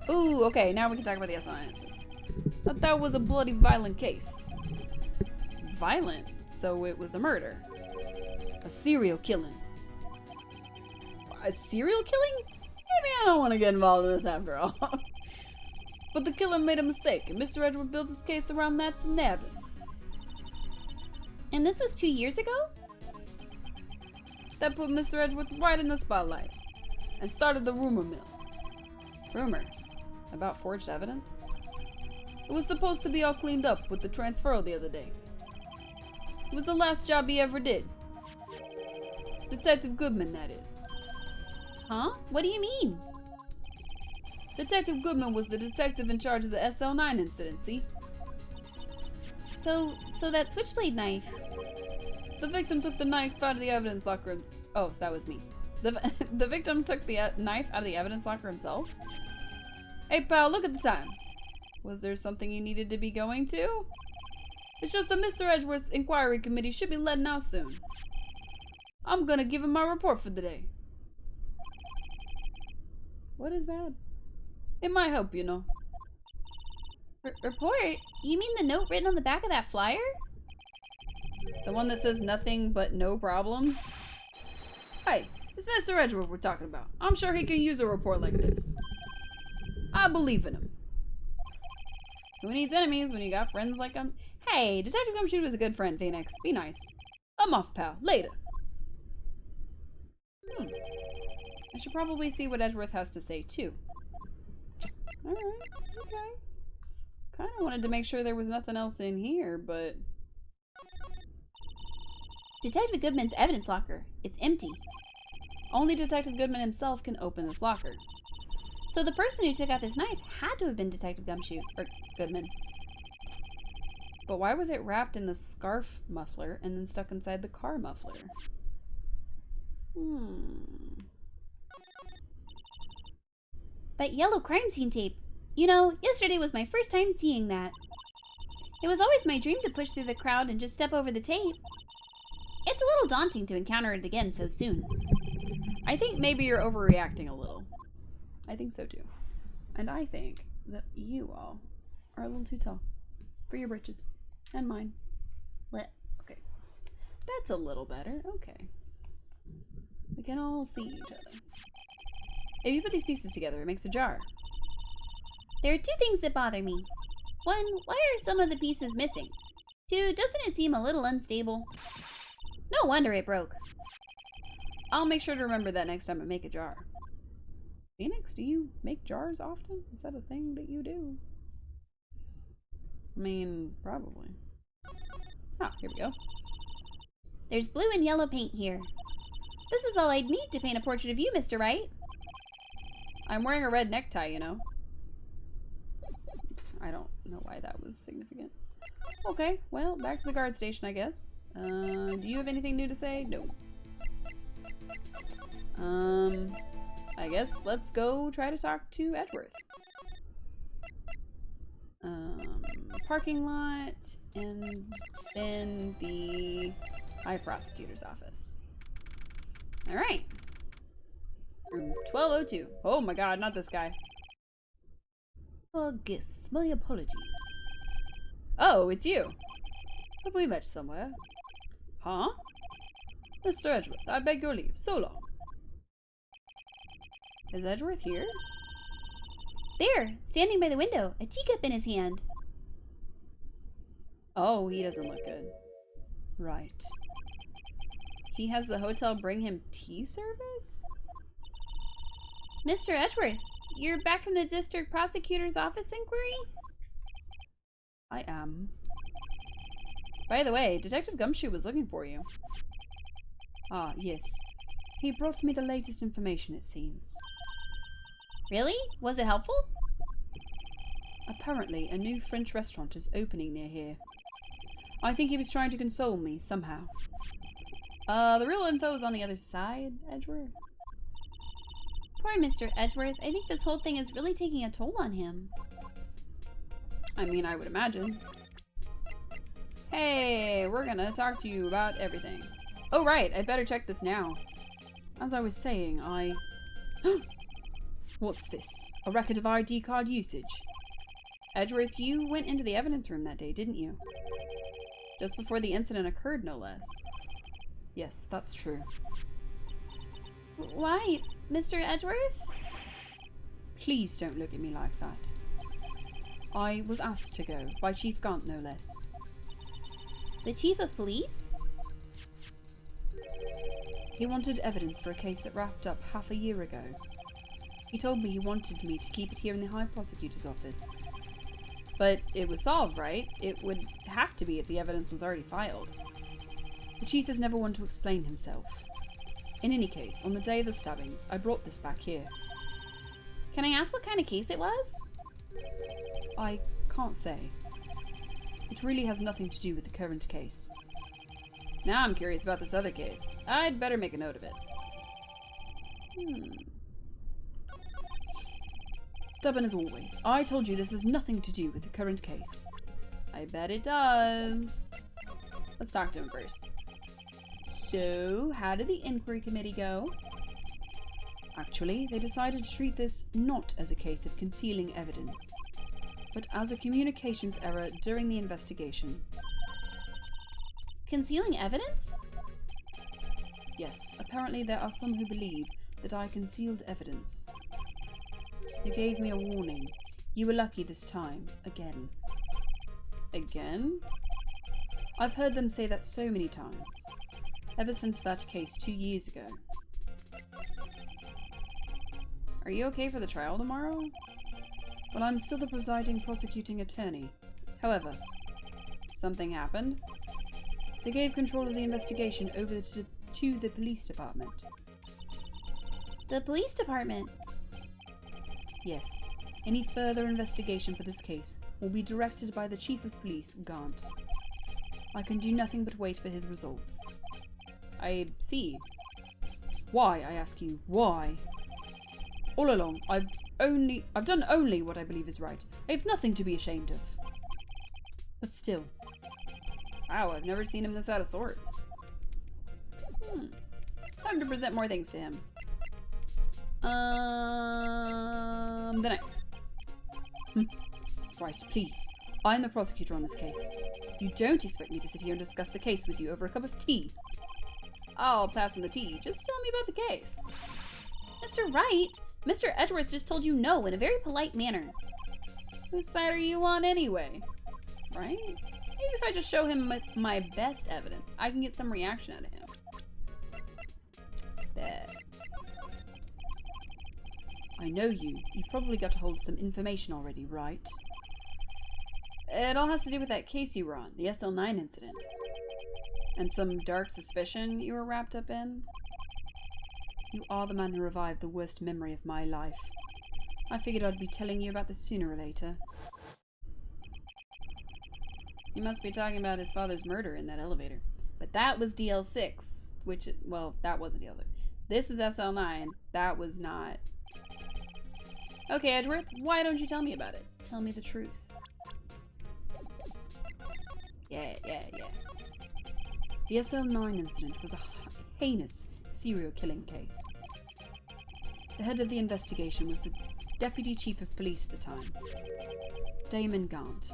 Ooh, okay, now we can talk about the SL9 incident. Thought that was a bloody violent case. Violent? So it was a murder. A serial killing. A serial killing? Maybe I don't want to get involved in this after all. But the killer made a mistake, and Mr. Edgeworth built his case around that to nab him. And this was 2 years ago? That put Mr. Edgeworth right in the spotlight, and started the rumor mill. Rumors? About forged evidence? It was supposed to be all cleaned up with the transferal the other day. It was the last job he ever did. Detective Goodman, that is. Huh? What do you mean? Detective Goodman was the detective in charge of the SL9 incident, see? So that switchblade knife. The victim took the knife out of the evidence locker room. Oh, so that was me. The victim took the knife out of the evidence locker himself? Hey pal, look at the time. Was there something you needed to be going to? It's just that Mr. Edgeworth's inquiry committee should be letting out soon. I'm gonna give him my report for the day. What is that? It might help, you know. Report? You mean the note written on the back of that flyer? The one that says nothing but no problems? Hey, it's Mr. Edgeworth we're talking about. I'm sure he can use a report like this. I believe in him. Who needs enemies when you got friends like him? Hey, Detective Gumshoe was a good friend, Phoenix. Be nice. I'm off, pal. Later. I should probably see what Edgeworth has to say, too. Alright, okay. Kinda wanted to make sure there was nothing else in here, but... Detective Goodman's evidence locker. It's empty. Only Detective Goodman himself can open this locker. So the person who took out this knife had to have been Detective Gumshoe, or Goodman. But why was it wrapped in the scarf muffler and then stuck inside the car muffler? That yellow crime scene tape. You know, yesterday was my first time seeing that. It was always my dream to push through the crowd and just step over the tape. It's a little daunting to encounter it again so soon. I think maybe you're overreacting a little. I think so too. And I think that you all are a little too tall for your britches. And mine. Okay. That's a little better. Okay. We can all see each other. If you put these pieces together, it makes a jar. There are two things that bother me. One, why are some of the pieces missing? Two, doesn't it seem a little unstable? No wonder it broke. I'll make sure to remember that next time I make a jar. Phoenix, do you make jars often? Is that a thing that you do? I mean, probably. Oh, here we go. There's blue and yellow paint here. This is all I'd need to paint a portrait of you, Mr. Wright. I'm wearing a red necktie, you know. I don't know why that was significant. Okay, well, back to the guard station, I guess. Do you have anything new to say? No. I guess let's go try to talk to Edgeworth. Parking lot, and then the High Prosecutor's office. Alright. Room 1202. Oh my god, not this guy. Guess my apologies. Oh, it's you. Have we met somewhere? Huh? Mr. Edgeworth, I beg your leave. So long. Is Edgeworth here? There, standing by the window, a teacup in his hand. Oh, he doesn't look good. Right. He has the hotel bring him tea service? Mr. Edgeworth, you're back from the district prosecutor's office inquiry? I am. By the way, Detective Gumshoe was looking for you. Ah, yes. He brought me the latest information, it seems. Really? Was it helpful? Apparently, a new French restaurant is opening near here. I think he was trying to console me somehow. The real info is on the other side, Edgeworth. Poor Mr. Edgeworth. I think this whole thing is really taking a toll on him. I mean, I would imagine. Hey, we're gonna talk to you about everything. Oh, right, I'd better check this now. As I was saying, What's this? A record of ID card usage? Edgeworth, you went into the evidence room that day, didn't you? Just before the incident occurred, no less. Yes, that's true. Why, Mr. Edgeworth? Please don't look at me like that. I was asked to go, by Chief Gaunt, no less. The chief of police? He wanted evidence for a case that wrapped up half a year ago. He told me he wanted me to keep it here in the High Prosecutor's office. But it was solved, right? It would have to be if the evidence was already filed. The chief is never one to explain himself. In any case, on the day of the stabbings, I brought this back here. Can I ask what kind of case it was? I can't say. It really has nothing to do with the current case. Now I'm curious about this other case. I'd better make a note of it. Stubborn as always. I told you this has nothing to do with the current case. I bet it does. Let's talk to him first. So, how did the inquiry committee go? Actually, they decided to treat this not as a case of concealing evidence, but as a communications error during the investigation. Concealing evidence? Yes, apparently there are some who believe that I concealed evidence. You gave me a warning. You were lucky this time. Again. Again? I've heard them say that so many times. Ever since that case 2 years ago. Are you okay for the trial tomorrow? Well, I'm still the presiding prosecuting attorney. However, something happened. They gave control of the investigation over to the police department. The police department? Yes. Any further investigation for this case will be directed by the Chief of Police, Gaunt. I can do nothing but wait for his results. I see. Why, I ask you, why? All along, I've done only what I believe is right. I have nothing to be ashamed of. But still. Wow, I've never seen him this out of sorts. Time to present more things to him. The knife. Right, please. I'm the prosecutor on this case. You don't expect me to sit here and discuss the case with you over a cup of tea. I'll pass on the tea. Just tell me about the case. Mr. Wright, Mr. Edgeworth just told you no in a very polite manner. Whose side are you on anyway? Right? Maybe if I just show him my best evidence, I can get some reaction out of him. Bet. I know you. You've probably got a hold of some information already, right? It all has to do with that case you were on, the SL9 incident. And some dark suspicion you were wrapped up in? You are the man who revived the worst memory of my life. I figured I'd be telling you about this sooner or later. You must be talking about his father's murder in that elevator. But that was DL6, which, well, that wasn't DL6. This is SL9. That was not. Okay, Edgeworth, why don't you tell me about it? Tell me the truth. Yeah. The SL9 incident was a heinous serial killing case. The head of the investigation was the Deputy Chief of Police at the time, Damon Gaunt.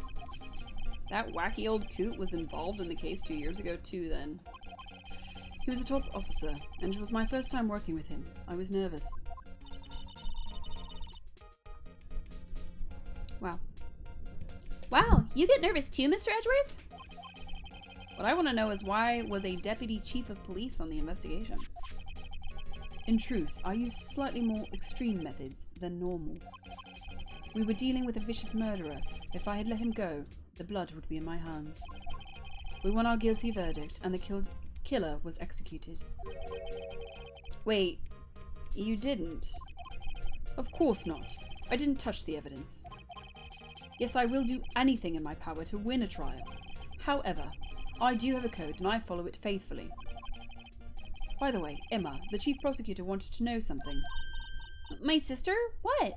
That wacky old coot was involved in the case 2 years ago too then. He was a top officer, and it was my first time working with him. I was nervous. Wow. Wow, you get nervous too, Mr. Edgeworth? What I want to know is why was a Deputy Chief of Police on the investigation? In truth, I used slightly more extreme methods than normal. We were dealing with a vicious murderer. If I had let him go, the blood would be in my hands. We won our guilty verdict, and the killer was executed. Wait, you didn't? Of course not. I didn't touch the evidence. Yes, I will do anything in my power to win a trial. However, I do have a code, and I follow it faithfully. By the way, Emma, the chief prosecutor wanted to know something. My sister? What?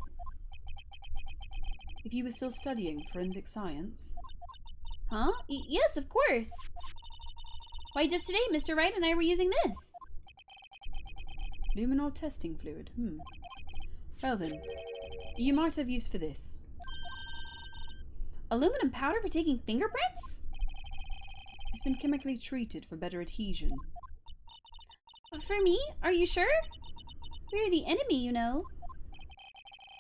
If you were still studying forensic science. Huh? Yes, of course. Why, just today, Mr. Wright and I were using this. Luminol testing fluid. Well then, you might have use for this. Aluminum powder for taking fingerprints? It's been chemically treated for better adhesion. For me? Are you sure? We're the enemy, you know.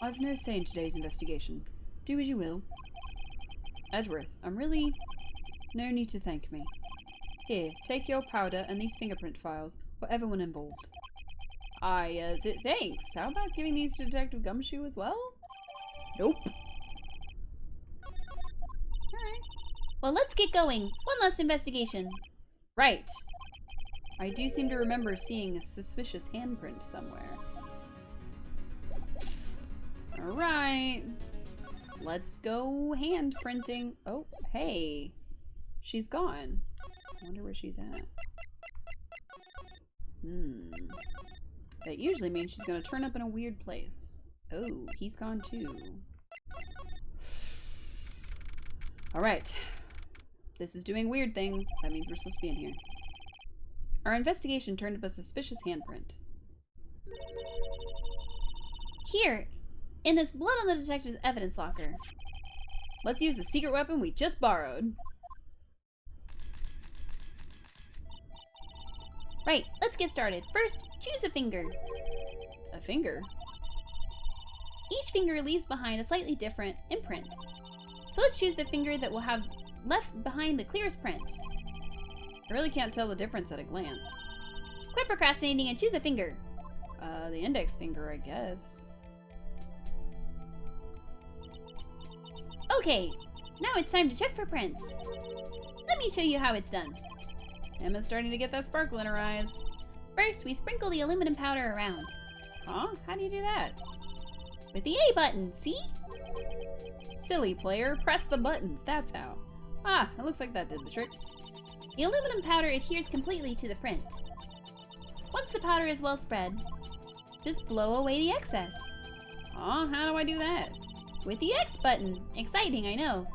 I've no say in today's investigation. Do as you will. Edgeworth, I'm really... No need to thank me. Here, take your powder and these fingerprint files for everyone involved. Thanks. How about giving these to Detective Gumshoe as well? Nope. Alright. Well, let's get going. One last investigation. Right. I do seem to remember seeing a suspicious handprint somewhere. Alright. Let's go handprinting. Oh, hey. She's gone. I wonder where she's at. That usually means she's gonna turn up in a weird place. Oh, he's gone too. Alright. This is doing weird things. That means we're supposed to be in here. Our investigation turned up a suspicious handprint. Here, in this blood on the detective's evidence locker. Let's use the secret weapon we just borrowed. Right, let's get started. First, choose a finger. A finger? Each finger leaves behind a slightly different imprint. So let's choose the finger that will have left behind the clearest print. I really can't tell the difference at a glance. Quit procrastinating and choose a finger. The index finger, I guess. Okay, now it's time to check for prints. Let me show you how it's done. Emma's starting to get that sparkle in her eyes. First, we sprinkle the aluminum powder around. Huh? How do you do that? With the A button, see? Silly player, press the buttons, that's how. Ah, it looks like that did the trick. The aluminum powder adheres completely to the print. Once the powder is well spread, just blow away the excess. Huh? How do I do that? With the X button. Exciting, I know.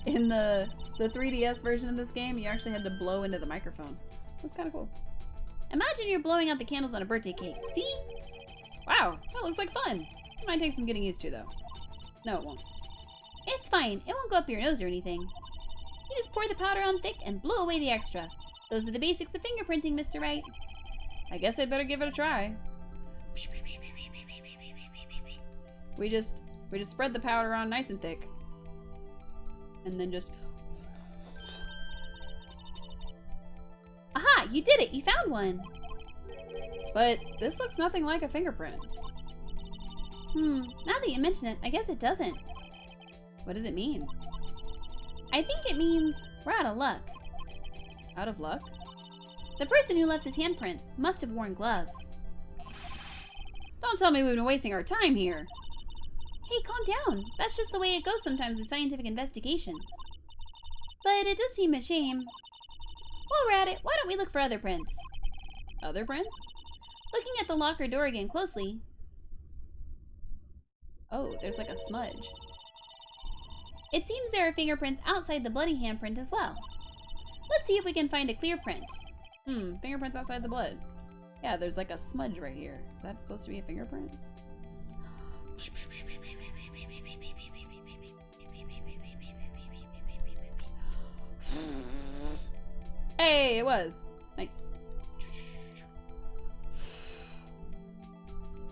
In the 3DS version of this game, you actually had to blow into the microphone. It was kind of cool. Imagine you're blowing out the candles on a birthday cake. See? Wow, that looks like fun. It might take some getting used to, though. No, it won't. It's fine. It won't go up your nose or anything. You just pour the powder on thick and blow away the extra. Those are the basics of fingerprinting, Mr. Wright. I guess I'd better give it a try. We just spread the powder on nice and thick. And then just... Aha! You did it! You found one! But this looks nothing like a fingerprint. Now that you mention it, I guess it doesn't. What does it mean? I think it means we're out of luck. Out of luck? The person who left this handprint must have worn gloves. Don't tell me we've been wasting our time here. Hey, calm down. That's just the way it goes sometimes with scientific investigations. But it does seem a shame. While we're at it, why don't we look for other prints? Other prints? Looking at the locker door again closely. Oh, there's like a smudge. It seems there are fingerprints outside the bloody handprint as well. Let's see if we can find a clear print. Fingerprints outside the blood. Yeah, there's like a smudge right here. Is that supposed to be a fingerprint? Hey, it was. Nice.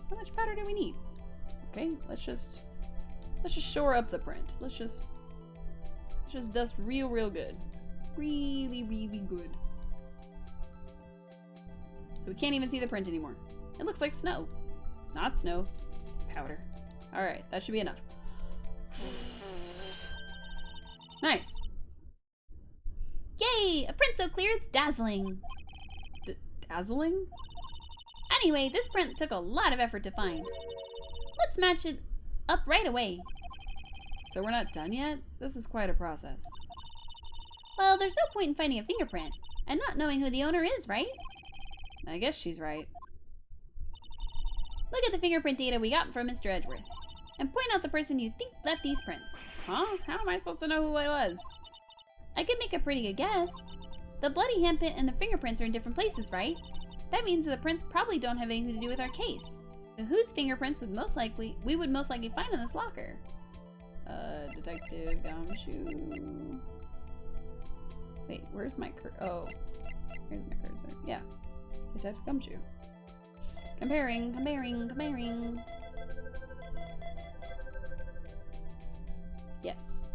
How much powder do we need? Okay, let's just shore up the print. Let's just dust real good. Really good. So we can't even see the print anymore. It looks like snow. It's not snow. It's powder. Alright, that should be enough. Nice. Yay! A print so clear it's dazzling. Dazzling? Anyway, this print took a lot of effort to find. Let's match it up right away. So we're not done yet? This is quite a process. Well, there's no point in finding a fingerprint and not knowing who the owner is, right? I guess she's right. Look at the fingerprint data we got from Mr. Edgeworth and point out the person you think left these prints. Huh? How am I supposed to know who it was? I could make a pretty good guess. The bloody handprint and the fingerprints are in different places, right? That means that the prints probably don't have anything to do with our case. So whose fingerprints we would most likely find in this locker? Detective Gumshoe. Wait, where's my oh, here's my cursor. Yeah, Detective Gumshoe. Comparing. Yes.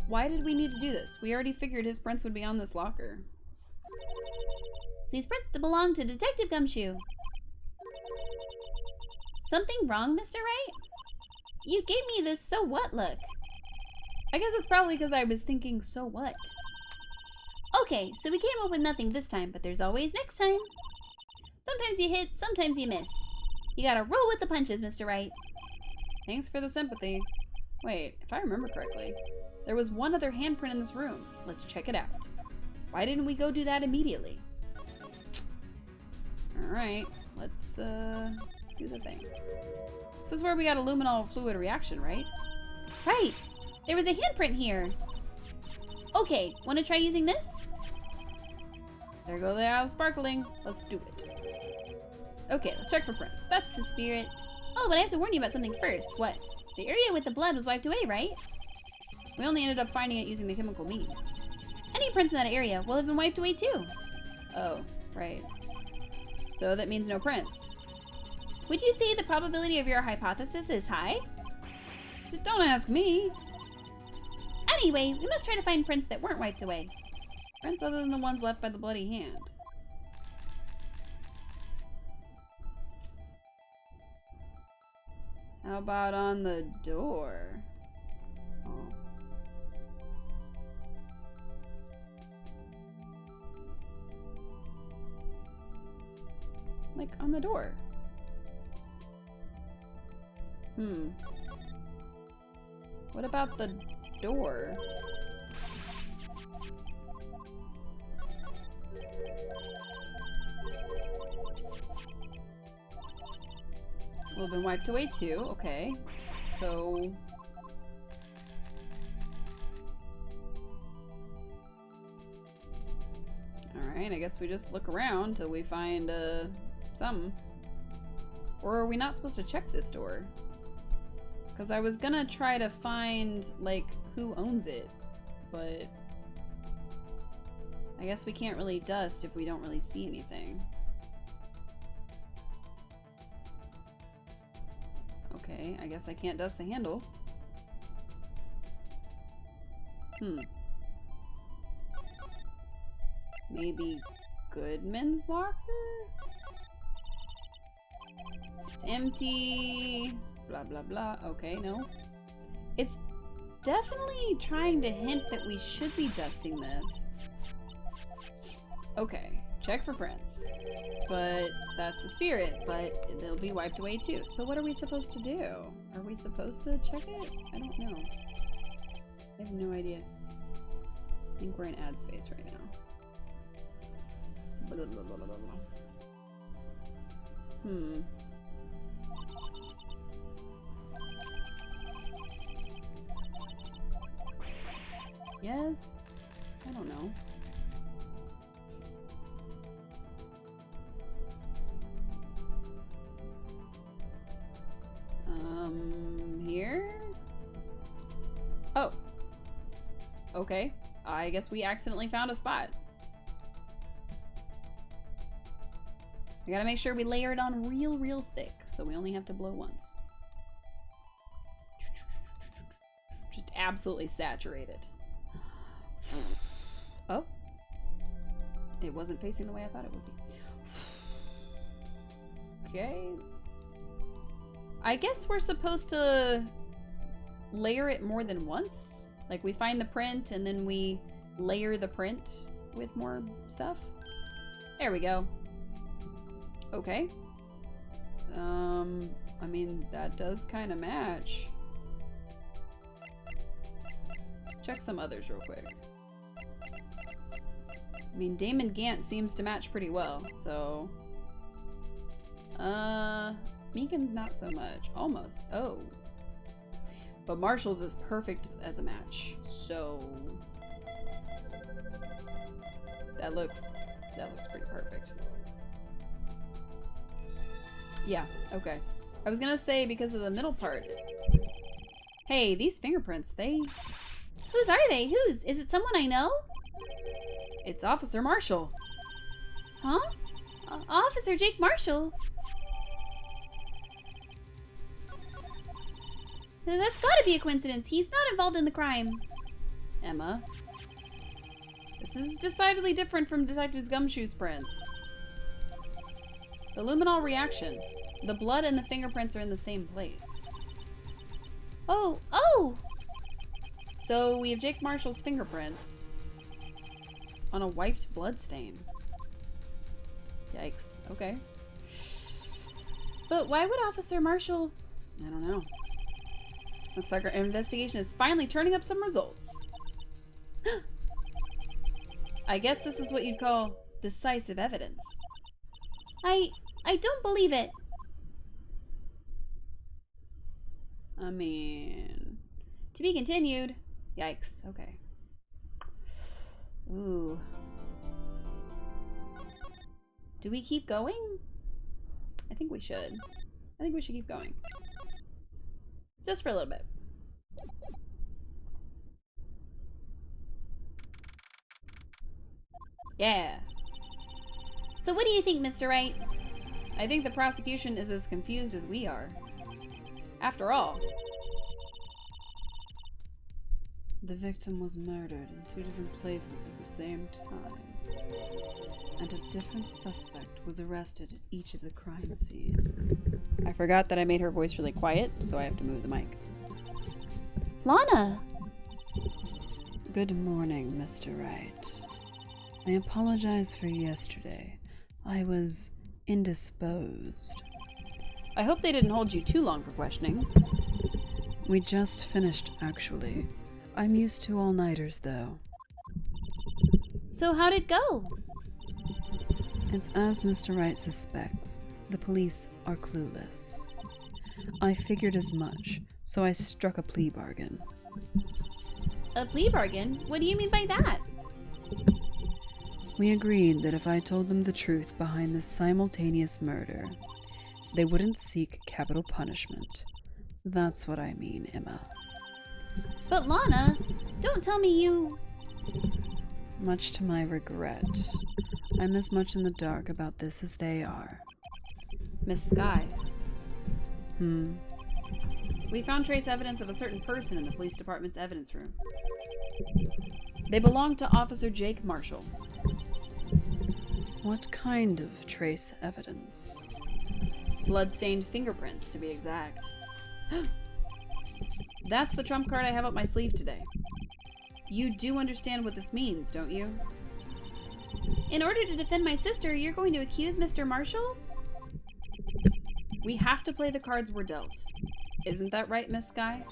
Why did we need to do this? We already figured his prints would be on this locker. These prints belong to Detective Gumshoe. Something wrong, Mr. Wright? You gave me this so what look. I guess it's probably because I was thinking, so what? Okay, so we came up with nothing this time, but there's always next time. Sometimes you hit, sometimes you miss. You gotta roll with the punches, Mr. Wright. Thanks for the sympathy. Wait, if I remember correctly, there was one other handprint in this room. Let's check it out. Why didn't we go do that immediately? Alright, let's do the thing. This is where we got a luminol fluid reaction, right? Right. There was a handprint here. Okay, wanna try using this? There go the eyes sparkling. Let's do it. Okay, let's check for prints. That's the spirit. Oh, but I have to warn you about something first. What? The area with the blood was wiped away, right? We only ended up finding it using the chemical means. Any prints in that area will have been wiped away too. Oh, right. So that means no prints. Would you say the probability of your hypothesis is high? Don't ask me. Anyway, we must try to find prints that weren't wiped away. Prints other than the ones left by the bloody hand. How about on the door? Oh. Like on the door. What about the door? Will have been wiped away too. Okay. So alright, I guess we just look around till we find something. Or are we not supposed to check this door? Because I was gonna try to find, like, who owns it, but I guess we can't really dust if we don't really see anything. Okay, I guess I can't dust the handle. Maybe Goodman's locker? It's empty. Blah, blah, blah. Okay, no. It's definitely trying to hint that we should be dusting this. Okay, check for prints. But that's the spirit, but they'll be wiped away too. So what are we supposed to do? Are we supposed to check it? I don't know. I have no idea. I think we're in ad space right now. Blah, blah, blah, blah, blah. Yes. I don't know. Oh. Okay. I guess we accidentally found a spot. I gotta make sure we layer it on real thick, so we only have to blow once. Just absolutely saturate it. Oh. It wasn't facing the way I thought it would be. Okay. I guess we're supposed to layer it more than once? Like we find the print and then we layer the print with more stuff? There we go. Okay. I mean, that does kind of match. Let's check some others real quick. I mean, Damon Gant seems to match pretty well, so... Meekins not so much. Almost. Oh. But Marshall's is perfect as a match, so... That looks pretty perfect. Yeah, okay. I was gonna say because of the middle part. Hey, these fingerprints, they... Whose are they? Whose? Is it someone I know? It's Officer Marshall. Huh? Officer Jake Marshall? That's gotta be a coincidence. He's not involved in the crime. Emma. This is decidedly different from Detective Gumshoe's prints. The luminol reaction. The blood and the fingerprints are in the same place. Oh! Oh! So we have Jake Marshall's fingerprints on a wiped blood stain. Yikes. Okay. But why would Officer Marshall... I don't know. Looks like our investigation is finally turning up some results. I guess this is what you'd call decisive evidence. I don't believe it. I mean... To be continued. Yikes. Okay. Ooh. Do we keep going? I think we should. I think we should keep going. Just for a little bit. Yeah. So what do you think, Mr. Wright? I think the prosecution is as confused as we are. After all, the victim was murdered in 2 different places at the same time, and a different suspect was arrested at each of the crime scenes. I forgot that I made her voice really quiet, so I have to move the mic. Lana! Good morning, Mr. Wright. I apologize for yesterday. I was indisposed. I hope they didn't hold you too long for questioning. We just finished, actually. I'm used to all-nighters, though. So how'd it go? It's as Mr. Wright suspects. The police are clueless. I figured as much, so I struck a plea bargain. A plea bargain? What do you mean by that? We agreed that if I told them the truth behind this simultaneous murder, they wouldn't seek capital punishment. That's what I mean, Emma. But Lana, don't tell me you... Much to my regret, I'm as much in the dark about this as they are. Miss Skye. We found trace evidence of a certain person in the police department's evidence room. They belong to Officer Jake Marshall. What kind of trace evidence? Blood-stained fingerprints, to be exact. That's the trump card I have up my sleeve today. You do understand what this means, don't you? In order to defend my sister, you're going to accuse Mr. Marshall? We have to play the cards we're dealt. Isn't that right, Miss Skye?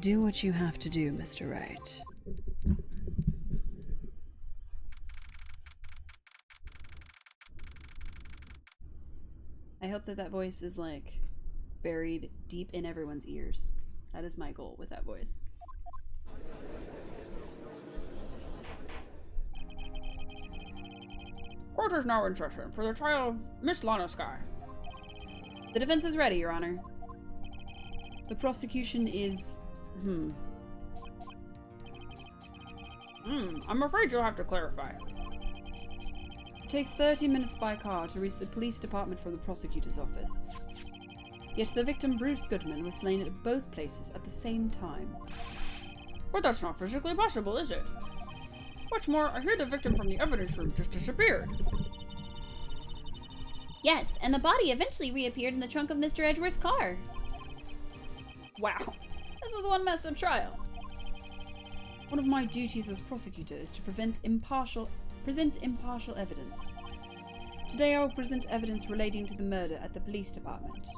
Do what you have to do, Mr. Wright. I hope that that voice is, like, buried deep in everyone's ears. That is my goal with that voice. Court is now in session for the trial of Miss Lana Skye. The defense is ready, Your Honor. The prosecution is... I'm afraid you'll have to clarify. It takes 30 minutes by car to reach the police department from the prosecutor's office. Yet the victim, Bruce Goodman, was slain at both places at the same time. But that's not physically possible, is it? What's more, I hear the victim from the evidence room just disappeared. Yes, and the body eventually reappeared in the trunk of Mr. Edgeworth's car. Wow. This is one messed up trial. One of my duties as prosecutor is to present impartial evidence. Today I will present evidence relating to the murder at the police department.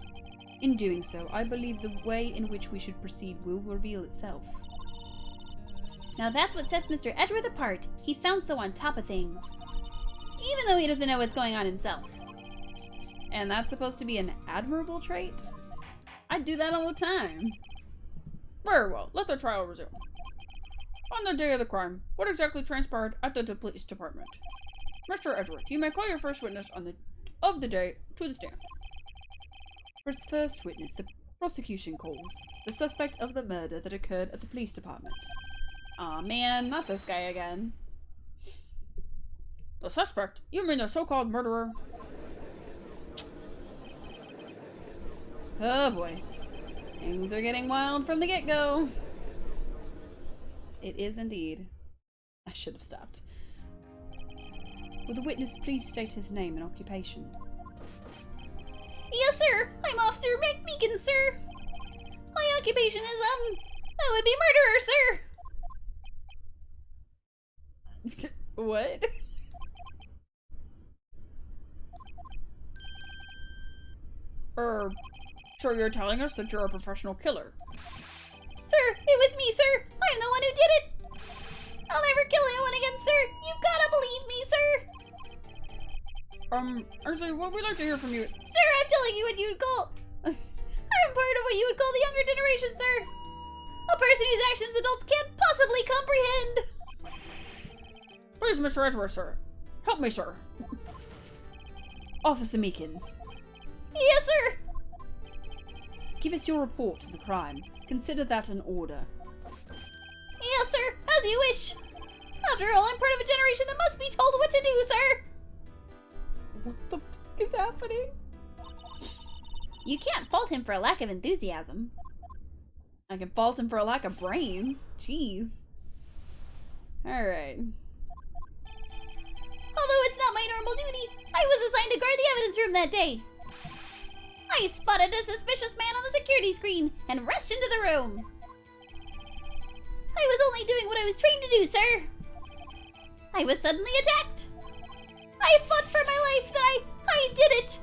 In doing so, I believe the way in which we should proceed will reveal itself. Now that's what sets Mr. Edgeworth apart. He sounds so on top of things. Even though he doesn't know what's going on himself. And that's supposed to be an admirable trait? I do that all the time. Very well, let the trial resume. On the day of the crime, what exactly transpired at the police department? Mr. Edgeworth, you may call your first witness of the day to the stand. For its first witness, the prosecution calls the suspect of the murder that occurred at the police department. Aw man, not this guy again. The suspect? You mean the so-called murderer? Oh boy. Things are getting wild from the get-go. It is indeed. I should have stopped. Will the witness please state his name and occupation? Yes, sir. I'm Officer Meekins, sir. My occupation is, I would be murderer, sir. What? So you're telling us that you're a professional killer? Sir, it was me, sir. I'm the one who did it. I'll never kill anyone again, sir. You've gotta believe me, sir. Actually, what we'd like to hear from you... Sir, I'm telling you what you'd call... I'm part of what you would call the younger generation, sir. A person whose actions adults can't possibly comprehend. Please, Mr. Edgeworth, sir. Help me, sir. Officer Meekins. Yes, sir. Give us your report of the crime. Consider that an order. Yes, sir. As you wish. After all, I'm part of a generation that must be told what to do, sir. What the fuck is happening? You can't fault him for a lack of enthusiasm. I can fault him for a lack of brains. Jeez. Alright. Although it's not my normal duty, I was assigned to guard the evidence room that day. I spotted a suspicious man on the security screen and rushed into the room. I was only doing what I was trained to do, sir. I was suddenly attacked. I fought for my life, then I did it.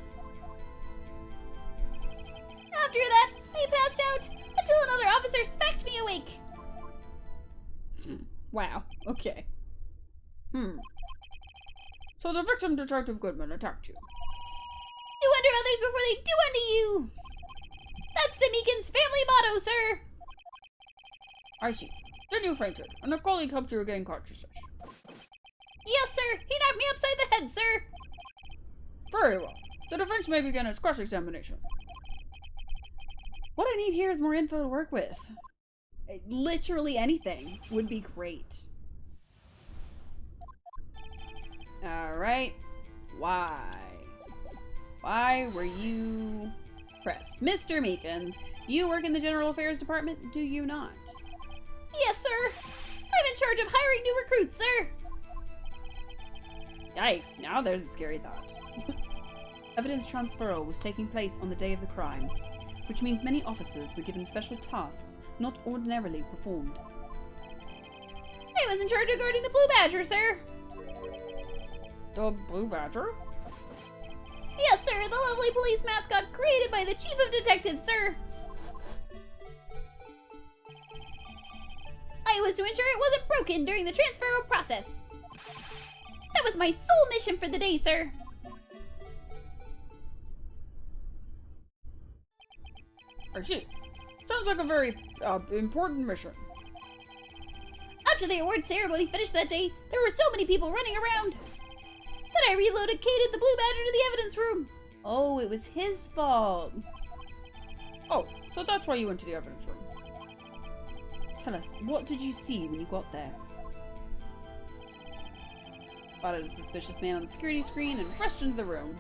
After that, I passed out until another officer smacked me awake. Wow, okay. So the victim, Detective Goodman, attacked you. Do unto others before they do unto you. That's the Meekins family motto, sir. I see. Then you fainted, and a colleague helped you regain consciousness. Yes, sir. He knocked me upside the head, sir. Very well. The defense may begin its cross-examination. What I need here is more info to work with. Literally anything would be great. Alright. Why? Why were you pressed? Mr. Meekins, you work in the General Affairs Department, do you not? Yes, sir. I'm in charge of hiring new recruits, sir. Yikes, now there's a scary thought. Evidence transferal was taking place on the day of the crime, which means many officers were given special tasks not ordinarily performed. I was in charge of guarding the Blue Badger, sir. The Blue Badger? Yes, sir, the lovely police mascot created by the Chief of Detectives, sir. I was to ensure it wasn't broken during the transferal process. That was my sole mission for the day, sir. I see. Sounds like a very, important mission. After the award ceremony finished that day, there were so many people running around that I relocated the Blue Badger to the evidence room. Oh, it was his fault. Oh, So that's why you went to the evidence room. Tell us, what did you see when you got there? Spotted a suspicious man on the security screen and rushed into the room.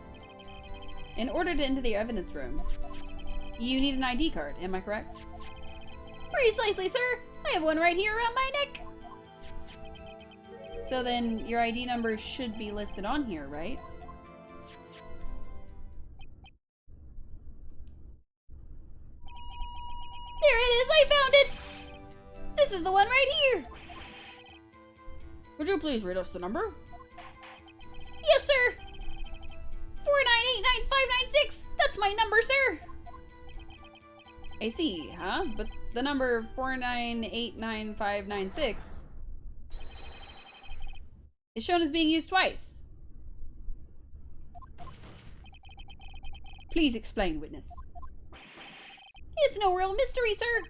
In order to enter the evidence room, you need an ID card, am I correct? Precisely, sir. I have one right here around my neck. So then your ID number should be listed on here, right? There it is, I found it! This is the one right here! Would you please read us the number? Yes, sir! 4989596! That's my number, sir! I see, huh? But the number 4989596 is shown as being used twice. Please explain, witness. It's no real mystery, sir.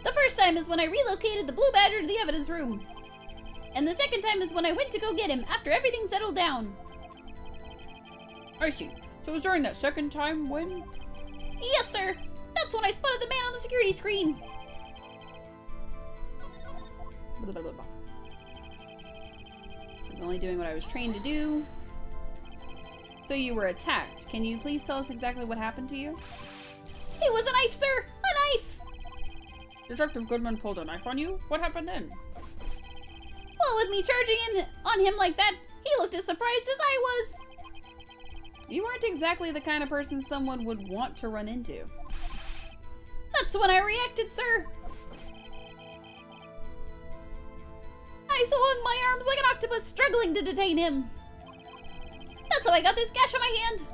The first time is when I relocated the Blue Badger to the evidence room. And the second time is when I went to go get him after everything settled down. I see. So it was during that second time when... Yes, sir. That's when I spotted the man on the security screen. I was only doing what I was trained to do. So you were attacked. Can you please tell us exactly what happened to you? It was a knife, sir! A knife! Detective Goodman pulled a knife on you? What happened then? Well, with me charging in on him like that, he looked as surprised as I was. You weren't exactly the kind of person someone would want to run into. That's when I reacted, sir. I swung my arms like an octopus, struggling to detain him. That's how I got this gash on my hand.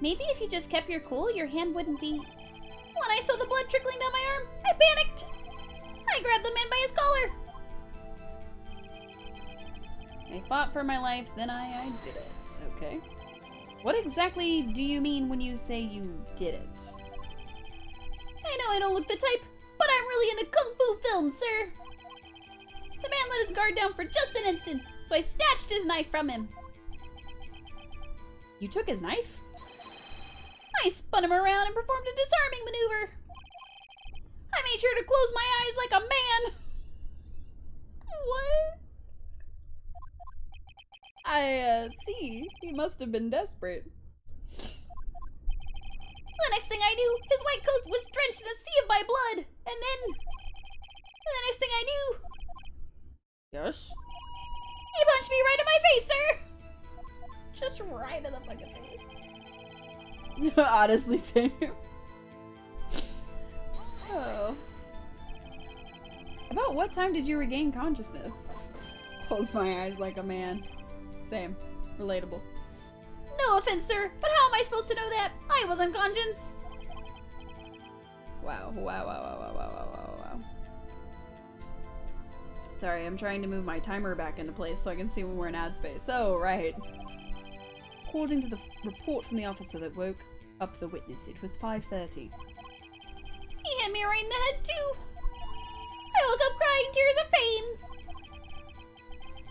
Maybe if you just kept your cool, your hand wouldn't be... When I saw the blood trickling down my arm, I panicked. I grabbed the man by his collar. I fought for my life, then I did it. Okay. What exactly do you mean when you say you did it? I know I don't look the type, but I'm really into kung fu films, sir. The man let his guard down for just an instant, so I snatched his knife from him. You took his knife? I spun him around and performed a disarming maneuver. I made sure to close my eyes like a man. What? I see. He must have been desperate. The next thing I knew, his white coat was drenched in a sea of my blood. And then the next thing I knew... Yes? He punched me right in my face, sir! Just right in the fucking face. Honestly, same. Oh. About what time did you regain consciousness? Close my eyes like a man. Same. Relatable. No offense, sir, but how am I supposed to know that? I was unconscious. Wow. Sorry, I'm trying to move my timer back into place so I can see when we're in ad space. Oh, right. According to the report from the officer that woke up the witness, it was 5:30. He hit me right in the head, too. I woke up crying tears of pain.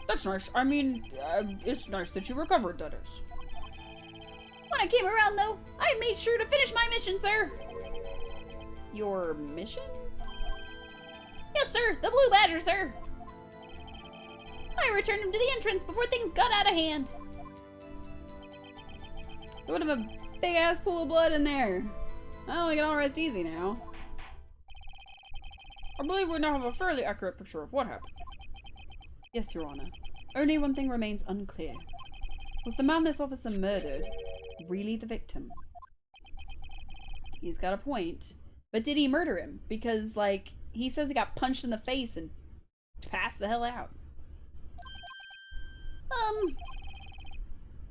That's nice. I mean, it's nice that you recovered, that is. When I came around, though, I made sure to finish my mission, sir. Your mission? Yes, sir. The Blue Badger, sir. I returned him to the entrance before things got out of hand. There would have a big-ass pool of blood in there. Well, we can all rest easy now. I believe we now have a fairly accurate picture of what happened. Yes, Your Honor. Only one thing remains unclear. Was the man this officer murdered really the victim? He's got a point. But did he murder him? Because, like, he says he got punched in the face and passed the hell out.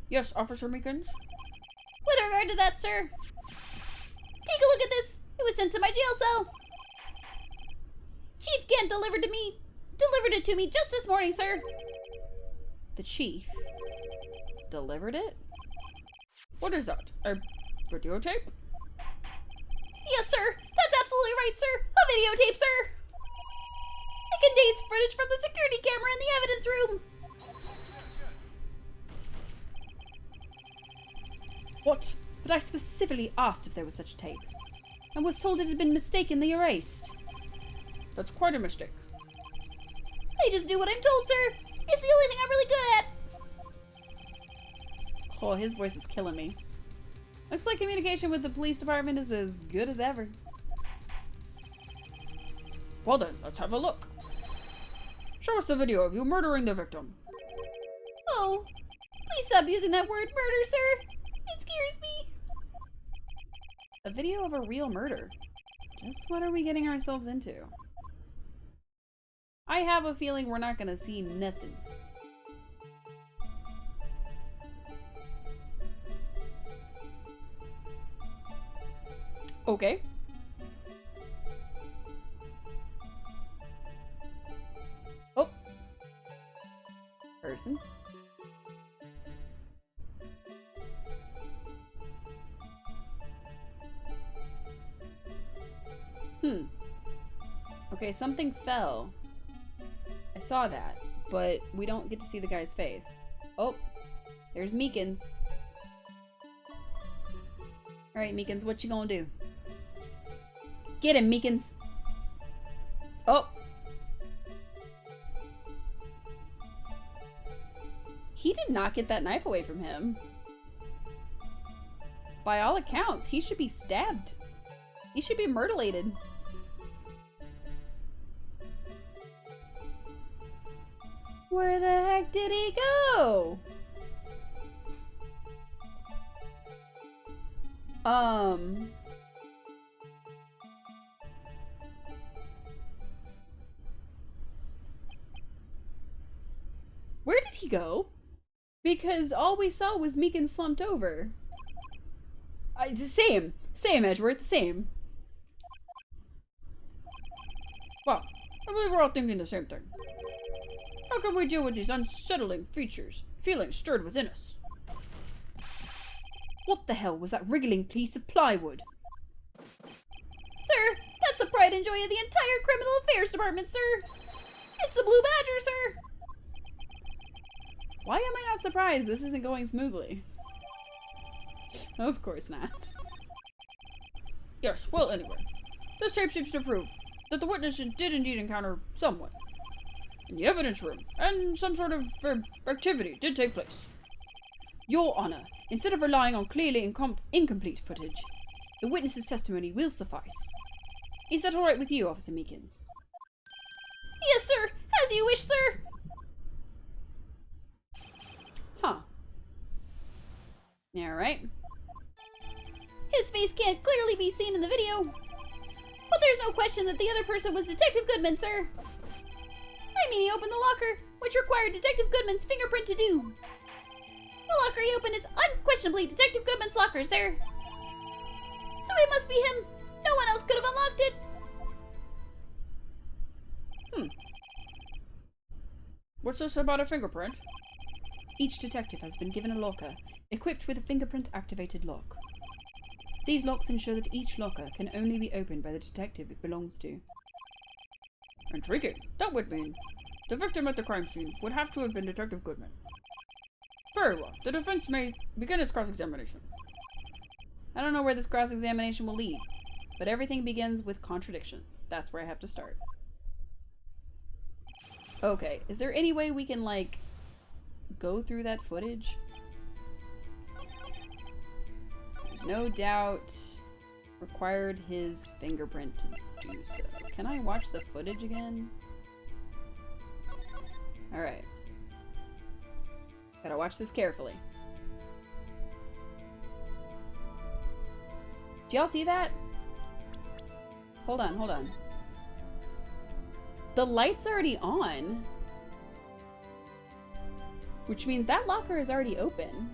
Yes, Officer Meekins? With regard to that, sir. Take a look at this. It was sent to my jail cell. Chief Kent delivered it to me just this morning, sir. The chief delivered it? What is that? A videotape? Yes, sir. That's absolutely right, sir. A videotape, sir. It contains footage from the security camera in the evidence room. What? but I specifically asked if there was such a tape, and was told it had been mistakenly erased. That's quite a mistake. I just do what I'm told, sir. It's the only thing I'm really good at. Oh, his voice is killing me. Looks like communication with the police department is as good as ever. Well then, let's have a look. Show us the video of you murdering the victim. Oh, please stop using that word murder, sir. It scares me. A video of a real murder. Just what are we getting ourselves into? I have a feeling we're not gonna see nothing. Okay. Oh. Person. Okay, something fell. I saw that, but we don't get to see the guy's face. Oh, there's Meekins. Alright, Meekins, what you gonna do? Get him, Meekins! Oh! He did not get that knife away from him. By all accounts, he should be stabbed. He should be mutilated. Where the heck did he go? Where did he go? Because all we saw was Meekins slumped over. Same, Edgeworth, same. Wow, I believe we're all thinking the same thing. How can we deal with these unsettling feelings stirred within us? What the hell was that wriggling piece of plywood? Sir, that's the pride and joy of the entire Criminal Affairs Department, sir. It's the Blue Badger, sir. Why am I not surprised this isn't going smoothly? Of course not. Yes, well anyway, this tape seems to prove that the witness did indeed encounter someone in the evidence room, and some sort of activity did take place. Your Honor, instead of relying on clearly incomplete footage, the witness's testimony will suffice. Is that alright with you, Officer Meekins? Yes, sir. As you wish, sir. Huh. Alright. His face can't clearly be seen in the video, but there's no question that the other person was Detective Goodman, sir. I mean, he opened the locker, which required Detective Goodman's fingerprint to do. The locker he opened is unquestionably Detective Goodman's locker, sir. So it must be him. No one else could have unlocked it. What's this about a fingerprint? Each detective has been given a locker, equipped with a fingerprint-activated lock. These locks ensure that each locker can only be opened by the detective it belongs to. Intriguing. That would mean the victim at the crime scene would have to have been Detective Goodman. Very well. The defense may begin its cross-examination. I don't know where this cross-examination will lead, but everything begins with contradictions. That's where I have to start. Okay, is there any way we can, like, go through that footage? There's no doubt required his fingerprint to do so. Can I watch the footage again? Alright. Gotta watch this carefully. Do y'all see that? Hold on, hold on. The light's already on. Which means that locker is already open.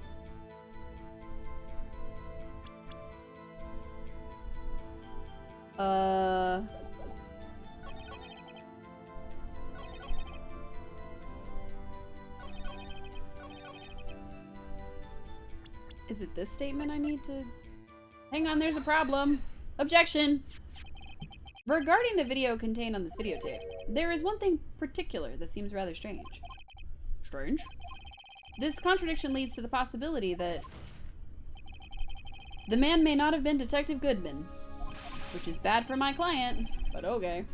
Is it this statement I need to... Hang on, there's a problem. Objection! Regarding the video contained on this videotape, there is one thing particular that seems rather strange. Strange? This contradiction leads to the possibility that The man may not have been Detective Goodman, which is bad for my client, but okay.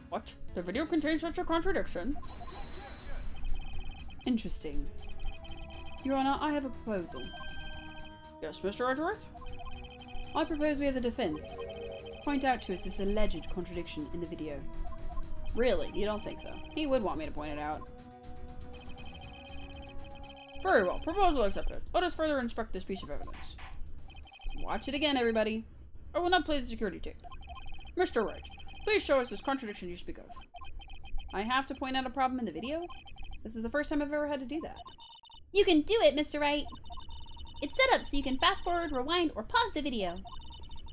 What? The video contains such a contradiction? Interesting. Your Honor, I have a proposal. Yes, Mr. Edgeworth? I propose we have the defense point out to us this alleged contradiction in the video. Really? You don't think so? He would want me to point it out. Very well. Proposal accepted. Let us further inspect this piece of evidence. Watch it again, everybody. I will not play the security tape. Mr. Wright, please show us this contradiction you speak of. I have to point out a problem in the video? This is the first time I've ever had to do that. You can do it, Mr. Wright. It's set up so you can fast forward, rewind, or pause the video.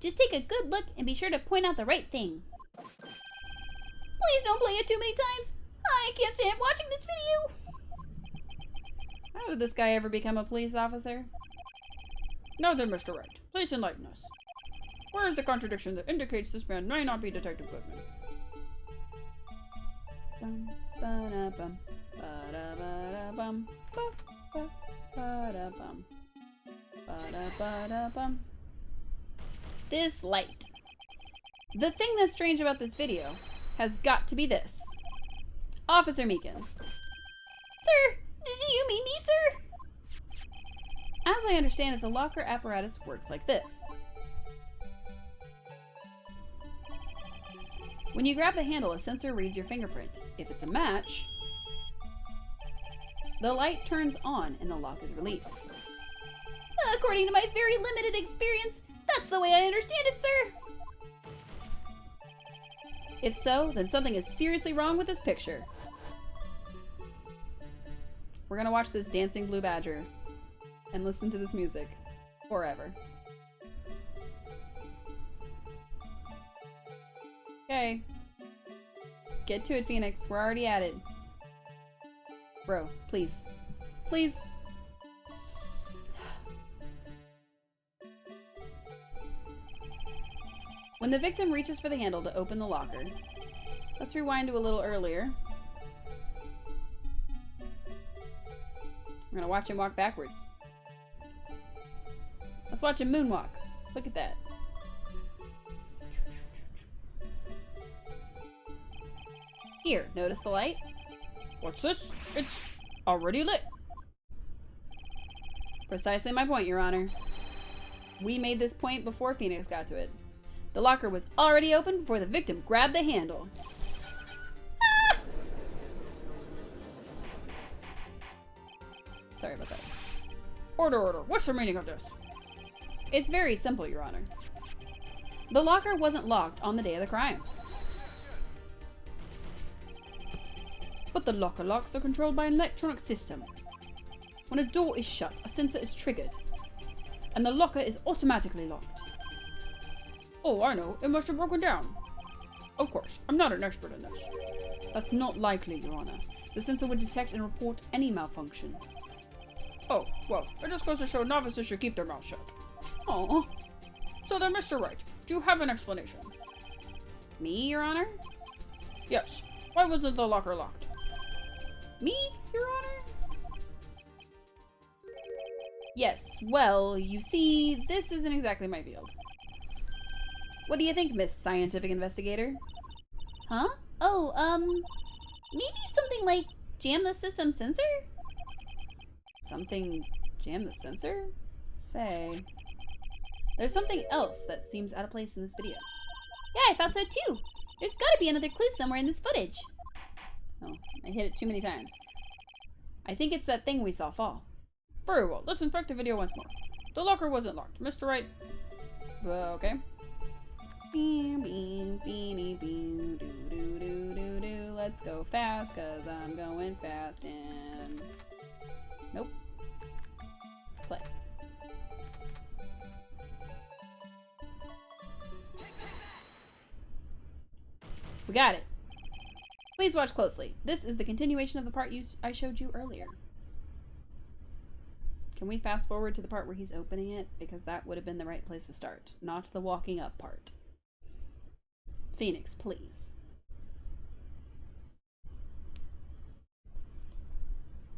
Just take a good look and be sure to point out the right thing. Please don't play it too many times. I can't stand watching this video. How did this guy ever become a police officer? Now then, Mr. Wright, please enlighten us. Where is the contradiction that indicates this man may not be Detective Goodman? Bum, ba-da-bum, ba-da-ba-da-bum, ba-ba-ba-da-bum, ba-da-ba-da-bum. This light. The thing that's strange about this video has got to be this. Officer Meekins. Sir, do you mean me, sir? As I understand it, the locker apparatus works like this. When you grab the handle, a sensor reads your fingerprint. If it's a match, the light turns on and the lock is released. According to my very limited experience, that's the way I understand it, sir. If so, then something is seriously wrong with this picture. We're gonna watch this dancing blue badger and listen to this music forever. Okay. Get to it, Phoenix. We're already at it. Bro, please. Please. When the victim reaches for the handle to open the locker, let's rewind to a little earlier. We're gonna watch him walk backwards. Let's watch him moonwalk. Look at that. Here, notice the light? What's this? It's already lit. Precisely my point, Your Honor. We made this point before Phoenix got to it. The locker was already open before the victim grabbed the handle. Ah! Sorry about that. Order. What's the meaning of this? It's very simple, Your Honor. The locker wasn't locked on the day of the crime. But the locker locks are controlled by an electronic system. When a door is shut, a sensor is triggered, and the locker is automatically locked. Oh, I know. It must have broken down. Of course, I'm not an expert in this. That's not likely, Your Honor. The sensor would detect and report any malfunction. Oh, well, it just goes to show novices should keep their mouths shut. Oh. So then, Mr. Wright, do you have an explanation? Me, Your Honor? Yes. Why wasn't the locker locked? Me, Your Honor? Yes, well, you see, this isn't exactly my field. What do you think, Miss Scientific Investigator? Huh? Oh, maybe something like jam the system sensor? Something jam the sensor? Say. There's something else that seems out of place in this video. Yeah, I thought so too. There's gotta be another clue somewhere in this footage. Oh, I hit it too many times. I think it's that thing we saw fall. Very well, let's inspect the video once more. The locker wasn't locked. Mr. Wright? Okay. Let's go fast, cause I'm going fast and... Nope. Play. We got it. Please watch closely. This is the continuation of the part I showed you earlier. Can we fast forward to the part where he's opening it? Because that would have been the right place to start, not the walking up part. Phoenix, please.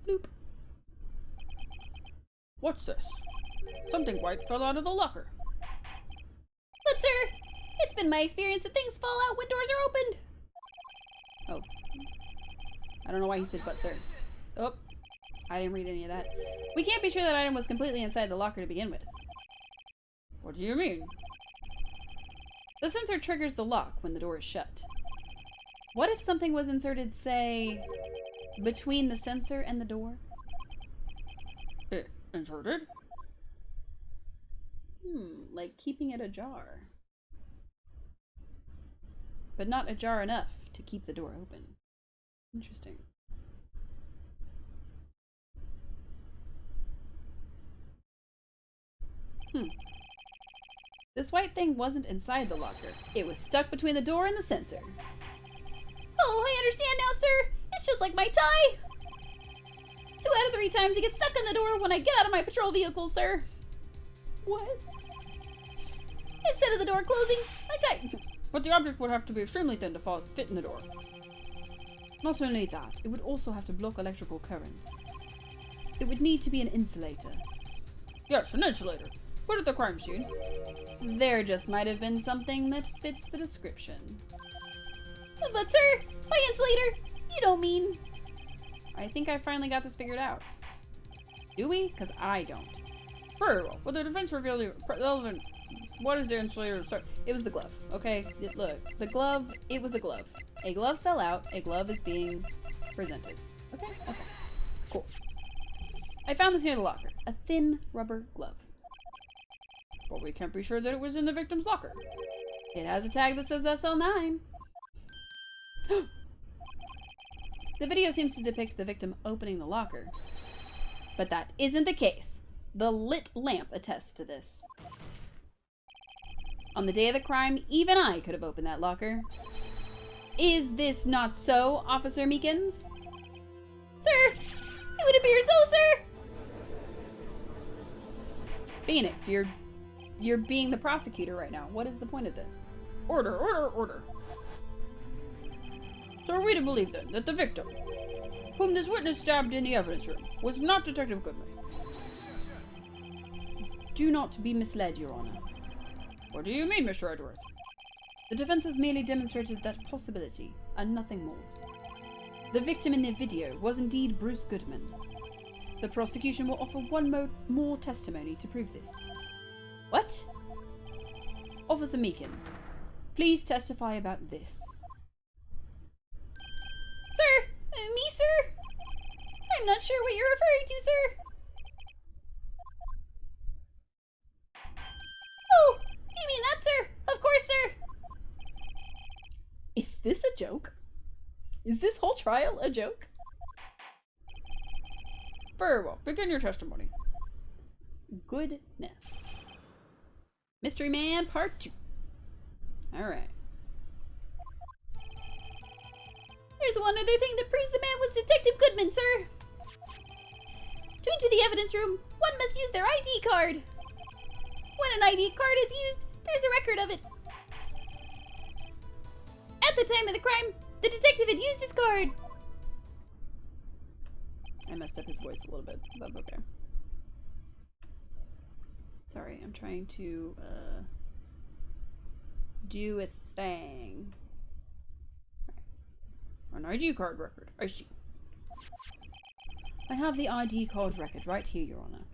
Bloop. What's this? Something white fell out of the locker. sir! It's been my experience that things fall out when doors are opened. Oh. I don't know why he said but, sir. Oh. I didn't read any of that. We can't be sure that item was completely inside the locker to begin with. What do you mean? The sensor triggers the lock when the door is shut. What if something was inserted, say, between the sensor and the door? Inserted? Like keeping it ajar. But not ajar enough to keep the door open. Interesting. This white thing wasn't inside the locker. It was stuck between the door and the sensor. Oh, I understand now, sir. It's just like my tie. 2 out of 3 times it gets stuck in the door when I get out of my patrol vehicle, sir. What? Instead of the door closing, my tie... But the object would have to be extremely thin to fit in the door. Not only that, it would also have to block electrical currents. It would need to be an insulator. Yes, an insulator. Put at the crime scene. There just might have been something that fits the description. But sir, by insulator, you don't mean... I think I finally got this figured out. Do we? Because I don't. Very well. But the defense revealed the relevant... What is the insulator? It was the glove, okay? Look, the glove, it was a glove. A glove fell out, a glove is being presented. Okay? Okay. Cool. I found this near the locker. A thin rubber glove. But we can't be sure that it was in the victim's locker. It has a tag that says SL9. The video seems to depict the victim opening the locker. But that isn't the case. The lit lamp attests to this. On the day of the crime, even I could have opened that locker. Is this not so, Officer Meekins? Sir, it would appear so, sir. Phoenix, you're being the prosecutor right now. What is the point of this? Order, order, order. So are we to believe then that the victim, whom this witness stabbed in the evidence room, was not Detective Goodman? Do not be misled, Your Honor. What do you mean, Mr. Edgeworth? The defense has merely demonstrated that possibility, and nothing more. The victim in the video was indeed Bruce Goodman. The prosecution will offer one more testimony to prove this. What? Officer Meekins, please testify about this. Sir! Me, sir? I'm not sure what you're referring to, sir. Oh, you mean that, sir? Of course, sir. Is this a joke? Is this whole trial a joke? Very well. Begin your testimony. Goodness. Mystery Man Part 2. Alright. There's one other thing that proves the man was Detective Goodman, sir. To enter the evidence room, one must use their ID card. When an ID card is used, there's a record of it. At the time of the crime, the detective had used his card. I messed up his voice a little bit. That's okay. Sorry, I'm trying to do a thing. An ID card record. I see. I have the ID card record right here, Your Honor.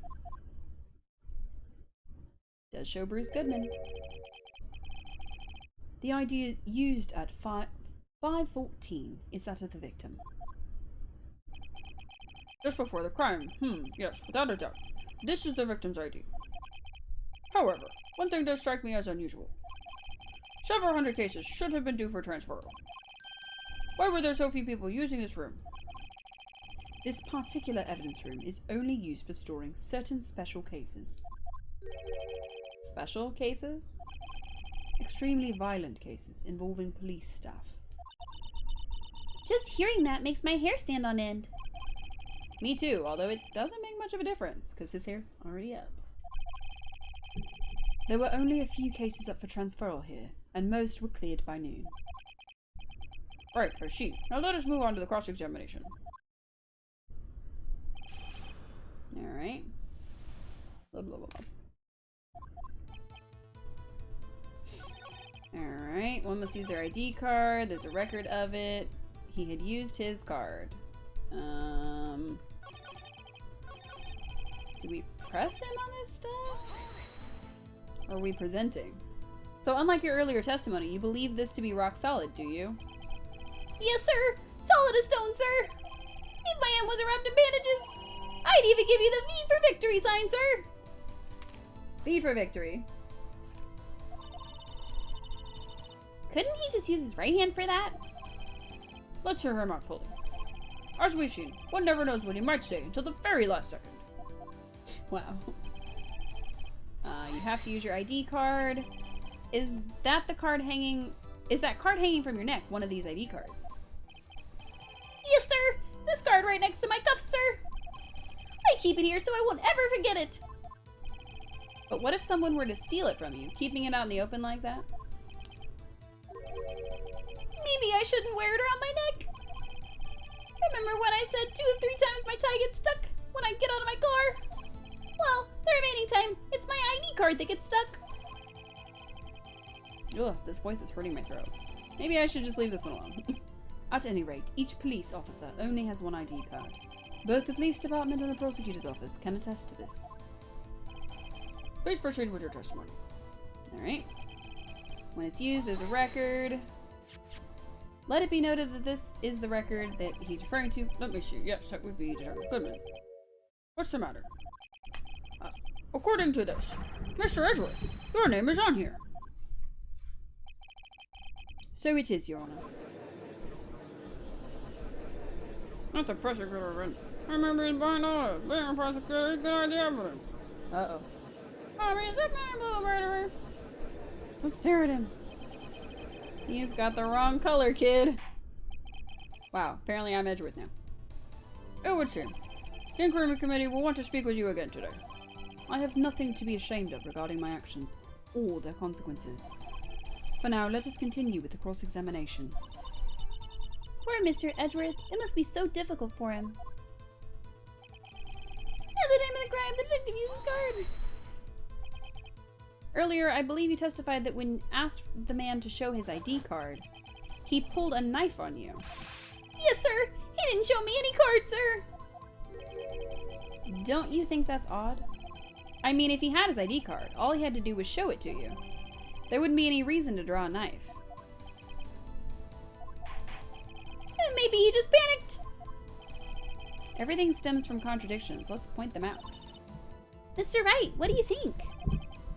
Does show Bruce Goodman. The ID used at 5:14 is that of the victim. Just before the crime. Yes, without a doubt. This is the victim's ID. However, one thing does strike me as unusual. Several hundred cases should have been due for transfer. Why were there so few people using this room? This particular evidence room is only used for storing certain special cases. Special cases? Extremely violent cases involving police staff. Just hearing that makes my hair stand on end. Me too, although it doesn't make much of a difference, because his hair's already up. There were only a few cases up for transferal here, and most were cleared by noon. Right, I see. Now let us move on to the cross-examination. Alright. Blah, blah, blah, blah. Alright, one must use their ID card. There's a record of it. He had used his card. Do we press him on this stuff? Or are we presenting? So unlike your earlier testimony, you believe this to be rock solid, do you? Yes, sir. Solid as stone, sir. If my hand wasn't wrapped in bandages, I'd even give you the V for victory sign, sir. V for victory. Couldn't he just use his right hand for that? Let's hear him out fully. As we've seen, one never knows what he might say until the very last second. Wow. You have to use your ID card. Is that card hanging from your neck, one of these ID cards? Yes, sir. This card right next to my cuffs, sir. I keep it here so I won't ever forget it. But what if someone were to steal it from you, keeping it out in the open like that? Maybe I shouldn't wear it around my neck. Remember when I said 2 of 3 times my tie gets stuck when I get out of my car? Well, the remaining time, it's my ID card that gets stuck. Ugh, this voice is hurting my throat. Maybe I should just leave this one alone. At any rate, each police officer only has one ID card. Both the police department and the prosecutor's office can attest to this. Please proceed with your testimony. Alright. When it's used, there's a record. Let it be noted that this is the record that he's referring to. Let me see. Yes, that would be Detective Goodman. What's the matter? According to this, Mr. Edgeworth, your name is on here. So it is, Your Honor. Not the prosecutor, then. I remember being behind all this. Being a prosecutor, you can hide the evidence. Uh-oh. I mean, is that man a murderer? Don't stare at him. You've got the wrong color, kid. Wow, apparently I'm Edgeworth now. It would seem. The Inquiry Committee will want to speak with you again today. I have nothing to be ashamed of regarding my actions or their consequences. For now, let us continue with the cross-examination. Poor Mr. Edgeworth. It must be so difficult for him. At the time of the crime, the detective used his card. Earlier, I believe you testified that when asked the man to show his ID card, he pulled a knife on you. Yes, sir. He didn't show me any card, sir. Don't you think that's odd? I mean, if he had his ID card, all he had to do was show it to you. There wouldn't be any reason to draw a knife. Maybe he just panicked. Everything stems from contradictions. Let's point them out. Mr. Wright, what do you think?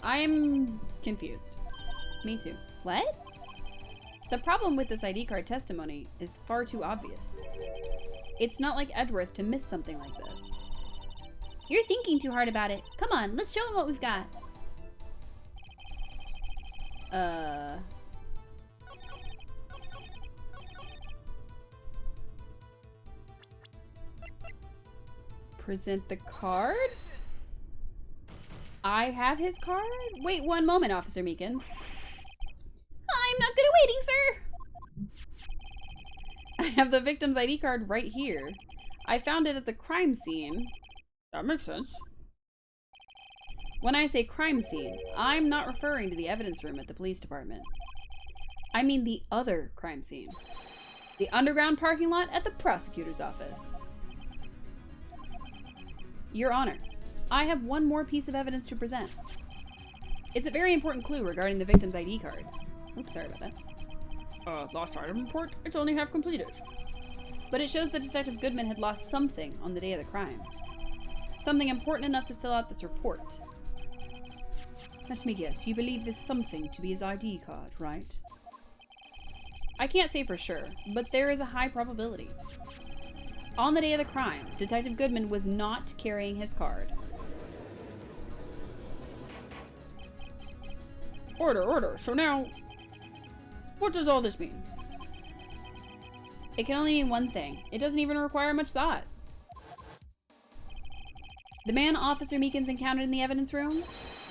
I'm confused. Me too. What? The problem with this ID card testimony is far too obvious. It's not like Edgeworth to miss something like this. You're thinking too hard about it. Come on, let's show him what we've got. Present the card? I have his card? Wait one moment, Officer Meekins. I'm not good at waiting, sir. I have the victim's ID card right here. I found it at the crime scene. That makes sense. When I say crime scene, I'm not referring to the evidence room at the police department. I mean the other crime scene. The underground parking lot at the prosecutor's office. Your Honor, I have one more piece of evidence to present. It's a very important clue regarding the victim's ID card. Oops, sorry about that. Lost item report? It's only half completed. But it shows that Detective Goodman had lost something on the day of the crime. Something important enough to fill out this report. Let me guess, you believe this something to be his ID card, right? I can't say for sure, but there is a high probability. On the day of the crime, Detective Goodman was not carrying his card. Order. So now, what does all this mean? It can only mean one thing. It doesn't even require much thought. The man Officer Meekins encountered in the evidence room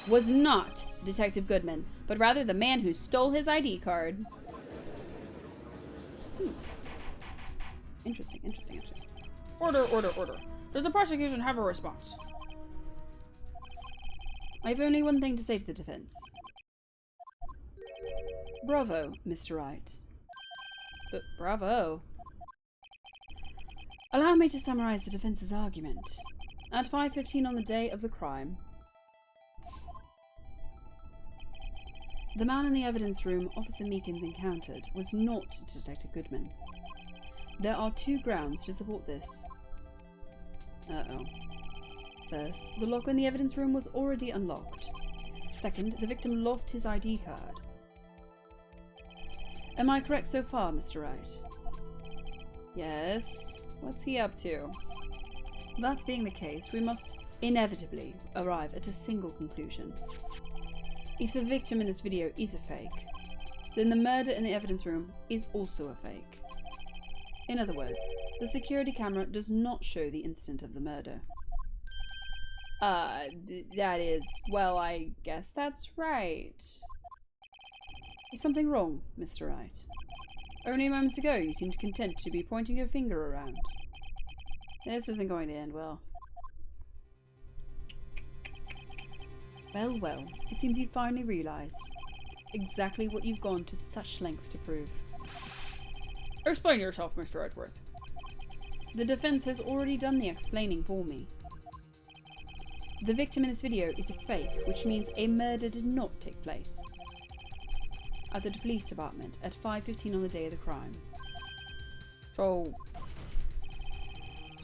was not Detective Goodman, but rather the man who stole his ID card. Interesting. Order. Does the prosecution have a response? I have only one thing to say to the defense. Bravo, Mr. Wright. Bravo. Allow me to summarize the defense's argument. At 5:15 on the day of the crime, the man in the evidence room Officer Meekins encountered was not Detective Goodman. There are 2 grounds to support this. Uh-oh. First, the lock in the evidence room was already unlocked. Second, the victim lost his ID card. Am I correct so far, Mr. Wright? Yes. What's he up to? That being the case, we must inevitably arrive at a single conclusion. If the victim in this video is a fake, then the murder in the evidence room is also a fake. In other words, the security camera does not show the instant of the murder. That is, well, I guess that's right. Is something wrong, Mr. Wright? Only moments ago you seemed content to be pointing your finger around. This isn't going to end well. Well, well, it seems you finally realised exactly what you've gone to such lengths to prove. Explain yourself, Mr. Edgeworth. The defence has already done the explaining for me. The victim in this video is a fake, which means a murder did not take place at the police department at 5:15 on the day of the crime. So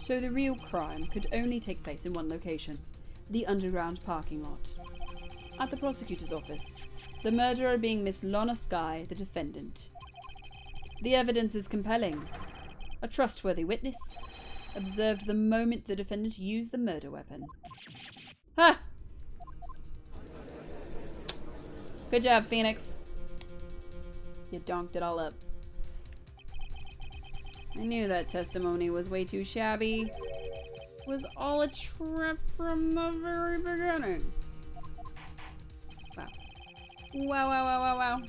the real crime could only take place in one location, the underground parking lot. At the prosecutor's office, the murderer being Miss Lana Skye, the defendant. The evidence is compelling. A trustworthy witness observed the moment the defendant used the murder weapon. Ha! Good job, Phoenix. You donked it all up. I knew that testimony was way too shabby. It was all a trap from the very beginning. Wow. Wow, wow, wow, wow, wow.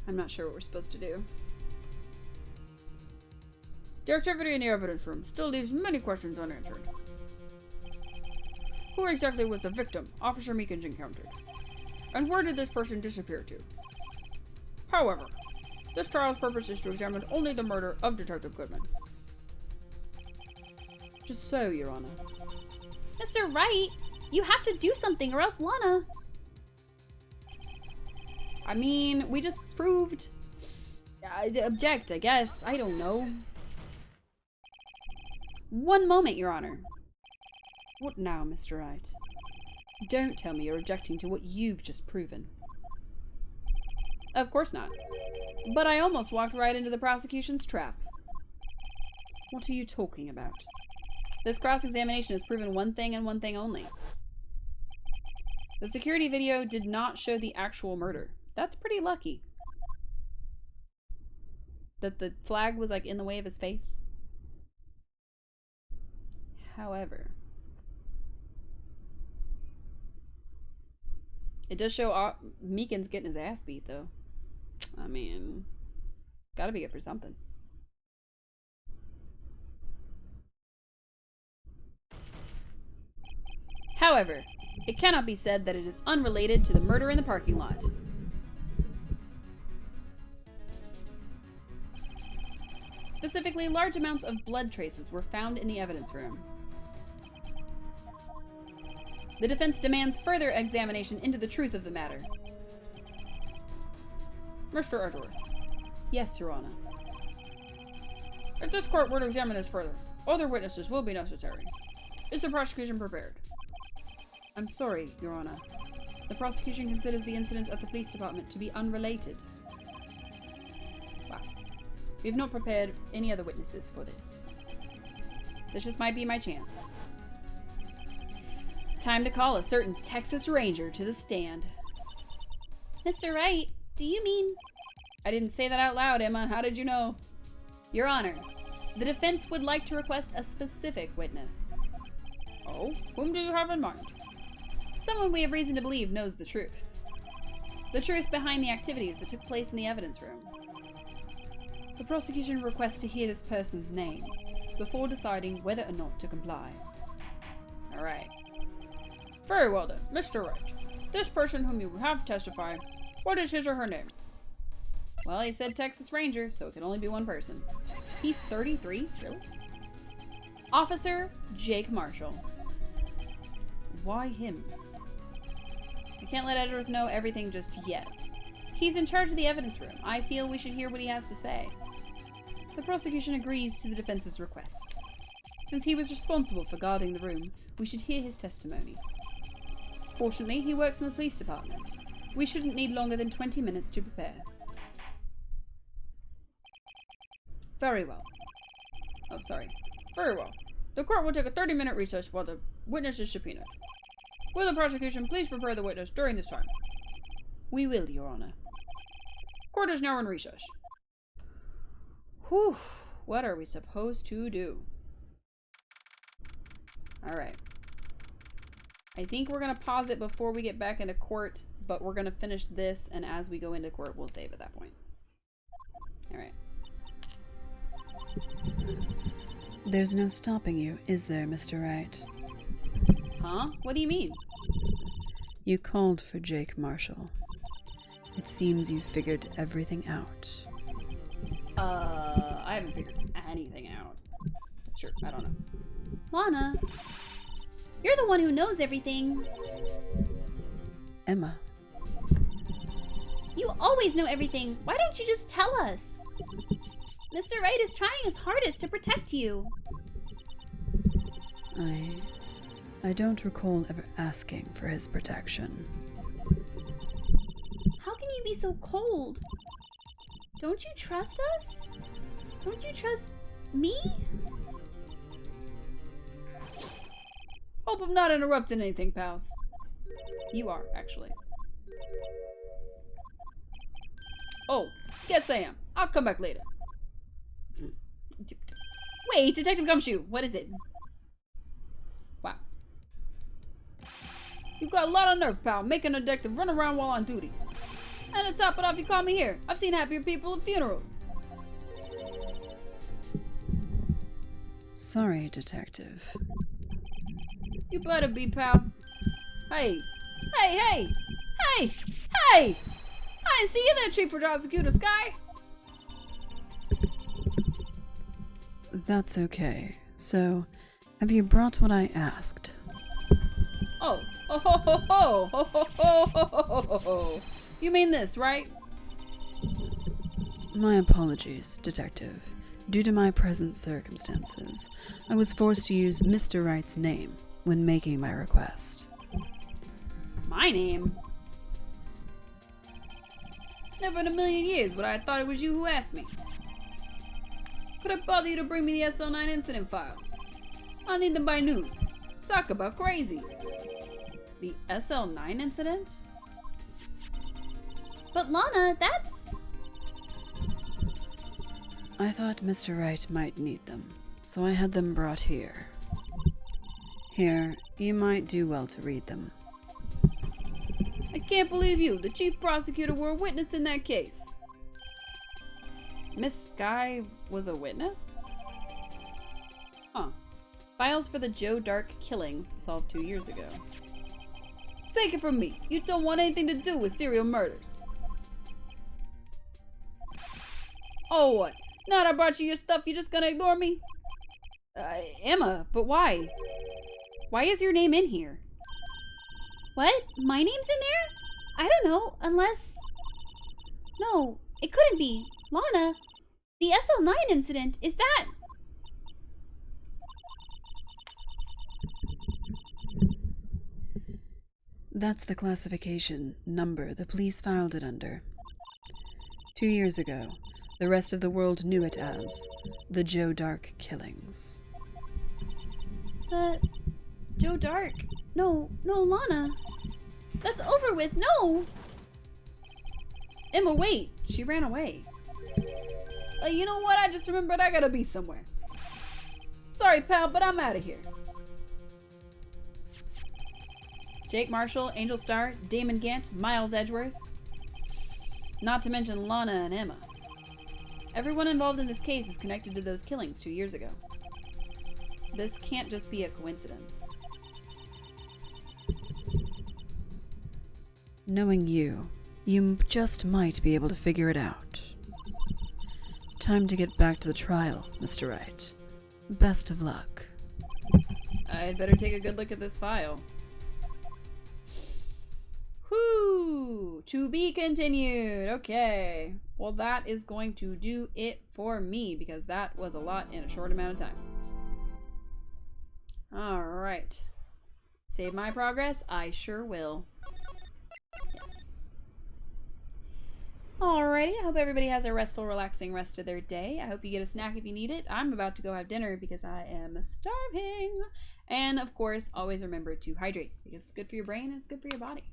I'm not sure what we're supposed to do. The activity in the evidence room still leaves many questions unanswered. Who exactly was the victim Officer Meekins encountered? And where did this person disappear to? However, this trial's purpose is to examine only the murder of Detective Goodman. Just so, Your Honor. Mr. Wright, you have to do something or else Lana. I mean, we just proved... object, I guess. I don't know. One moment, Your Honor. What now, Mr. Wright? Don't tell me you're objecting to what you've just proven. Of course not. But I almost walked right into the prosecution's trap. What are you talking about? This cross-examination has proven one thing and one thing only. The security video did not show the actual murder. That's pretty lucky. That the flag was like in the way of his face. However, it does show Meekins getting his ass beat, though. I mean, gotta be good for something. However, it cannot be said that it is unrelated to the murder in the parking lot. Specifically, large amounts of blood traces were found in the evidence room. The defense demands further examination into the truth of the matter. Mr. Edgeworth. Yes, Your Honor. If this court were to examine this further, other witnesses will be necessary. Is the prosecution prepared? I'm sorry, Your Honor. The prosecution considers the incident at the police department to be unrelated. Wow. We have not prepared any other witnesses for this. This just might be my chance. Time to call a certain Texas Ranger to the stand. Mr. Wright, do you mean... I didn't say that out loud, Emma. How did you know? Your Honor, the defense would like to request a specific witness. Oh? Whom do you have in mind? Someone we have reason to believe knows the truth. The truth behind the activities that took place in the evidence room. The prosecution requests to hear this person's name before deciding whether or not to comply. Alright. Very well then, Mr. Wright. This person whom you have testified, what is his or her name? Well, he said Texas Ranger, so it can only be one person. He's 33? Really? Officer Jake Marshall. Why him? I can't let Edgeworth know everything just yet. He's in charge of the evidence room. I feel we should hear what he has to say. The prosecution agrees to the defense's request. Since he was responsible for guarding the room, we should hear his testimony. Fortunately, he works in the police department. We shouldn't need longer than 20 minutes to prepare. Very well. Oh, sorry. Very well. The court will take a 30-minute recess while the witness is subpoenaed. Will the prosecution please prepare the witness during this time? We will, Your Honor. Court is now in recess. Whew. What are we supposed to do? Alright. I think we're going to pause it before we get back into court, but we're going to finish this, and as we go into court, we'll save at that point. Alright. There's no stopping you, is there, Mr. Wright? Huh? What do you mean? You called for Jake Marshall. It seems you figured everything out. I haven't figured anything out. That's true. I don't know. Lana, you're the one who knows everything. Emma. You always know everything. Why don't you just tell us? Mr. Wright is trying his hardest to protect you. I don't recall ever asking for his protection. How can you be so cold? Don't you trust us? Don't you trust me? Hope I'm not interrupting anything, pals. You are, actually. Oh, guess I am. I'll come back later. Wait, Detective Gumshoe, what is it? Wow. You got a lot of nerve, pal, making a detective run around while on duty. And to top it off, you call me here. I've seen happier people at funerals. Sorry, Detective. You better be, pal. Hey. Hey, hey! Hey! Hey! I didn't see you there, Chief Prosecutor Sky! That's okay. So, have you brought what I asked? Oh. Ho ho ho ho! Ho ho ho ho ho ho ho! You mean this, right? My apologies, Detective. Due to my present circumstances, I was forced to use Mr. Wright's name when making my request. My name? Never in a million years would I have thought it was you who asked me. Could I bother you to bring me the SL9 incident files? I'll need them by noon. Talk about crazy. The SL9 incident? But Lana, that's... I thought Mr. Wright might need them, so I had them brought here. Here, you might do well to read them. I can't believe you, the chief prosecutor, were a witness in that case. Miss Sky was a witness? Huh. Files for the Joe Dark killings solved 2 years ago. Take it from me, you don't want anything to do with serial murders. Oh, what? Now that I brought you your stuff, you just gonna ignore me? Emma, but why? Why is your name in here? What? My name's in there? I don't know, unless... No, it couldn't be. Lana, the SL9 incident, is that... That's the classification number the police filed it under. 2 years ago, the rest of the world knew it as the Joe Dark killings. The... Joe Dark? No, Lana. That's over with, no! Emma, wait! She ran away. You know what? I just remembered I gotta be somewhere. Sorry, pal, but I'm out of here. Jake Marshall, Angel Star, Damon Gant, Miles Edgeworth. Not to mention Lana and Emma. Everyone involved in this case is connected to those killings 2 years ago. This can't just be a coincidence. Knowing you, you just might be able to figure it out. Time to get back to the trial, Mr. Wright. Best of luck. I'd better take a good look at this file. Whoo! To be continued. Okay. Well, that is going to do it for me because that was a lot in a short amount of time. Alright. Save my progress? I sure will. Yes. Alrighty, I hope everybody has a restful, relaxing rest of their day. I hope you get a snack if you need it. I'm about to go have dinner because I am starving. And of course, always remember to hydrate because it's good for your brain and it's good for your body.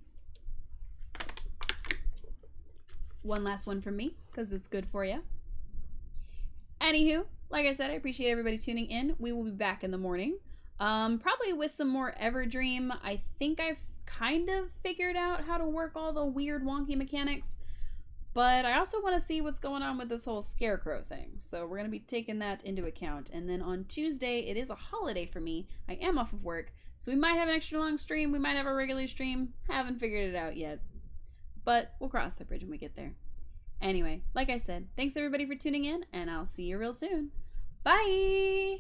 One last one from me because it's good for you. Anywho, like I said, I appreciate everybody tuning in. We will be back in the morning. Probably with some more Everdream. I think I've kind of figured out how to work all the weird wonky mechanics, but I also want to see what's going on with this whole scarecrow thing. So we're going to be taking that into account. And then on Tuesday, it is a holiday for me. I am off of work, so we might have an extra long stream. We might have a regular stream. Haven't figured it out yet, but we'll cross the bridge when we get there. Anyway, like I said, thanks everybody for tuning in, and I'll see you real soon. Bye!